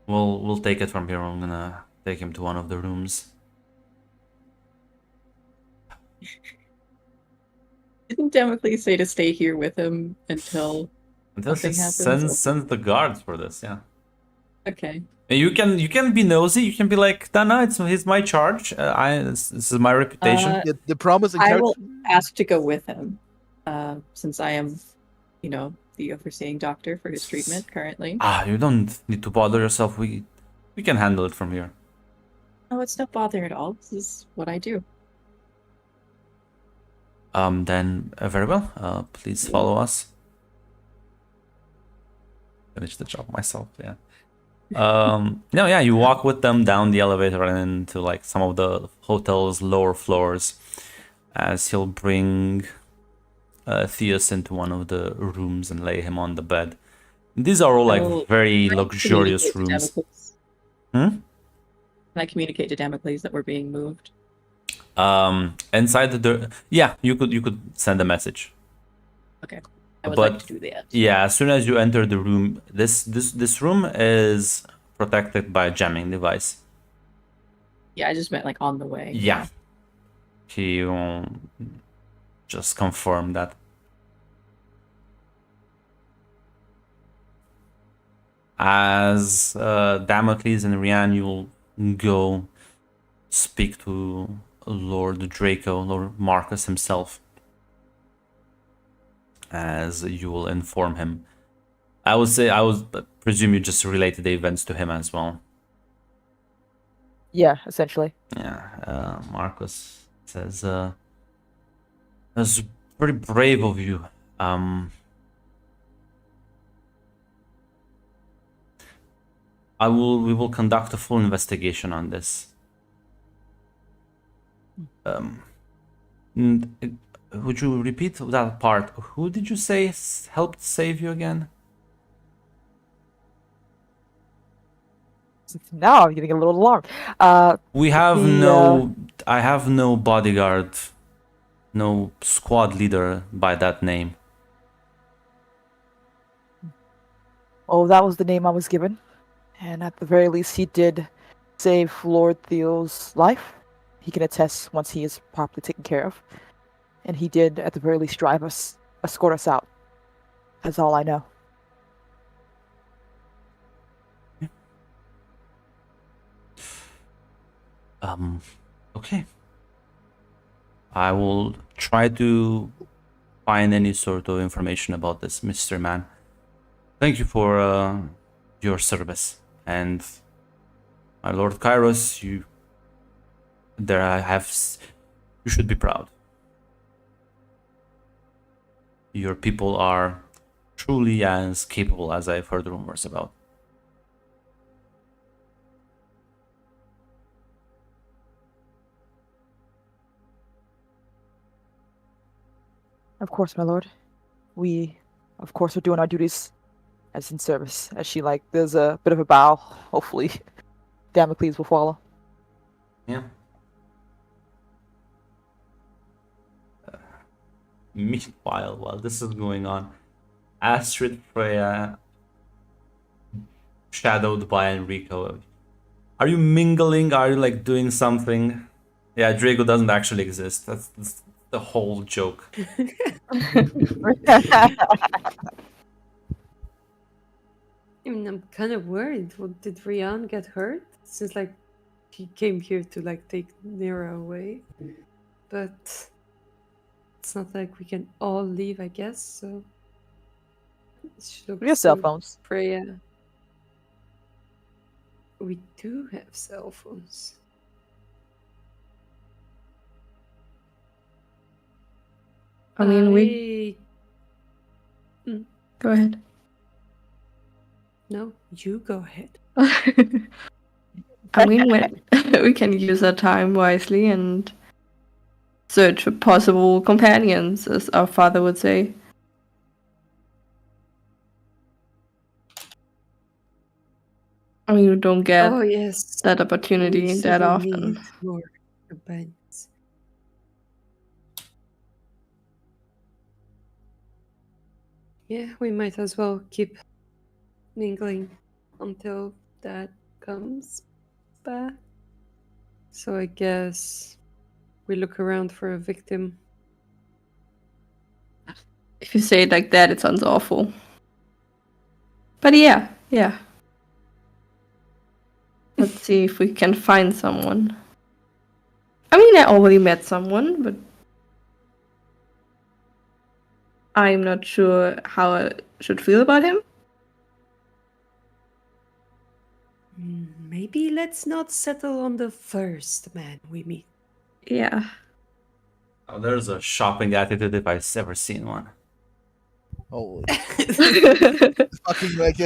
We'll take it from here. I'm gonna take him to one of the rooms. Didn't Damocles say to stay here with him until Until something he happens? sends the guards for this, yeah. Okay. And you can be nosy. You can be like, no, it's my charge. This is my reputation. The promising I character. will ask to go with him, since I am, the overseeing doctor for his treatment currently. You don't need to bother yourself. We can handle it from here. Oh, it's no bother at all. This is what I do. Then very well. Please follow us. Finish the job myself. Yeah. No, yeah. You walk with them down the elevator and into like some of the hotel's lower floors, as he'll bring Theus into one of the rooms and lay him on the bed. These are all like very luxurious rooms. Can I communicate to Damocles that we're being moved? Inside the door, yeah, you could send a message. Okay, I would like to do that. Yeah, as soon as you enter the room, this room is protected by a jamming device. Yeah, I just meant like on the way. Yeah, he won't just confirm that. As Damocles and Rian, you'll go speak to Lord Draco, Lord Marcus himself, as you will inform him. I would presume you just related the events to him as well. Yeah, essentially. Yeah, Marcus says, "That's very brave of you. We will conduct a full investigation on this. Would you repeat that part? Who did you say helped save you again?" Now I'm getting a little alarmed. We have the, I have no bodyguard, no squad leader by that name. Oh, that was the name I was given. And at the very least, he did save Lord Theo's life. He can attest once he is properly taken care of. And he did, at the very least, escort us out. That's all I know. Okay. I will try to find any sort of information about this mystery man. Thank you for your service. And my Lord Kairos, you should be proud. Your people are truly as capable as I've heard rumors about. Of course, my lord. We, of course, are doing our duties as in service. As she, there's a bit of a bow. Hopefully, Damocles will follow. Yeah. Meanwhile, while this is going on, Astrid, Freya, shadowed by Enrico, Are you mingling? Are you like doing something? Yeah, Draco doesn't actually exist. That's the whole joke. I mean, I'm kind of worried. Did Rian get hurt? Since like he came here to like take Nira away, but it's not like we can all leave, I guess. So she We have looks cell to phones. Freya. We do have cell phones. I mean, we go ahead. No, you go ahead. I mean, we can use our time wisely and search for possible companions, as our father would say. I mean, you don't get Oh yes, that we opportunity that certainly often. need more companions. Yeah, we might as well keep mingling until that comes back. So I guess we look around for a victim. If you say it like that, it sounds awful. But yeah. Let's see if we can find someone. I mean, I already met someone, but I'm not sure how I should feel about him. Maybe let's not settle on the first man we meet. Yeah. Oh, there's a shopping attitude if I've ever seen one. Holy fucking like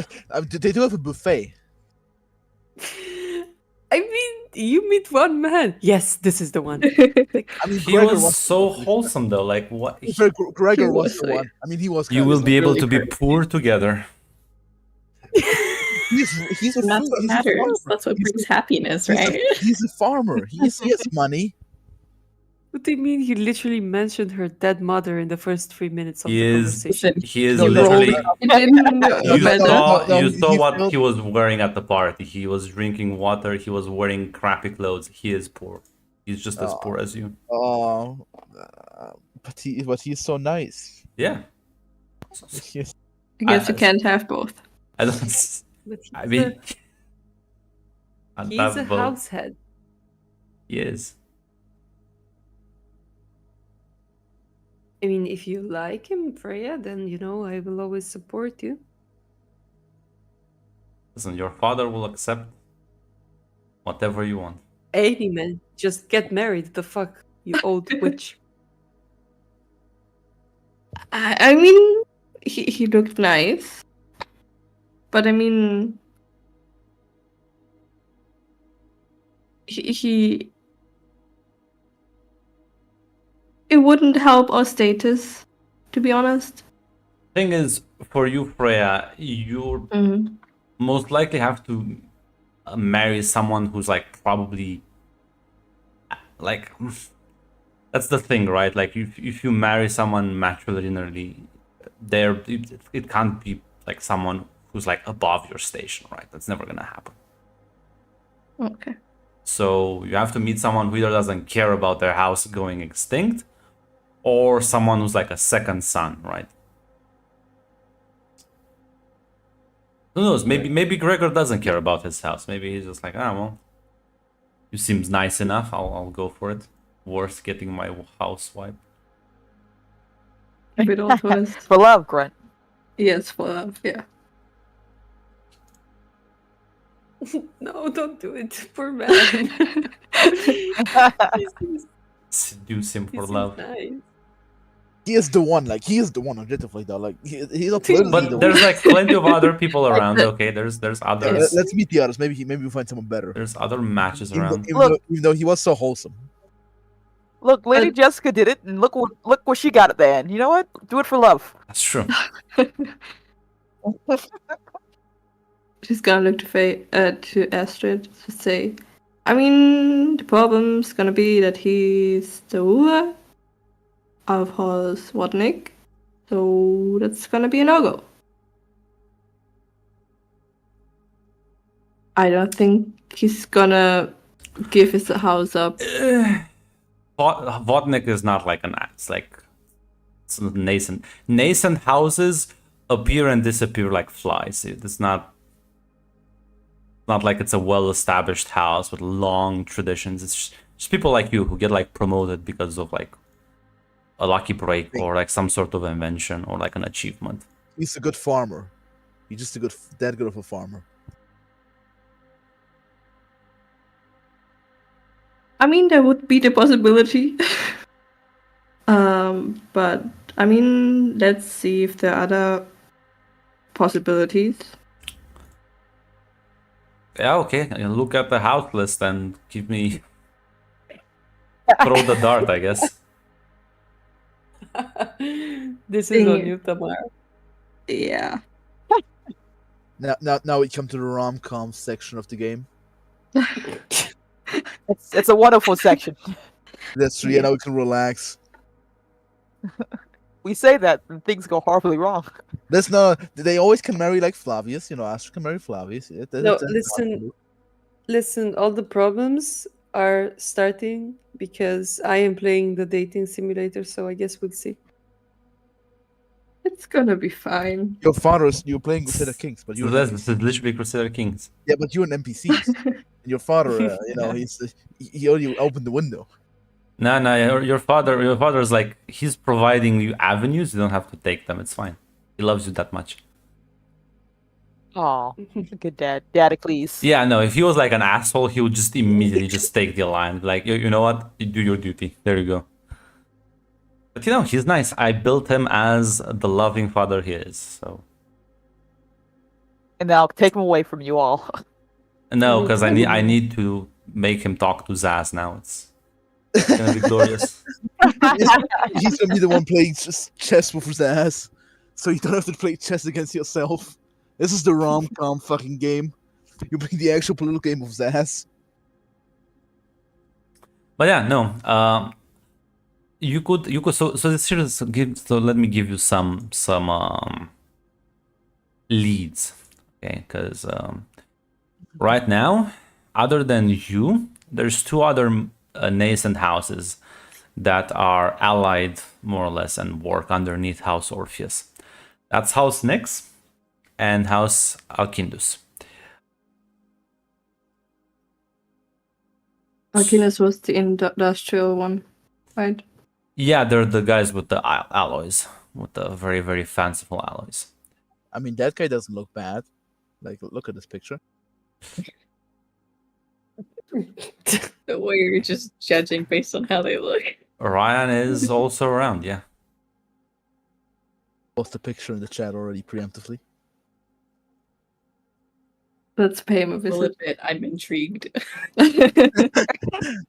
they do have a buffet. I mean, you meet one man. Yes, this is the one. I mean, He Gregor was so wholesome though. Like what? Gregor He was was the one. I mean, he was. You kind will of be able really to be great. poor together. He's a And that's fool. what He's a matters. farmer. That's what He's brings happiness, a, he's, right? a, he's a farmer. He has money. What do you mean? You literally mentioned her dead mother in the first 3 minutes of He the is. conversation. He is No, literally. It didn't You matter. saw. You he saw what failed. he was wearing at the party. He was drinking water. He was wearing crappy clothes. He is poor. He's just as poor as you. Oh, but he's so nice. Yeah. He's- I guess you I- can't have both. I don't. But I mean, he's a househead. He is. I mean, if you like him, Freya, then I will always support you. Listen, your father will accept whatever you want. Any man, just get married. The fuck, you old witch. I mean, he looked nice. But I mean, he it wouldn't help our status, to be honest. Thing is, for you, Freya, you most likely have to marry someone who's like probably like that's the thing, right? Like if you marry someone matrilinearly, it can't be like someone who's like above your station, right? That's never gonna happen. Okay. So you have to meet someone who either doesn't care about their house going extinct, or someone who's like a second son, right? Who knows? Maybe Gregor doesn't care about his house. Maybe he's just like, well, you seems nice enough. I'll go for it. Worth getting my house wiped. Bit on twist. For love, Grunt. Yes, for love, yeah. No, don't do it. Poor man. Seduce him He for seems love. nice. He is the one. Like he is the one objectively though. Like he's not literally But the there's one. like plenty of other people around. Okay, there's others. Let's meet the others. Maybe we'll find someone better. There's other matches Even though, around. even though he was so wholesome. Look, Lady Jessica did it, and look what she got at the end. You know what? Do it for love. That's true. She's gonna look to Astrid to say, I mean, the problem's gonna be that he's the ruler of Horse Wodnik, so that's gonna be a no-go. I don't think he's gonna give his house up. Vodnik is not like it's like it's nascent. Nascent houses appear and disappear like flies. It's not like it's a well-established house with long traditions. It's just people like you who get like promoted because of like a lucky break or like some sort of invention or like an achievement. He's a good farmer. He's just that good of a farmer. I mean, there would be the possibility. But I mean, let's see if there are other possibilities. Yeah, okay. Look at the house list and give me throw the dart, I guess. This is on Thing- you, Tamara. Yeah. Now we come to the rom-com section of the game. It's a wonderful section. That's true. Yeah, now we can relax. We say that and things go horribly wrong. That's not. They always can marry like Flavius. You know, Astrid can marry Flavius. No, listen. All the problems are starting because I am playing the dating simulator. So I guess we'll see. It's gonna be fine. You're playing Crusader Kings, but So you're this is literally Crusader Kings. yeah, but you're an NPCs. And your father, he already opened the window. No, your father is like he's providing you avenues. You don't have to take them. It's fine. He loves you that much. Oh, good dad, Dadicles. Yeah, no. If he was like an asshole, he would just immediately just take the line. Like you know what? You do your duty. There you go. But you know, he's nice. I built him as the loving father he is. So And I'll take him away from you all. no, because I need to make him talk to Zaz now. It's gonna be glorious. He's gonna be the one playing chess with his ass, so you don't have to play chess against yourself. This is the rom-com fucking game. You play the actual political game of Zaz. But yeah, no. You could so this is so let me give you some leads, okay? Because right now, other than you, there's two other nascent houses that are allied more or less and work underneath House Orpheus. That's House Nyx and House Alkindus. Alkinus was the industrial one, right? Yeah, they're the guys with the alloys, with the very, very fanciful alloys. I mean, that guy doesn't look bad. Like, look at this picture. The way you're just judging based on how they look. Ryan is also around, yeah. Post the picture in the chat already preemptively. Let's pay him a I'll visit. admit, I'm intrigued.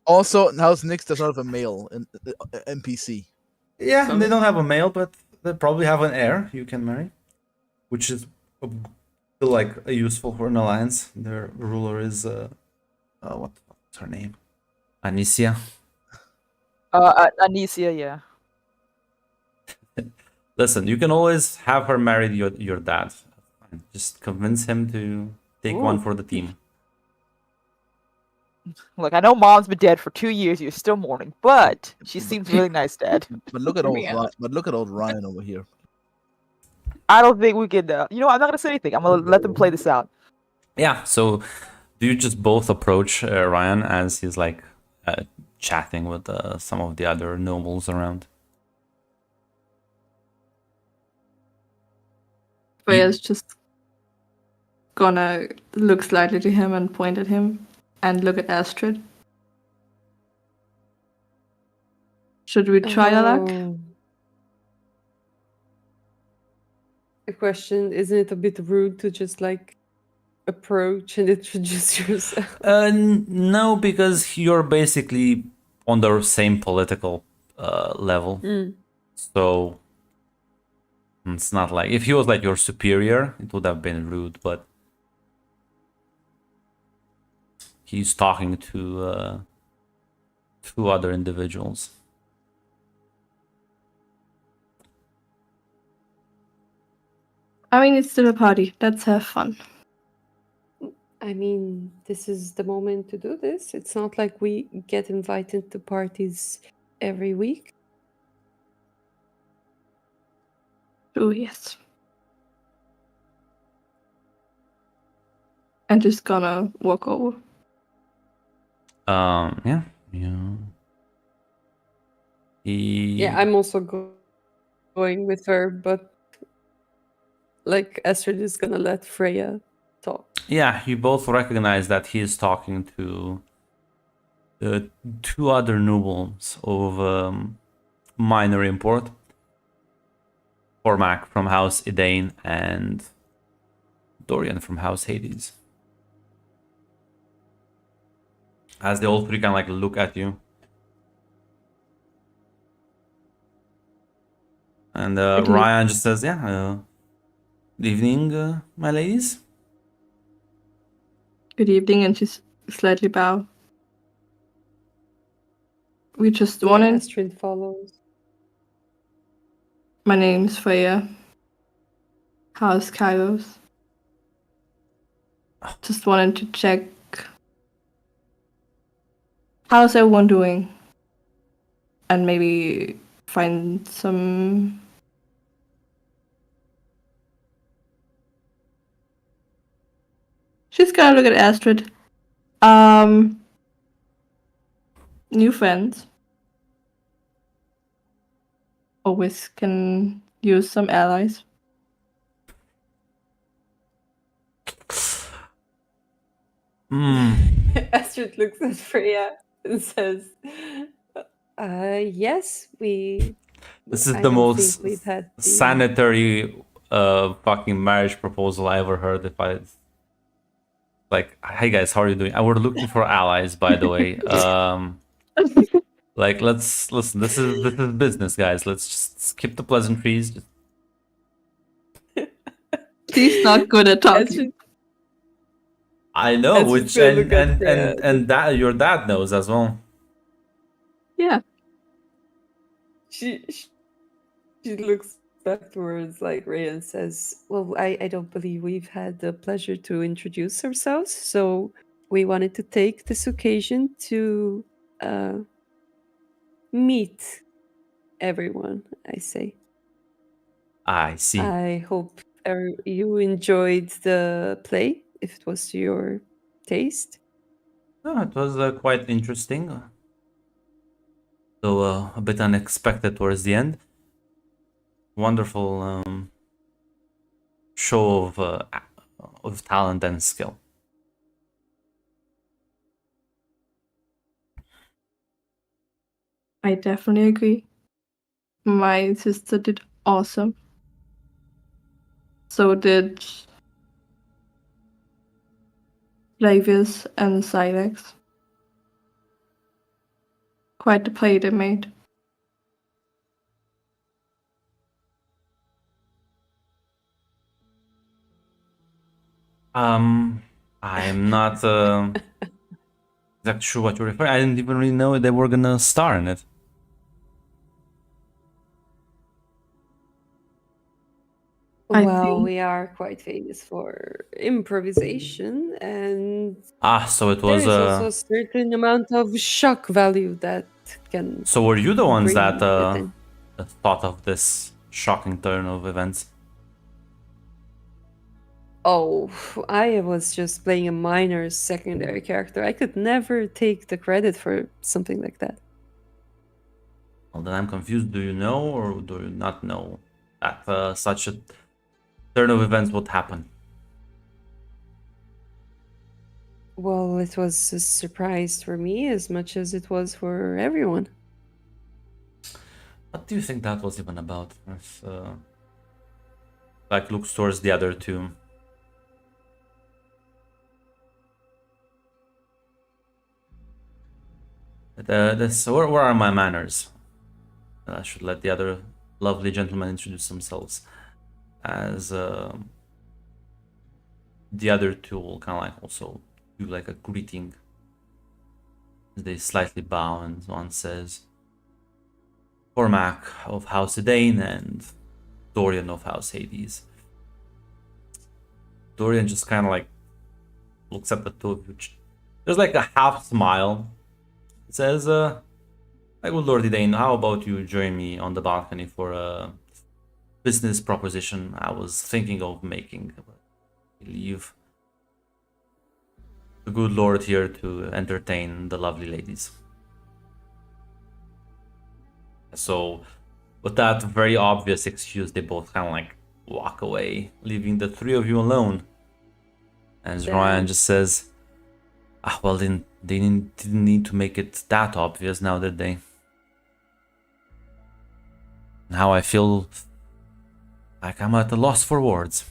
Also, House Nyx does not have a male NPC. Yeah, they don't have a male, but they probably have an heir you can marry, which is still like useful for an alliance. Their ruler is what's her name? Anicia. Anicia, yeah. Listen, you can always have her marry your dad. Just convince him to take one for the team. Look, I know mom's been dead for 2 years. You're still mourning, but she seems really nice, Dad. But look at Yeah. old Ryan over here. I don't think we can. I'm not gonna say anything. I'm gonna let them play this out. Yeah. So, do you just both approach Ryan as he's like chatting with some of the other nobles around? Freya's just gonna look slightly to him and point at him and look at Astrid. Should we try our luck? A question: isn't it a bit rude to just like approach and introduce yourself? No, because you're basically on the same political level. So it's not like if he was like your superior, it would have been rude, but he's talking to two other individuals. I mean, it's still a party. Let's have fun. I mean, this is the moment to do this. It's not like we get invited to parties every week. Oh, yes. And just gonna walk over. Yeah. Yeah, I'm also going with her, but like Astrid is gonna let Freya talk. Yeah, you both recognize that he is talking to two other nobles of minor import. Cormac from House Edain and Dorian from House Hades. As they all three kind of like look at you. And Ryan just says, yeah, good evening, my ladies. Good evening, and she's slightly bow. We just Yeah, wanted. Astrid follows. My name's Freya. How's Kairos? Just wanted to check. How's everyone doing? And maybe find some. She's gonna look at Astrid. New friends. Always can use some allies. Astrid looks at Freya and says, yes, we. This is I the don't think most we've had the- sanitary fucking marriage proposal I ever heard. If I like, hey guys, how are you doing? We're looking for allies, by the way. Like, let's listen. This is business, guys. Let's just skip the pleasantries. Just... She's not good at talking. Astrid, I know, Astrid's which gonna and look at and, Freya. and that your dad knows as well. Yeah. She looks back towards like Ray and says, well, I don't believe we've had the pleasure to introduce ourselves, so we wanted to take this occasion to meet everyone, I say. I see. I hope you enjoyed the play, if it was to your taste. Oh, it was quite interesting. Though a bit unexpected towards the end. Wonderful show of talent and skill. I definitely agree. My sister did awesome. So did Flavius and Silex. Quite the play they made. I'm not exactly sure what you're referring. I didn't even really know they were gonna star in it. Well, we are quite famous for improvisation, and So it there was. is also a certain amount of shock value that can. So were you the ones bring that attention. thought of this shocking turn of events? Oh, I was just playing a minor secondary character. I could never take the credit for something like that. Well, then I'm confused. Do you know or do you not know that such a turn of events would happen? Well, it was a surprise for me as much as it was for everyone. What do you think that was even about? Like looks towards the other two. Where are my manners? I should let the other lovely gentlemen introduce themselves. As the other two will kind of like also do like a greeting. They slightly bow and one says, Cormac of House Edain and Dorian of House Hades. Dorian just kind of like looks at the two of you. There's like a half smile. It says, "My good Lord Dane, how about you join me on the balcony for a business proposition I was thinking of making? Leave the good Lord here to entertain the lovely ladies." So, with that very obvious excuse, they both kind of like walk away, leaving the three of you alone. And Ryan just says, "Ah, well, then they didn't need to make it that obvious now, did they? Now I feel like I'm at a loss for words."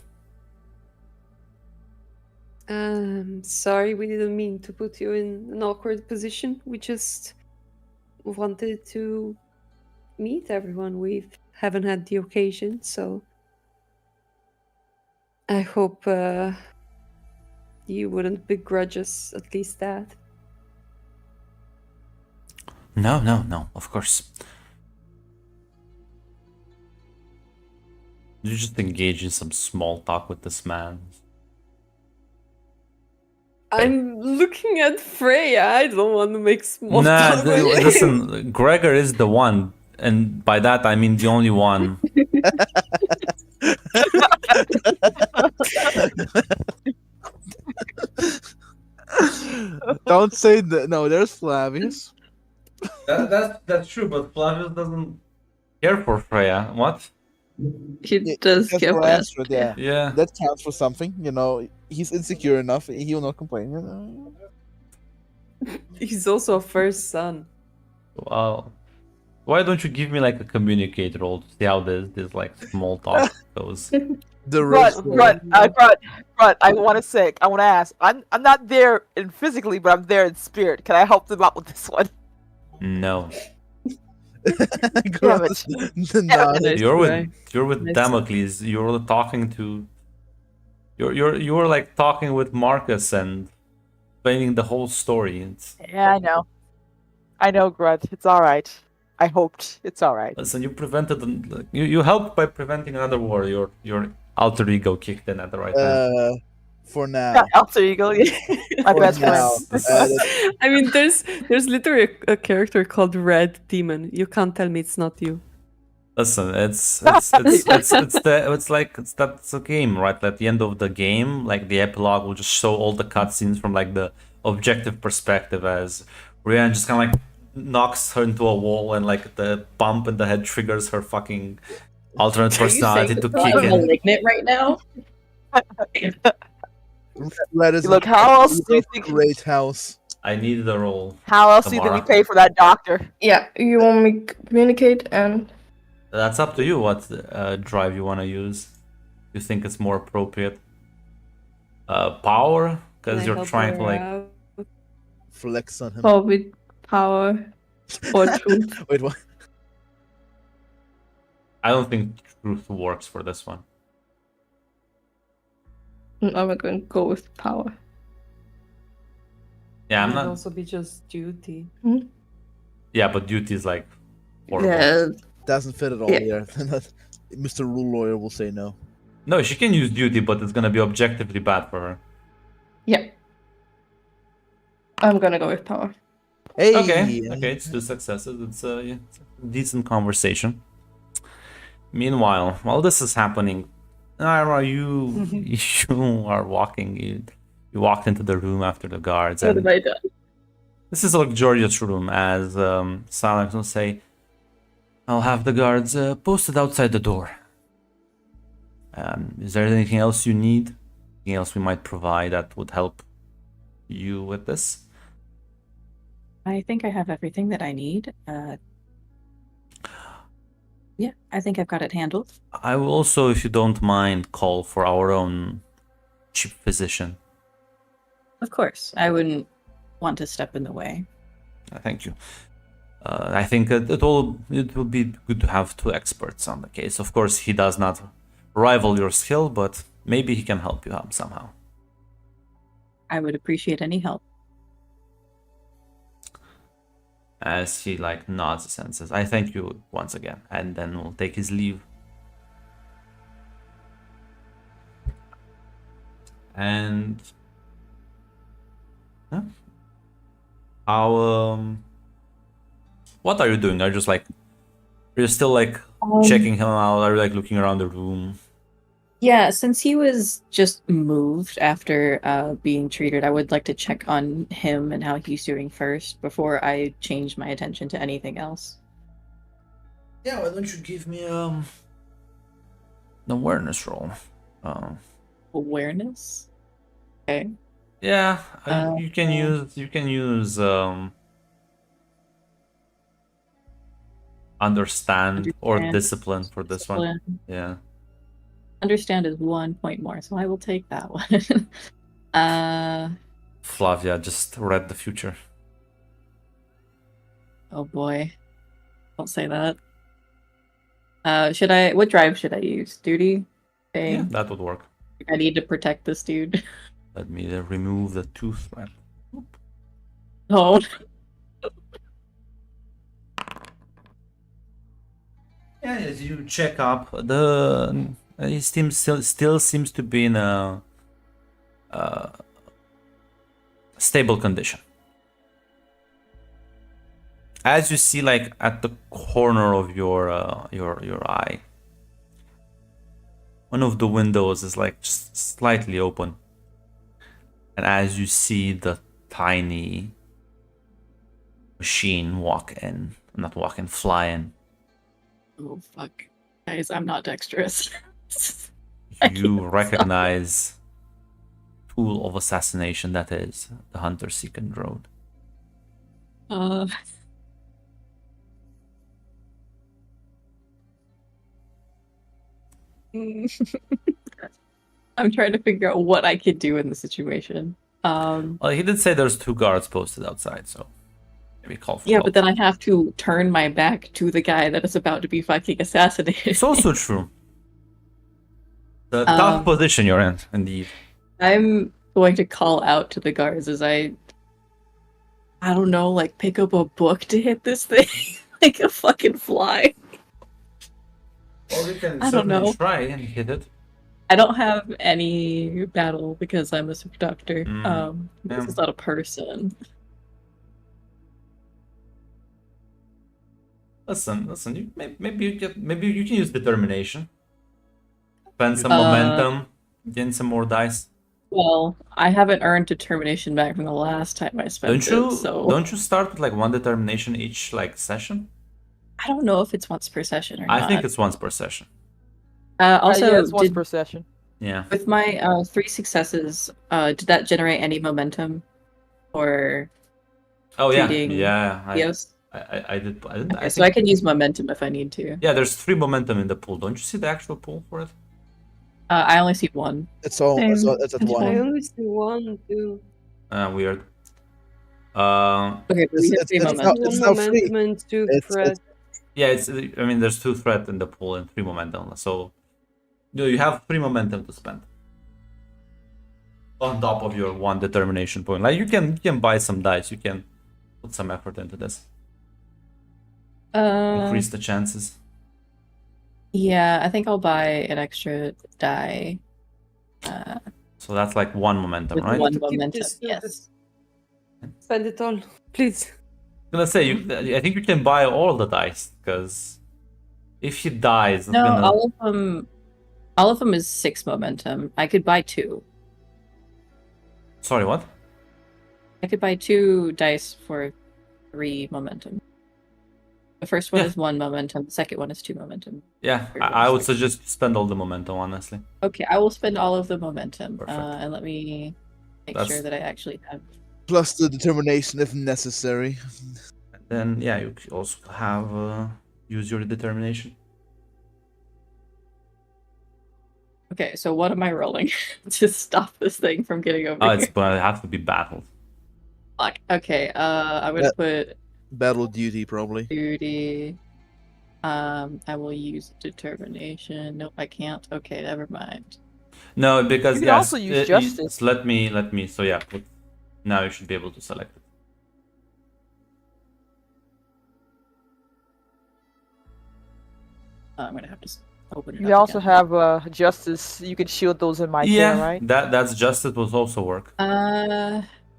Sorry, we didn't mean to put you in an awkward position. We just wanted to meet everyone. We haven't had the occasion, so I hope you wouldn't begrudge us at least that. No, of course. You just engage in some small talk with this man. I'm looking at Freya. I don't want to make small Nah, talk with you. listen, Gregor is the one, and by that I mean the only one. Don't say that. No, there's Flavius. That's true, but Flavius doesn't care for Freya. What? He Yeah, does That's care for for Astrid, yeah. Yeah. That counts for something, you know. He's insecure enough. He will not complain. You know? He's also a first son. Well, why don't you give me like a communicator role to see how this like small talk goes? The Grunt, rest. Grunt. I want to ask. I'm not there in physically, but I'm there in spirit. Can I help them out with this one? No, Damn it. No. Nice you're try. with Nice. Damocles. You're talking to. You're like talking with Marcus and explaining the whole story. Yeah, I know, Grunt. It's all right. I hoped it's all right. Listen, you prevented you helped by preventing another war. Your alter ego kicked in at the right time. For now. Alter ego, my For best now. friend. I mean, there's literally a character called Red Demon. You can't tell me it's not you. Listen, that's a game, right? At the end of the game, like the epilogue will just show all the cutscenes from like the objective perspective as Rian just kind of like knocks her into a wall and like the bump in the head triggers her fucking alternate personality to kick I'm in. malignant right now. Red is Look, how else do you a think? great house. I need the role. How else do you think we Tamara. pay for that doctor? Yeah, you want me to communicate and That's up to you what drive you want to use. You think it's more appropriate? Power? Can I Because you're help trying her to like... out? Flex on him. probably power or truth. Wait, what? I don't think truth works for this one. I'm going to go with power. Yeah, I'm Might not... also be just duty. Yeah, but duty is like... horrible. Yeah, Doesn't fit at all Yeah. here. Mr. Rule Lawyer will say no. No, she can use duty, but it's gonna be objectively bad for her. yeah. I'm gonna go with power. Hey! Okay, it's 2 successes. It's a decent conversation. Meanwhile, while this is happening, Ira, you are walking. You walked into the room after the guards, What and have I done? this is a luxurious room. As Silence will say, "I'll have the guards posted outside the door. Is there anything else you need? Anything else we might provide that would help you with this?" I think I have everything that I need. Yeah, I think I've got it handled. I will also, if you don't mind, call for our own chief physician. Of course, I wouldn't want to step in the way. Thank you. I think it will be good to have 2 experts on the case. Of course, he does not rival your skill, but maybe he can help you out somehow. I would appreciate any help. As he like nods and says, "I thank you once again," and then will take his leave. And How what are you doing? Are you just like, are you still like checking him out? Are you like looking around the room? Yeah, since he was just moved after being treated, I would like to check on him and how he's doing first before I change my attention to anything else. Yeah, why don't you give me an awareness roll? Awareness? Okay. Yeah, you can use understand or Understand, discipline for this one. discipline. Yeah. Understand is 1 point more, so I will take that one. Flavia just read the future. Oh boy. Don't say that. What drive should I use? Duty? Okay. Yeah, that would work. I need to protect this dude. Let me remove the 2 threat. Oh. Yeah, as you check up, his team still seems to be in a stable condition. As you see, like at the corner of your eye, one of the windows is like just slightly open, and as you see the tiny machine fly in. Oh fuck. Guys, I'm not dexterous. You recognize tool of assassination, that is the Hunter Second Road. I'm trying to figure out what I could do in the situation. Well, he did say there's 2 guards posted outside, so maybe call for Yeah, help. but then I have to turn my back to the guy that is about to be fucking assassinated. It's also true. The tough position you're in, indeed. I'm going to call out to the guards as I don't know, like pick up a book to hit this thing like a fucking fly. Well, you can I don't know. try and hit it. I don't have any battle because I'm a super doctor. This Yeah. is not a person. Listen. Maybe you can use determination. Spend some momentum, gain some more dice. Well, I haven't earned determination back from the last time I spent Don't you start with like 1 determination each like session? I don't know if it's once per session or not. I think it's once per session. Also, yeah, it's once per session. Yeah. with my 3 successes, did that generate any momentum or Oh yeah. treating Yeah. Theos? I did. Okay, so I can use momentum if I need to. Yeah, there's 3 momentum in the pool. Don't you see the actual pool for it? I only see 1. It's all. Same. It's at It's one. I only see 1, 2. Weird. Okay, but we have 3 it's momentum. not- One now free. momentum and 2 It's- threat. Yeah, I mean, there's 2 threat in the pool and 3 momentum. So, you have 3 momentum to spend on top of your 1 determination point. Like you can buy some dice. You can put some effort into this. Increase the chances. Yeah, I think I'll buy an extra die. So that's like 1 momentum, With right? 1 Keep momentum. this to Yes. Spend it all, please. I'm gonna say I think you can buy all the dice because if he dies, it's No, gonna... all of them is 6 momentum. I could buy 2. Sorry, what? I could buy 2 dice for 3 momentum. The first one Yeah. is 1 momentum. The second one is 2 momentum. Yeah, Third I would one's like- suggest spend all the momentum, honestly. Okay, I will spend all of the momentum. Perfect. And let me make That's- sure that I actually have. Plus the determination if necessary. And then yeah, you could also have use your determination. Okay, so what am I rolling to stop this thing from getting over Oh, here? it's gonna have to be battled. Fuck. Okay, I'm gonna put Battle duty, probably. duty. I will use determination. Nope, I can't. Okay, never mind. No, because You can yes, also use justice. Let me. So yeah, now you should be able to select it. I'm gonna have to open it. You up also again. have justice. You can shield those in my care, right? That's justice will also work.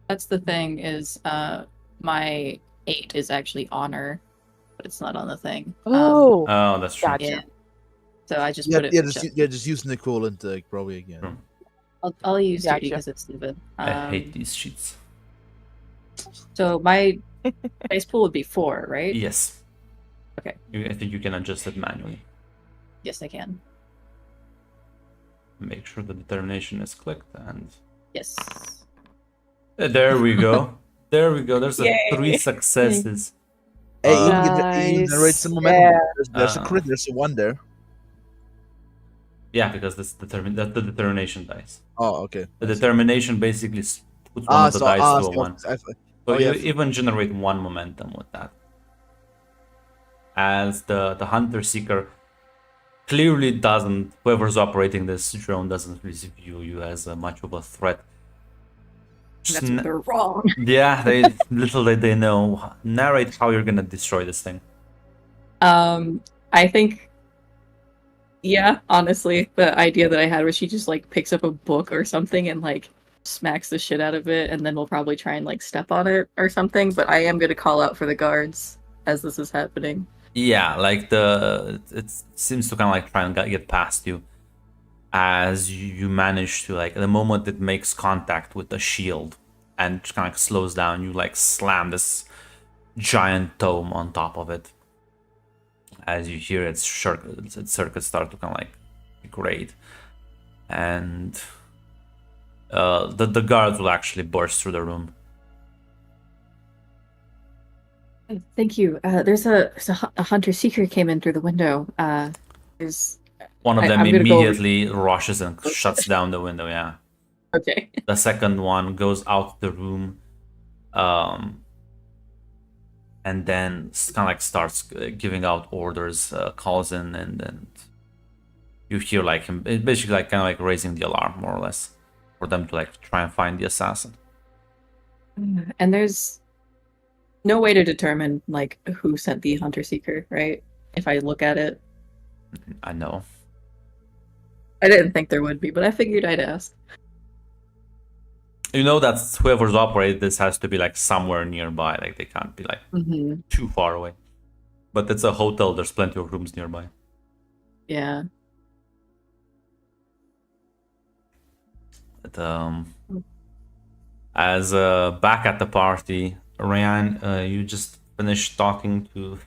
That's the thing is my 8 is actually honor, but it's not on the thing. Oh, Oh, that's true. gotcha. Yeah. So I just Yeah, put it yeah, with just use an equivalent probably again. True. I'll use Gotcha. duty because it's stupid. I hate these sheets. So my base pool would be 4, right? Yes. Okay. I think you can adjust it manually. Yes, I can. Make sure the determination is clicked, and Yes. there we go. There we go. There's Yay. 3 successes. Hey, you Uh, can generate some Nice. momentum. Yeah. There's a crit, there's a 1 there. Yeah, because that's that's the determination dice. Oh, okay. The determination basically puts one of the dice to a 1. So you even generate 1 momentum with that. As the Hunter Seeker clearly doesn't, whoever's operating this drone doesn't really view you as much of a threat. Just That's what they're wrong. yeah, little did they know. Narrate how you're gonna destroy this thing. I think, yeah, honestly, the idea that I had was she just like picks up a book or something and like smacks the shit out of it, and then we'll probably try and like step on it or something. But I am gonna call out for the guards as this is happening. Yeah, like it seems to kind of like try and get past you as you manage to, like, the moment it makes contact with the shield and kind of like slows down, you like slam this giant tome on top of it as you hear its circuits start to kind of like degrade, and the guards will actually burst through the room. Thank you. There's a hunter seeker came in through the window. There's One of them I'm gonna go over- immediately rushes and shuts down the window. Yeah. Okay. The second one goes out the room, and then kind of like starts giving out orders, calls in, and you hear like him basically like kind of like raising the alarm more or less for them to like try and find the assassin. And there's no way to determine like who sent the hunter seeker, right? If I look at it, I know. I didn't think there would be, but I figured I'd ask. You know that whoever's operated this has to be like somewhere nearby. Like they can't be like too far away. But it's a hotel. There's plenty of rooms nearby. Yeah. But, as back at the party, Ryan, you just finished talking to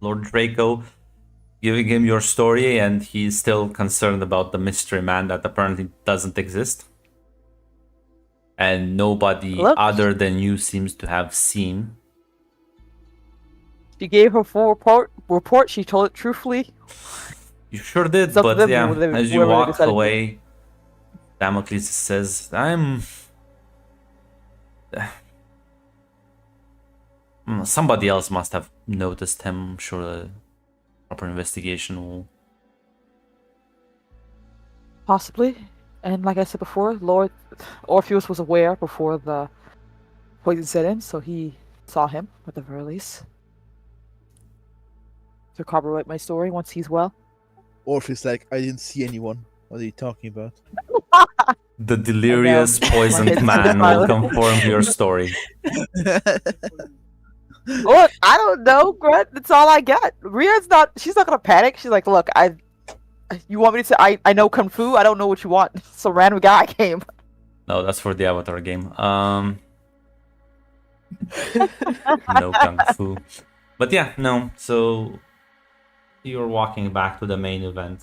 Lord Draco, giving him your story, and he's still concerned about the mystery man that apparently doesn't exist. And nobody other than you seems to have seen. She gave her full report. She told it truthfully. You sure did, It's up to but them yeah, whether as you whoever they walk decide to do. away, Damocles says, somebody else must have noticed him. I'm sure a proper investigation will... Possibly. And like I said before, Lord Orpheus was aware before the poison set in, so he saw him at the very least. To corroborate my story once he's well. Orpheus like, I didn't see anyone. What are you talking about? The delirious poisoned man will confirm your story. Look, I don't know, Grant. That's all I get. She's not gonna panic. She's like, look, you want me to say I know Kung Fu? I don't know what you want. Some random guy came. No, that's for the Avatar game. No Kung Fu. But yeah, no. So you're walking back to the main event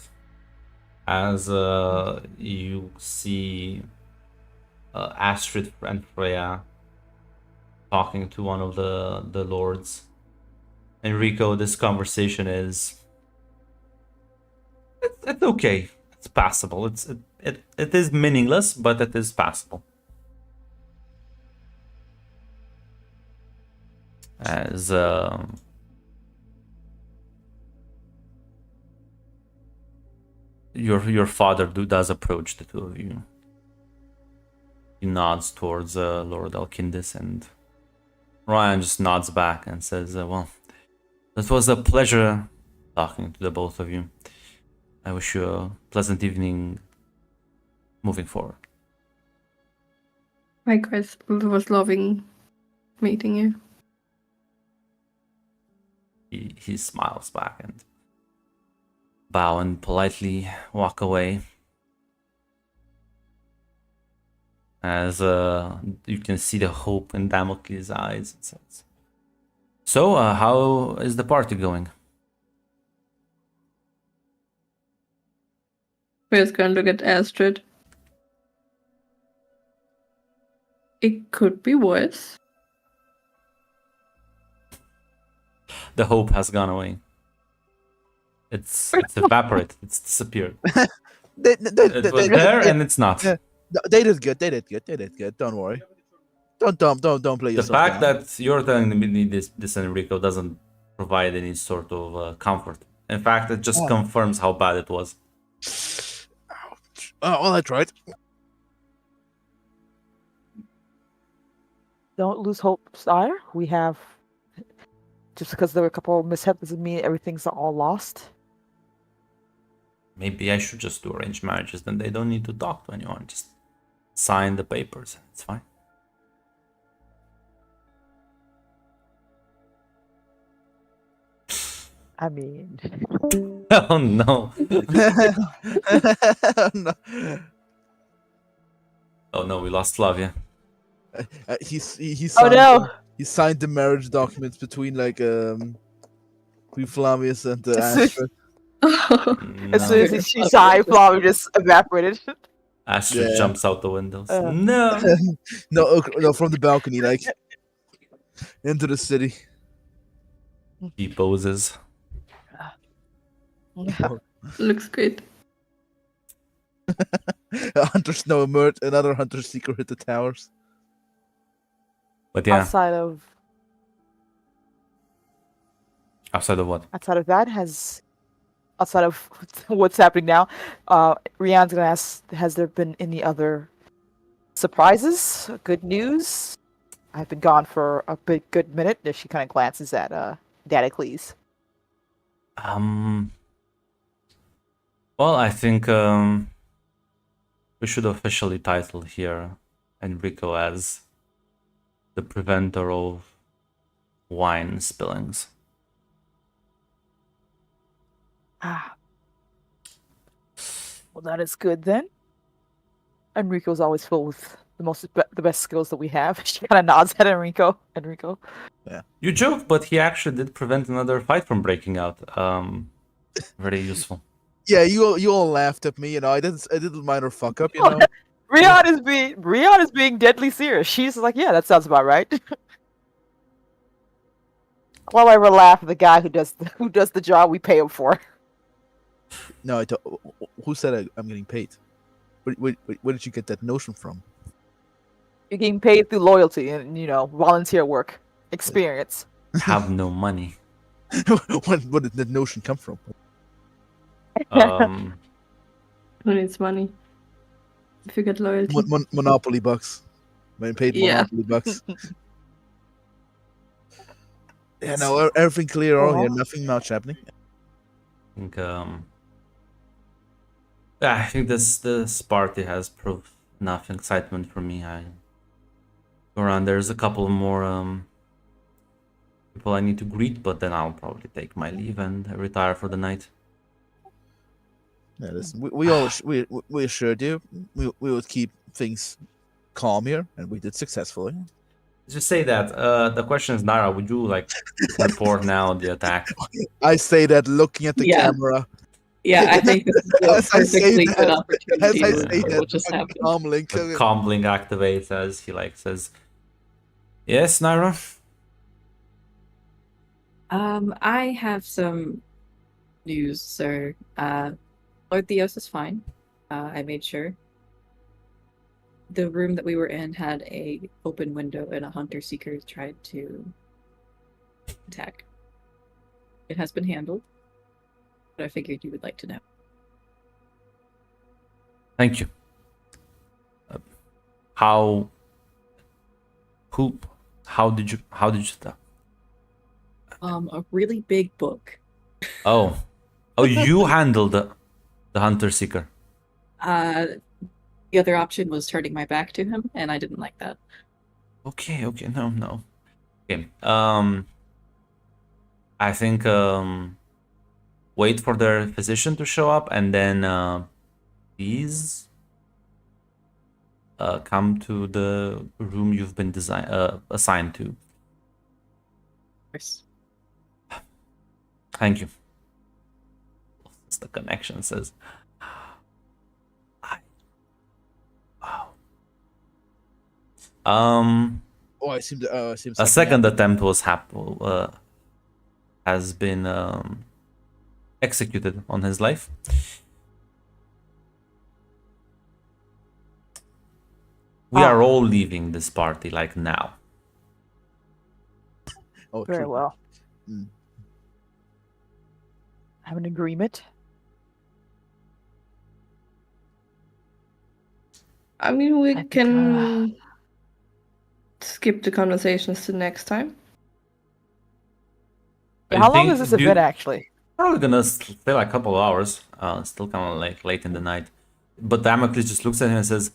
as you see Astrid and Freya talking to one of the lords. Enrico, this conversation is it's okay. It's passable. It is meaningless, but it is passable. As your father does approach the two of you. He nods towards Lord Alkindis, and Ryan just nods back and says, well, it was a pleasure talking to the both of you. I wish you a pleasant evening moving forward. Likewise, it was loving meeting you. He smiles back and bow and politely walk away. As you can see the hope in Damocles' eyes. It says, so, how is the party going? We're just gonna look at Astrid. It could be worse. The hope has gone away. It's evaporated. It's disappeared. It was there and it's not. Yeah. They did good. They did good. Don't worry. Don't play The yourself fact down. that you're telling me this Enrico doesn't provide any sort of comfort. In fact, it just confirms how bad it was. Oh, well, I tried. Don't lose hope, sire. We have just because there were a couple of mishaps doesn't mean everything's all lost. Maybe I should just do arranged marriages, then they don't need to talk to anyone. Just sign the papers. It's fine. I mean, Oh no. No. Oh no, we lost Flavia. He oh signed, no! he signed the marriage documents between between Flavius and Astrid. As soon No. as she sighed, Flavia just evaporated. Astrid Yeah. jumps out the windows. Uh. No. No, from the balcony, like into the city. He poses. Looks great. Hunter Snow emerged. Another hunter seeker hit the towers. But yeah, Outside of what? outside of that, outside of what's happening now, Rianne's gonna ask: has there been any other surprises? Good news? I've been gone for a good minute. If she kind of glances at Dadicles. Well, I think we should officially title here Enrico as the preventer of wine spillings. Ah. Well, that is good then. Enrico's always filled with the best skills that we have. She kind of nods at Enrico. You joke, but he actually did prevent another fight from breaking out. Very useful. Yeah, you all laughed at me. You know, I did a minor fuck up. You know. Rian is being deadly serious. She's like, yeah, that sounds about right. Well, I ever laugh at the guy who does the job we pay him for. No, who said I'm getting paid? Where did you get that notion from? You're getting paid through loyalty and volunteer work experience. Have no money. Where did that notion come from? Who needs money? If you get loyalty. Monopoly bucks. When paid Yeah. Monopoly bucks. Yeah, no, everything clear all here. Nothing much happening. I think this party has proved enough excitement for me. I go around. There's a couple more people I need to greet, but then I'll probably take my leave and retire for the night. Yeah, listen, we assured you we would keep things calm here, and we did successfully. Just say that. The question is, Nara, would you like report now the attack? I say that looking at the Yeah. camera. Yeah, I think this is a As I say perfectly that- good As opportunity. I to say know that, what just happened. Comlink. The Comblink activates as he says, "Yes, Naira." I have some news, sir. Lord Theos is fine. I made sure. The room that we were in had a open window and a hunter seeker tried to attack. It has been handled, but I figured you would like to know. Thank you. How did you? A really big book. Oh, you handled the hunter seeker. The other option was turning my back to him, and I didn't like that. Okay, no. Okay. I think wait for their physician to show up, and then please come to the room you've been assigned to. Thank you. As the connection says. Wow. Oh, I seem to. I seem. A second attempt was has been executed on his life. We are all leaving this party like now. Oh, Very true. well. Mm. Have an agreement. I mean, we I think, can skip the conversations to next time. Yeah, how long is this event actually? Probably gonna stay like a couple of hours. Still kind of like late in the night. But Damocles just looks at him and says,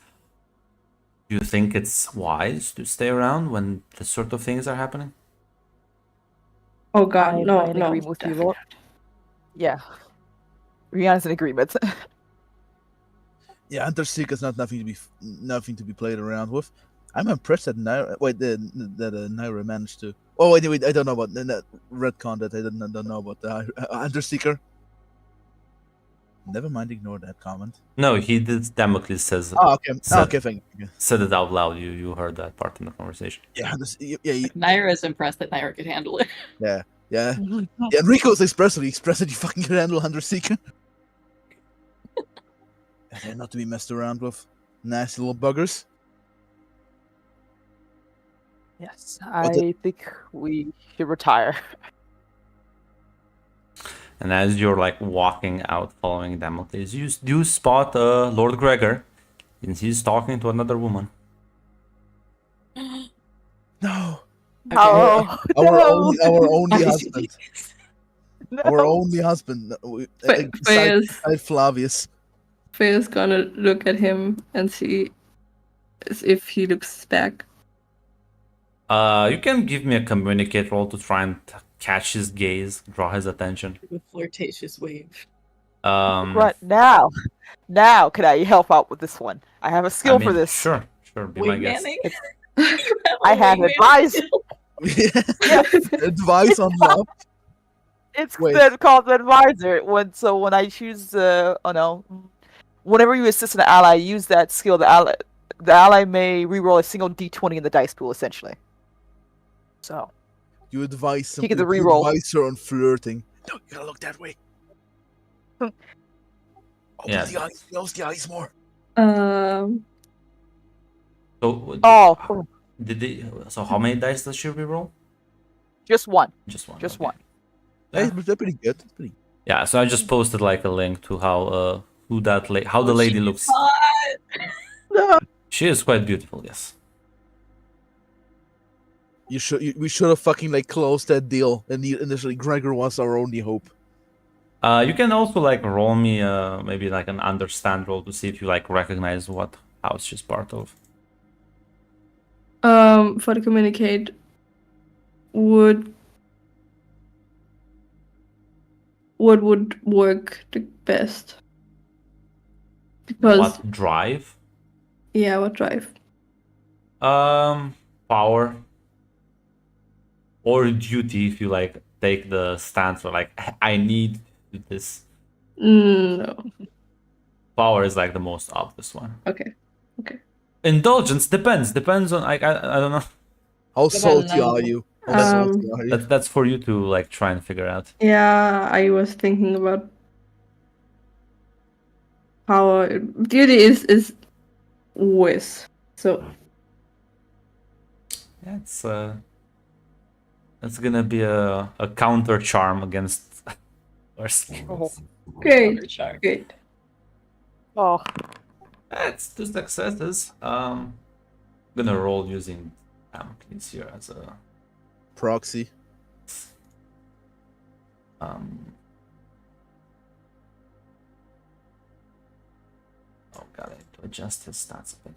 "Do you think it's wise to stay around when this sort of things are happening?" Oh God, I'm no, in no. agreement with you, definitely Lord. Yeah. Rihanna's in agreement. Yeah, Underseeker's not nothing to be played around with. I'm impressed that Naira. Wait, that Naira managed to. Oh wait, I don't know about that retcon that I don't know about the Underseeker. Never mind, ignore that comment. No, he did. Damocles says. Oh, okay. Said, Okay, thank you. said it out loud. You heard that part in the conversation. Yeah, yeah, Naira is impressed that Naira could handle it. yeah. Yeah, Enrico's expressed that he fucking can handle Underseeker. They're not to be messed around with. Nasty little buggers. Yes, I think we should retire. And as you're like walking out, following Damocles, you do spot Lord Gregor, and he's talking to another woman. No. Oh, Our only husband. no. Our only husband. Besides Flavius. Freya's gonna look at him and see as if he looks back. You can give me a communicate roll to try and catch his gaze, draw his attention. With flirtatious wave. Right now, can I help out with this one? I have a skill for this. Sure, be my guest. I have advice. Yes. Advice on love. It's called the advisor. When I choose, whenever you assist an ally, use that skill. The ally may reroll a single d20 in the dice pool, essentially. So you advise he gets a reroll. Advise her on flirting. No, you gotta look that way. Open the eyes, close the eyes more. So So how many dice does she reroll? Just one. Just one. Just one. They're pretty good. Yeah. So I just posted like a link to how the lady looks. No. She is quite beautiful. Yes. We should have fucking like closed that deal. And initially, Gregor was our only hope. You can also like roll me maybe like an understand roll to see if you like recognize what house she's part of. For the communicate, what would work the best? Because what drive? Yeah, what drive? Power or duty if you like take the stance for like I need this. No. Power is like the most obvious one. Okay. Indulgence depends on like I don't know. How salty are you? That's for you to like try and figure out. Yeah, I was thinking about power. Duty is whiz. So That's gonna be a counter charm against our skills. Great. Oh, That's 2 successes. I'm gonna roll using Damocles here as a proxy. Oh god, I adjust his stats a bit.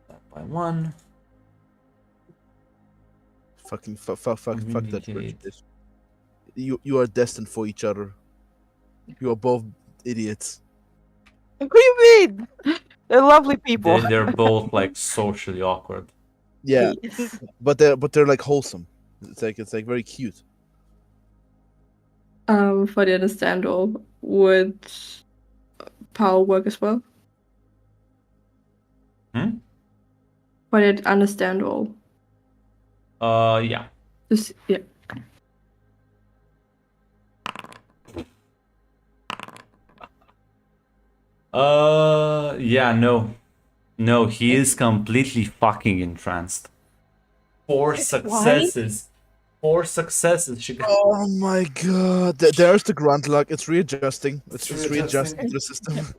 That by 1. Fuck that Communicate. bitch. You are destined for each other. You are both idiots. What do you mean? They're lovely people. They're both like socially awkward. Yeah, Yes. but they're like wholesome. It's like very cute. For the understand all, would power work as well? Hmm? For the understand all. Yeah. Just, yeah. Yeah, no. No, he is completely fucking entranced. 4 successes. 4 successes. She got. Oh my god! There's the grunt luck. It's readjusting. It's readjusting. readjusting to the system.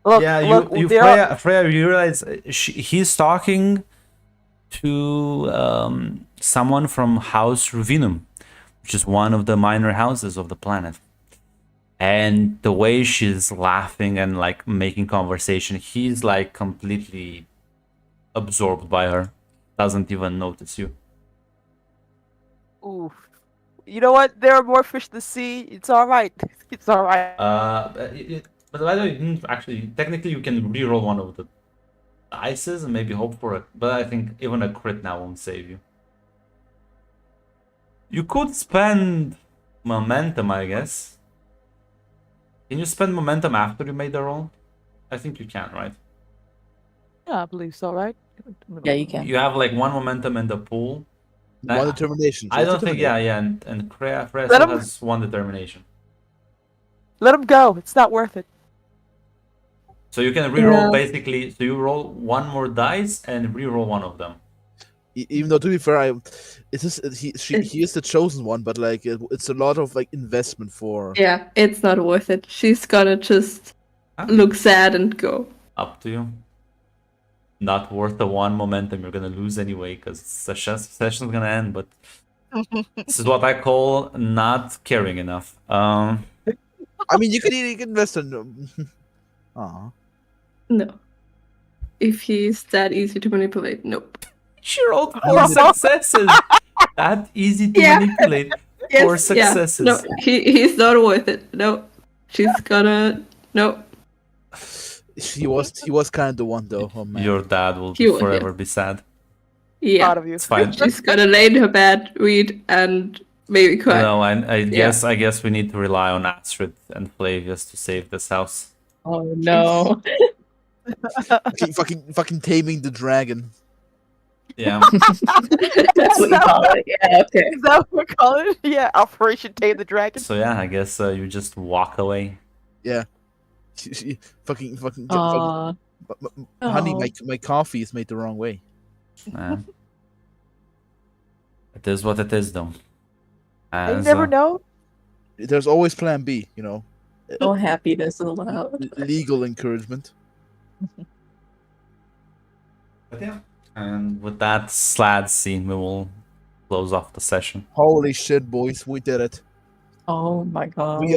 Look, Yeah, look, you they're- Freya, you realize he's talking to someone from House Ruvinum, which is one of the minor houses of the planet. And the way she's laughing and like making conversation, he's like completely absorbed by her. Doesn't even notice you. Ooh. You know what? There are more fish to see. It's all right. It's all right. But by the way, you didn't actually, technically you can reroll one of the dices and maybe hope for it. But I think even a crit now won't save you. You could spend momentum, I guess. Can you spend momentum after you made the roll? I think you can, right? Yeah, I believe so, right? Yeah, you can. You have like 1 momentum in the pool. One determination. I Just don't think, determination. and Freya Let still him- has 1 determination. Let him go. It's not worth it. So you can reroll Yeah. basically, so you roll 1 more dice and reroll one of them. Even though, to be fair, he is the chosen one, but like it's a lot of like investment for. Yeah, it's not worth it. She's gonna just Huh? look sad and go. Up to you. Not worth the 1 momentum you're gonna lose anyway, because session's gonna end, but this is what I call not caring enough. I mean, you can invest in. Aw. No. If he's that easy to manipulate, nope. She rolled 4 Oh. successes. That easy to Yeah. manipulate. Yes, 4 yeah. successes. No, he's not worth it. No. She's gonna no. He was kind of the one though. Oh man. Your dad will He will, forever be sad. Yeah. Proud of you. It's fine. She's gonna lay in her bed, read, and maybe cry. No, I guess we need to rely on Astrid and Flavius to save this house. Oh no. fucking taming the dragon. Yeah. That's what you call it. Yeah, okay. Is that what we call it? Yeah, Operation Tame the Dragon. So yeah, I guess you just walk away. Fucking. Aw. Honey, Oh. my coffee is made the wrong way. It is what it is, though. You never know. There's always Plan B, you know. No happiness allowed. Legal encouragement. But yeah. And with that sad scene, we will close off the session. Holy shit, boys, we did it. Oh my god. We